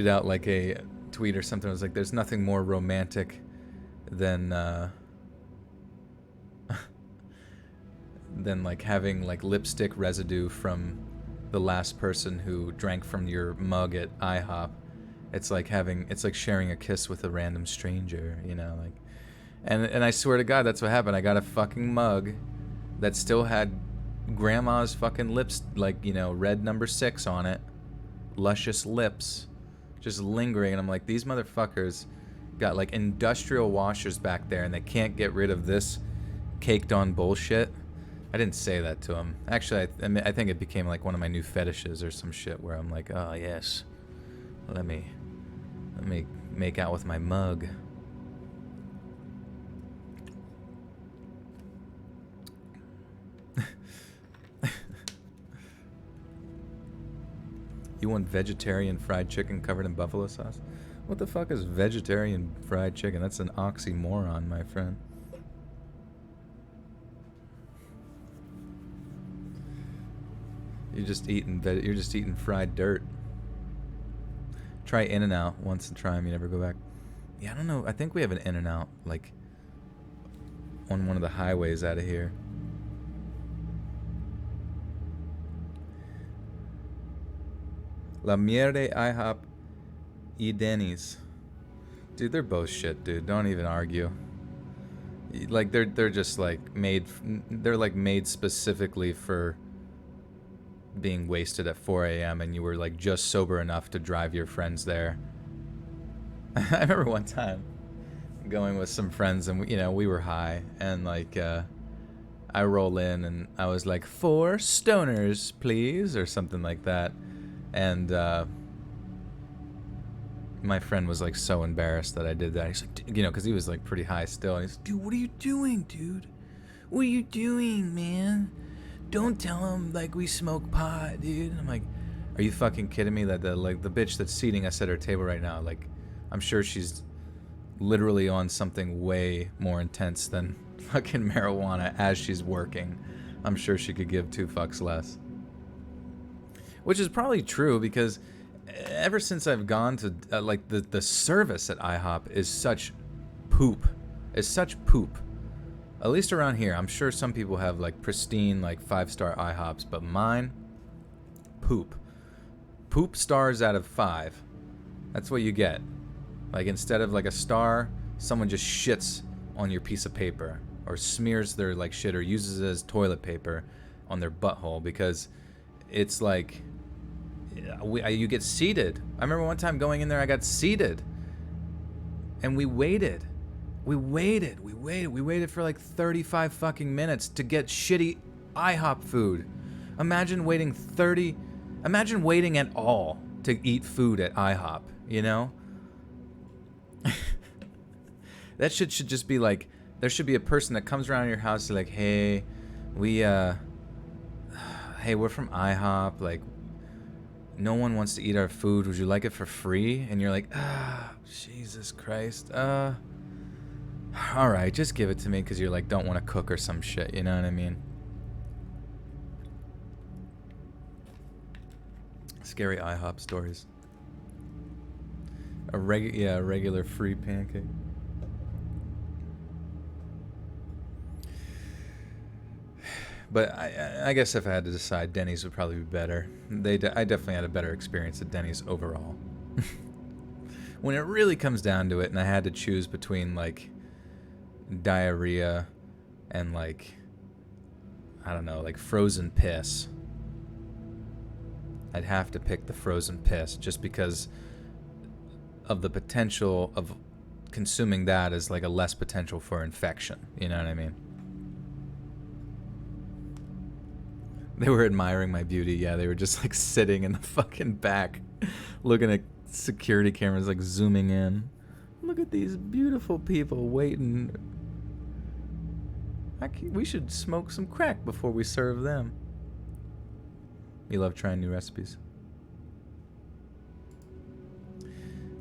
out like a tweet or something. I was like, there's nothing more romantic than like having like lipstick residue from the last person who drank from your mug at IHOP. It's like sharing a kiss with a random stranger, you know, like. And I swear to God, that's what happened. I got a fucking mug that still had grandma's fucking lips, like, you know, red number 6 on it. Luscious lips. Just lingering. And I'm like, these motherfuckers got, like, industrial washers back there, and they can't get rid of this caked on bullshit. I didn't say that to him. Actually, I think it became, like, one of my new fetishes or some shit where I'm like, oh, yes. Let me make out with my mug. You want vegetarian fried chicken covered in buffalo sauce? What the fuck is vegetarian fried chicken? That's an oxymoron, my friend. You're just eating fried dirt. Try In-N-Out once and try them. You never go back. Yeah, I don't know. I think we have an In-N-Out like on one of the highways out of here. La Mierde, IHOP, y Denny's. Dude, they're both shit, dude. Don't even argue. Like, they're just like made specifically for being wasted at 4 a.m. and you were like just sober enough to drive your friends there. I remember one time going with some friends and we were high, and like I roll in and I was like, 4 stoners, please, or something like that. And my friend was like so embarrassed that I did that. He's like, because he was like pretty high still. And he's like, dude, what are you doing, dude? What are you doing, man? Don't tell him like we smoke pot, dude. And I'm like, are you fucking kidding me? That the bitch that's seating us at her table right now, like, I'm sure she's literally on something way more intense than fucking marijuana as she's working, I'm sure she could give 2 fucks less. Which is probably true, because ever since I've gone to like the service at IHOP is such poop. Is such poop. At least around here. I'm sure some people have like pristine like 5-star IHOPs, but mine, poop. Poop stars out of 5. That's what you get. Like, instead of like a star, someone just shits on your piece of paper, or smears their like shit, or uses it as toilet paper on their butthole, because it's like you get seated. I remember one time going in there, I got seated, and we waited for like 35 fucking minutes to get shitty IHOP food. Imagine waiting at all to eat food at IHOP, you know? That shit should just be like, there should be a person that comes around your house like, hey, we're from IHOP, like, no one wants to eat our food, would you like it for free? And you're like, Jesus Christ, alright, just give it to me, because you're like, don't want to cook or some shit, you know what I mean? Scary IHOP stories. A regular free pancake. But I guess if I had to decide, Denny's would probably be better. I definitely had a better experience at Denny's overall. When it really comes down to it, and I had to choose between like diarrhea and like, I don't know, like frozen piss, I'd have to pick the frozen piss, just because of the potential of consuming that as like a less potential for infection, you know what I mean? They were admiring my beauty. Yeah, they were just like sitting in the fucking back, looking at security cameras, like zooming in. Look at these beautiful people waiting. We should smoke some crack before we serve them. You love trying new recipes.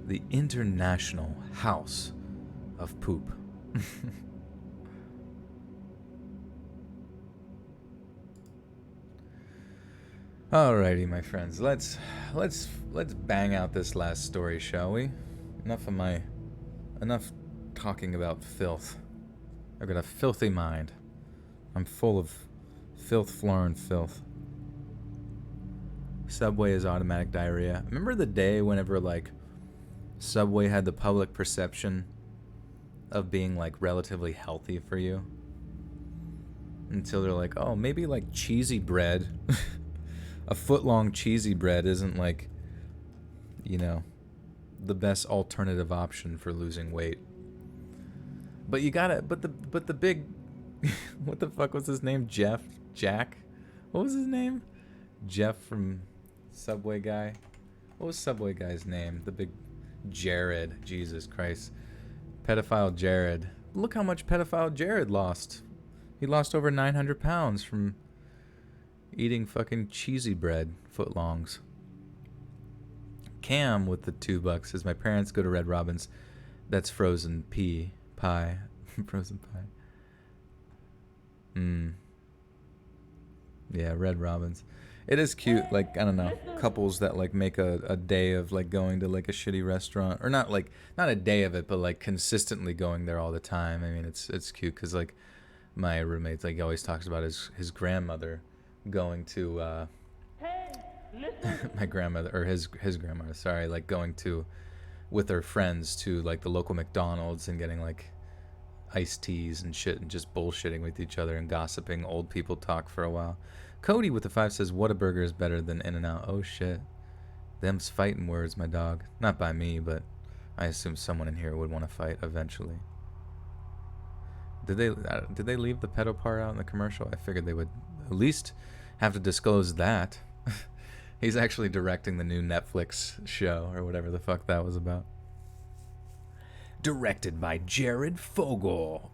The International House of Poop. Alrighty, my friends. Let's bang out this last story, shall we? Enough talking about filth. I've got a filthy mind. I'm full of filth, florin filth. Subway is automatic diarrhea. Remember the day whenever like Subway had the public perception of being like relatively healthy for you? Until they're like, oh, maybe like cheesy bread. A foot-long cheesy bread isn't like, you know, the best alternative option for losing weight. But you gotta, but the big, what the fuck was his name? Jack? What was his name? Jeff from Subway guy? What was Subway guy's name? The big Jared. Jesus Christ. Pedophile Jared. Look how much pedophile Jared lost. He lost over 900 pounds from eating fucking cheesy bread footlongs. Cam with the $2 says my parents go to Red Robin's. That's frozen pie. Frozen pie. Yeah, Red Robin's. It is cute, like, I don't know, couples that like make a day of like going to like a shitty restaurant, or not a day of it, but like consistently going there all the time. I mean, it's cute because like my roommate like always talks about his grandmother going to my grandmother, or his grandmother, sorry, like going to with her friends to like the local McDonald's and getting like iced teas and shit and just bullshitting with each other and gossiping old people talk for a while. Cody with the 5 says Whataburger is better than In-N-Out. Oh shit, them's fighting words, my dog. Not by me, but I assume someone in here would want to fight eventually. Did they leave the pedo part out in the commercial? I figured they would at least have to disclose that. He's actually directing the new Netflix show, or whatever the fuck that was about. Directed by Jared Fogle.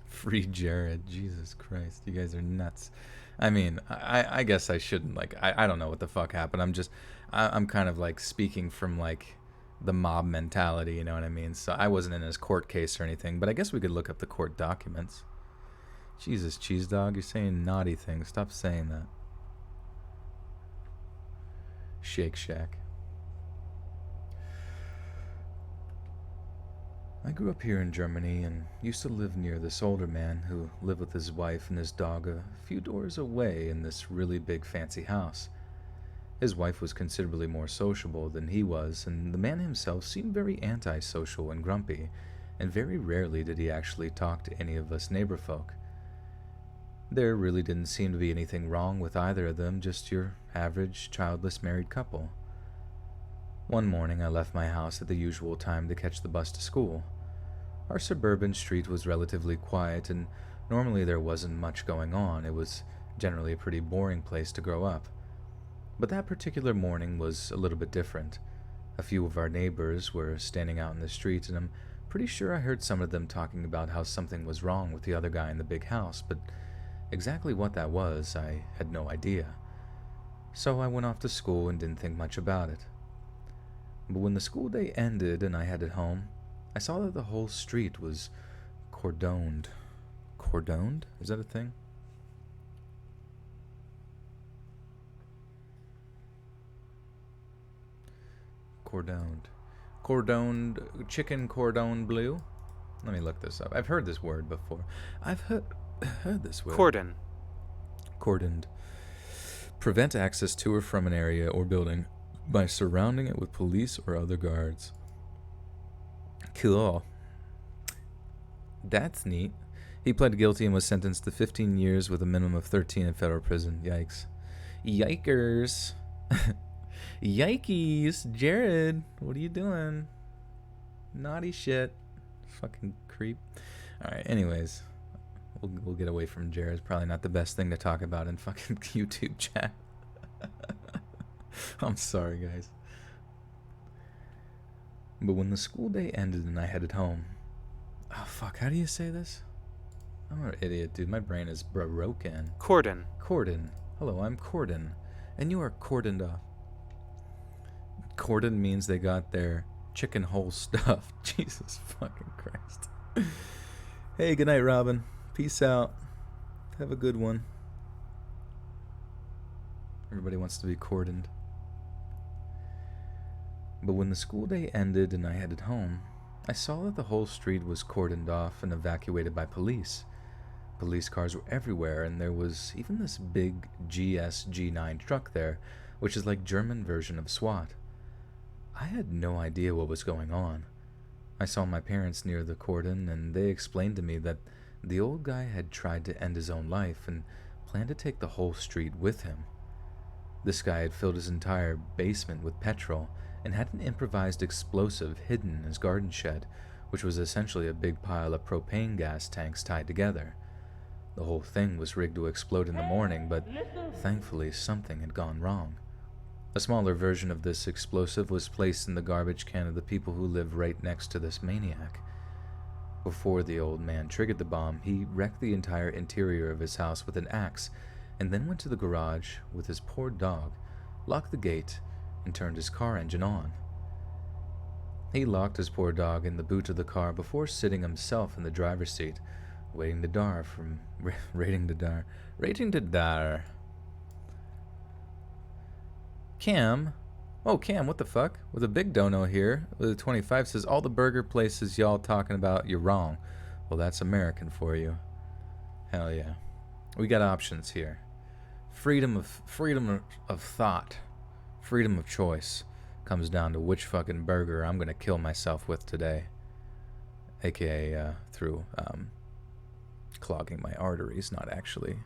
Free Jared. Jesus Christ. You guys are nuts. I mean, I guess I shouldn't, like, I don't know what the fuck happened. I'm kind of like speaking from like the mob mentality, you know what I mean? So I wasn't in his court case or anything, but I guess we could look up the court documents. Jesus, cheese dog, you're saying naughty things. Stop saying that. Shake Shack. I grew up here in Germany and used to live near this older man who lived with his wife and his dog a few doors away in this really big fancy house. His wife was considerably more sociable than he was, and the man himself seemed very antisocial and grumpy, and very rarely did he actually talk to any of us neighbor folk. There really didn't seem to be anything wrong with either of them, just your average childless married couple. One morning I left my house at the usual time to catch the bus to school. Our suburban street was relatively quiet, and normally there wasn't much going on. It was generally a pretty boring place to grow up. But that particular morning was a little bit different. A few of our neighbors were standing out in the street, and I'm pretty sure I heard some of them talking about how something was wrong with the other guy in the big house, but exactly what that was, I had no idea. So I went off to school and didn't think much about it. But when the school day ended and I headed home, I saw that the whole street was cordoned. Cordoned? Is that a thing? Cordoned. Cordoned, chicken cordon bleu? Let me look this up. I've heard this word before. I've heard this word. Cordon. Cordoned. Prevent access to or from an area or building by surrounding it with police or other guards. Cool. That's neat. He pled guilty and was sentenced to 15 years with a minimum of 13 in federal prison. Yikes. Yikers. Yikes. Jared, what are you doing? Naughty shit. Fucking creep. Alright, anyways. We'll get away from Jared. It's probably not the best thing to talk about in fucking YouTube chat. I'm sorry, guys. But when the school day ended and I headed home... Oh, fuck, how do you say this? I'm an idiot, dude. My brain is broken. Cordon. Cordon. Hello, I'm Cordon. And you are cordoned off. Cordon means they got their chicken hole stuffed. Jesus fucking Christ. Hey, good night, Robin. Peace out. Have a good one. Everybody wants to be cordoned. But when the school day ended and I headed home, I saw that the whole street was cordoned off and evacuated by police. Police cars were everywhere, and there was even this big GS-G9 truck there, which is like German version of SWAT. I had no idea what was going on. I saw my parents near the cordon, and they explained to me that the old guy had tried to end his own life and planned to take the whole street with him. This guy had filled his entire basement with petrol and had an improvised explosive hidden in his garden shed, which was essentially a big pile of propane gas tanks tied together. The whole thing was rigged to explode in the morning, but thankfully something had gone wrong. A smaller version of this explosive was placed in the garbage can of the people who lived right next to this maniac. Before the old man triggered the bomb, he wrecked the entire interior of his house with an axe, and then went to the garage with his poor dog, locked the gate, and turned his car engine on. He locked his poor dog in the boot of the car before sitting himself in the driver's seat, waiting to die. Cam? Oh, Cam, what the fuck? With a big dono here, with a 25 says, all the burger places y'all talking about, you're wrong. Well, that's American for you. Hell yeah. We got options here. Freedom of thought. Freedom of choice comes down to which fucking burger I'm gonna kill myself with today. AKA, through, clogging my arteries, not actually.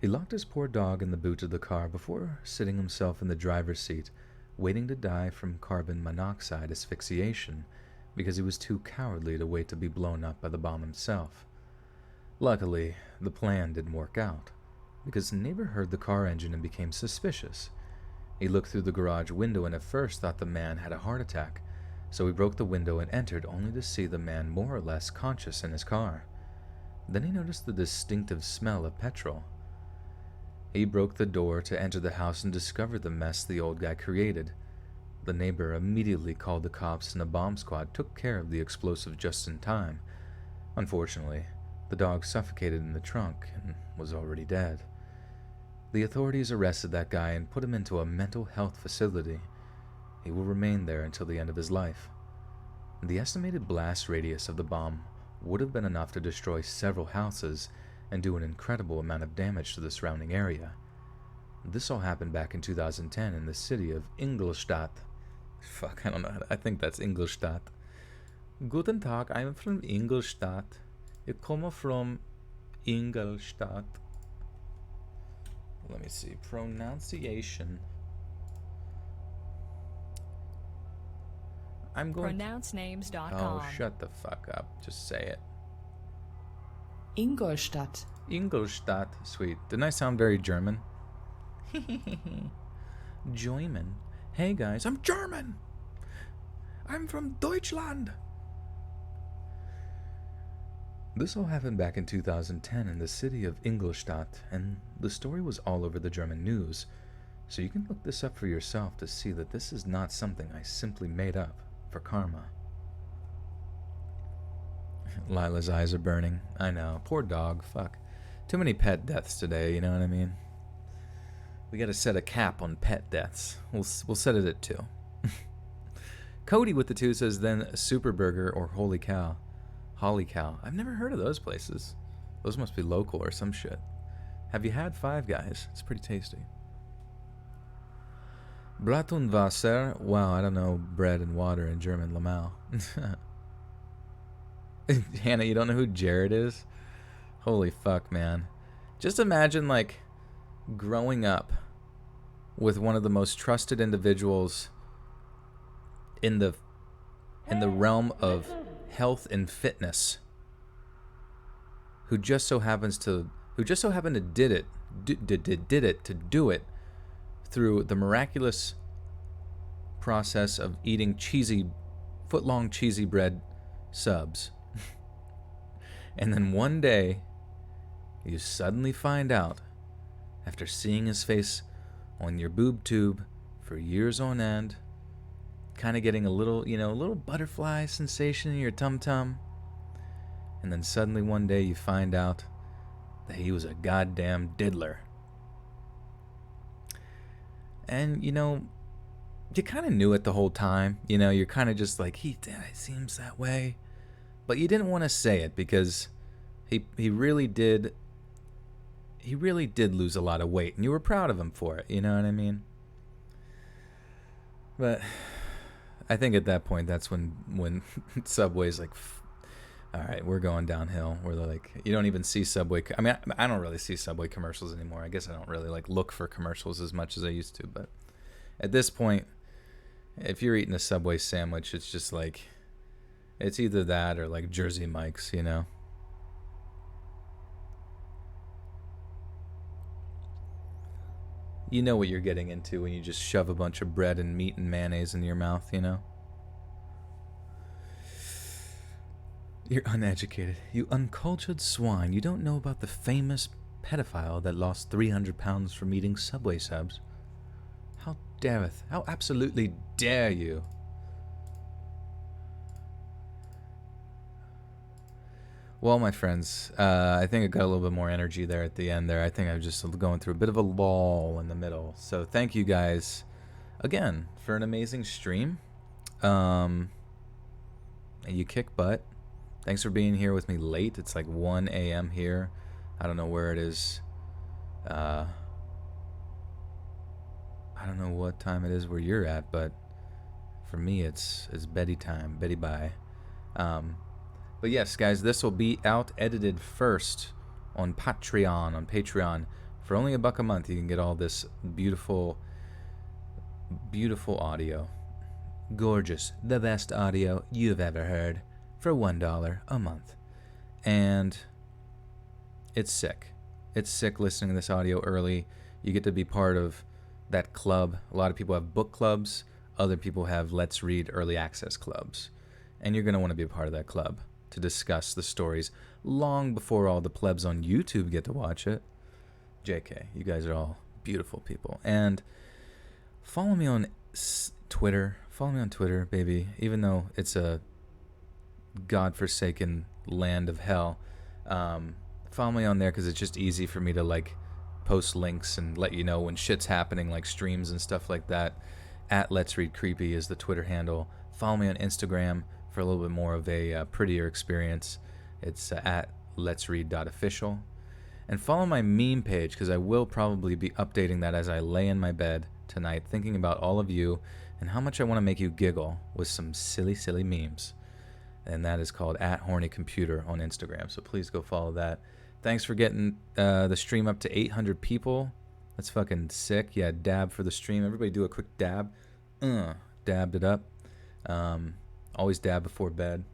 He locked his poor dog in the boot of the car before sitting himself in the driver's seat, waiting to die from carbon monoxide asphyxiation because he was too cowardly to wait to be blown up by the bomb himself. Luckily, the plan didn't work out, because the neighbor heard the car engine and became suspicious. He looked through the garage window and at first thought the man had a heart attack, so he broke the window and entered only to see the man more or less conscious in his car. Then he noticed the distinctive smell of petrol. He broke the door to enter the house and discovered the mess the old guy created. The neighbor immediately called the cops and a bomb squad took care of the explosive just in time. Unfortunately, the dog suffocated in the trunk and was already dead. The authorities arrested that guy and put him into a mental health facility. He will remain there until the end of his life. The estimated blast radius of the bomb would have been enough to destroy several houses and do an incredible amount of damage to the surrounding area. This all happened back in 2010 in the city of Ingolstadt. Fuck, I don't know. I think that's Ingolstadt. Guten Tag, I'm from Ingolstadt. Ich komme from Ingolstadt. Let me see. Pronunciation. I'm going. PronounceNames.com. Oh, shut the fuck up. Just say it. Ingolstadt. Ingolstadt. Sweet. Didn't I sound very German? German. Hey guys, I'm German. I'm from Deutschland. This all happened back in 2010 in the city of Ingolstadt, and the story was all over the German news, so you can look this up for yourself to see that this is not something I simply made up for karma. Lila's eyes are burning. I know. Poor dog. Fuck. Too many pet deaths today, you know what I mean? We gotta set a cap on pet deaths. We'll set it at 2. Cody with the 2 says, then Super Burger or Holy Cow. Holly Cow. I've never heard of those places. Those must be local or some shit. Have you had Five Guys? It's pretty tasty. Brat und Wasser. Wow, I don't know bread and water in German. Lamau. Hannah, you don't know who Jared is? Holy fuck, man. Just imagine, like, growing up with one of the most trusted individuals in the realm of health and fitness, who just so happened to do it through the miraculous process of eating foot-long cheesy bread subs. And then one day, you suddenly find out, after seeing his face on your boob tube for years on end, kind of getting a little butterfly sensation in your tum-tum, and then suddenly one day you find out that he was a goddamn diddler. And, you kind of knew it the whole time. You're kind of just like, it seems that way. But you didn't want to say it because he really did lose a lot of weight, and you were proud of him for it, you know what I mean? But I think at that point, that's when Subway's like, all right, we're going downhill. Where they're like, you don't even see Subway. I mean, I don't really see Subway commercials anymore. I guess I don't really look for commercials as much as I used to. But at this point, if you're eating a Subway sandwich, it's just like, it's either that or like Jersey Mike's, You know what you're getting into when you just shove a bunch of bread and meat and mayonnaise in your mouth, You're uneducated. You uncultured swine. You don't know about the famous pedophile that lost 300 pounds from eating Subway subs. How dareth? How absolutely dare you? Well, my friends, I think I got a little bit more energy there at the end there. I think I'm just going through a bit of a lull in the middle. So thank you guys again for an amazing stream. And you kick butt. Thanks for being here with me late. It's like 1 a.m. here. I don't know where it is. I don't know what time it is where you're at, but for me it's Betty time. Betty bye. But yes, guys, this will be out edited first on Patreon. For only $1 a month, you can get all this beautiful, beautiful audio. Gorgeous. The best audio you've ever heard for $1 a month. And it's sick. It's sick listening to this audio early. You get to be part of that club. A lot of people have book clubs. Other people have Let's Read early access clubs. And you're going to want to be a part of that club. to discuss the stories long before all the plebs on YouTube get to watch it. JK, you guys are all beautiful people. And follow me on Twitter. Follow me on Twitter, baby. Even though it's a godforsaken land of hell, follow me on there because it's just easy for me to like post links and let you know when shit's happening, like streams and stuff like that. At Let's Read Creepy is the Twitter handle. Follow me on Instagram for a little bit more of a prettier experience. It's at letsread.official. And follow my meme page because I will probably be updating that as I lay in my bed tonight, thinking about all of you and how much I want to make you giggle with some silly, silly memes. And that is called @HornyComputer on Instagram. So please go follow that. Thanks for getting the stream up to 800 people. That's fucking sick. Yeah, dab for the stream. Everybody do a quick dab. Dabbed it up. Always dab before bed.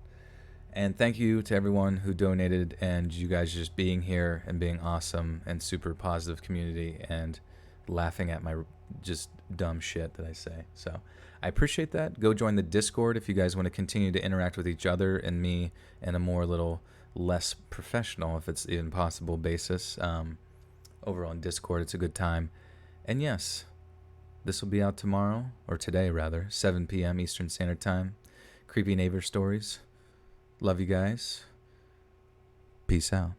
And thank you to everyone who donated and you guys just being here and being awesome and super positive community and laughing at my just dumb shit that I say. So I appreciate that. Go join the Discord if you guys want to continue to interact with each other and me in a more little less professional, if it's even possible, basis. Over on Discord, it's a good time. And yes, this will be out tomorrow, or today rather, 7 p.m. Eastern Standard Time. Creepy Neighbor Stories. Love you guys. Peace out.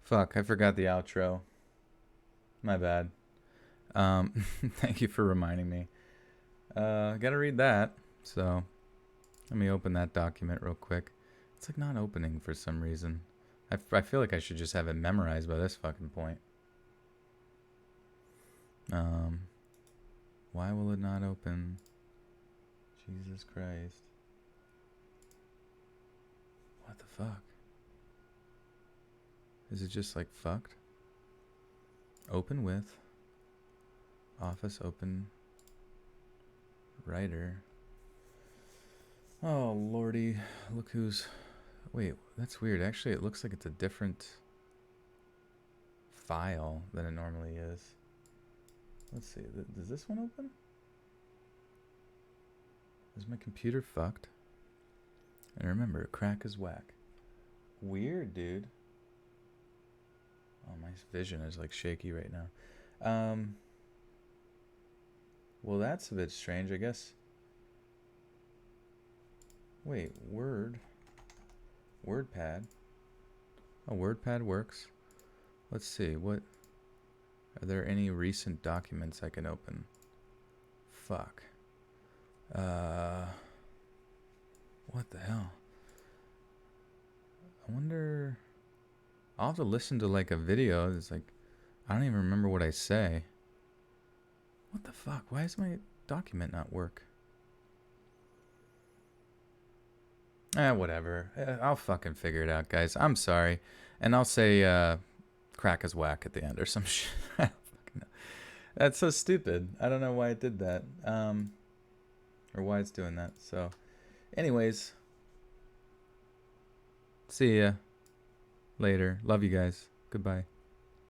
Fuck, I forgot the outro. My bad. Thank you for reminding me. Gotta read that. So, let me open that document real quick. It's like not opening for some reason. I feel like I should just have it memorized by this fucking point. Why will it not open? Jesus Christ. What the fuck? Is it just like fucked? Open with. Office open. Writer. Oh lordy. Look who's... Wait, that's weird. Actually, it looks like it's a different file than it normally is. Let's see. Does this one open? Is my computer fucked? And remember, crack is whack. Weird, dude. Oh, my vision is like shaky right now. Well, that's a bit strange, I guess. Wait, WordPad. Oh, WordPad works. Let's see, what... Are there any recent documents I can open? Fuck. What the hell? I wonder. I'll have to listen to like a video. It's like, I don't even remember what I say. What the fuck? Why does my document not work? Whatever. I'll fucking figure it out, guys. I'm sorry. And I'll say, crack is whack at the end or some shit. I don't fucking know. That's so stupid. I don't know why it did that. Or why it's doing that. So, anyways. See ya later. Love you guys. Goodbye.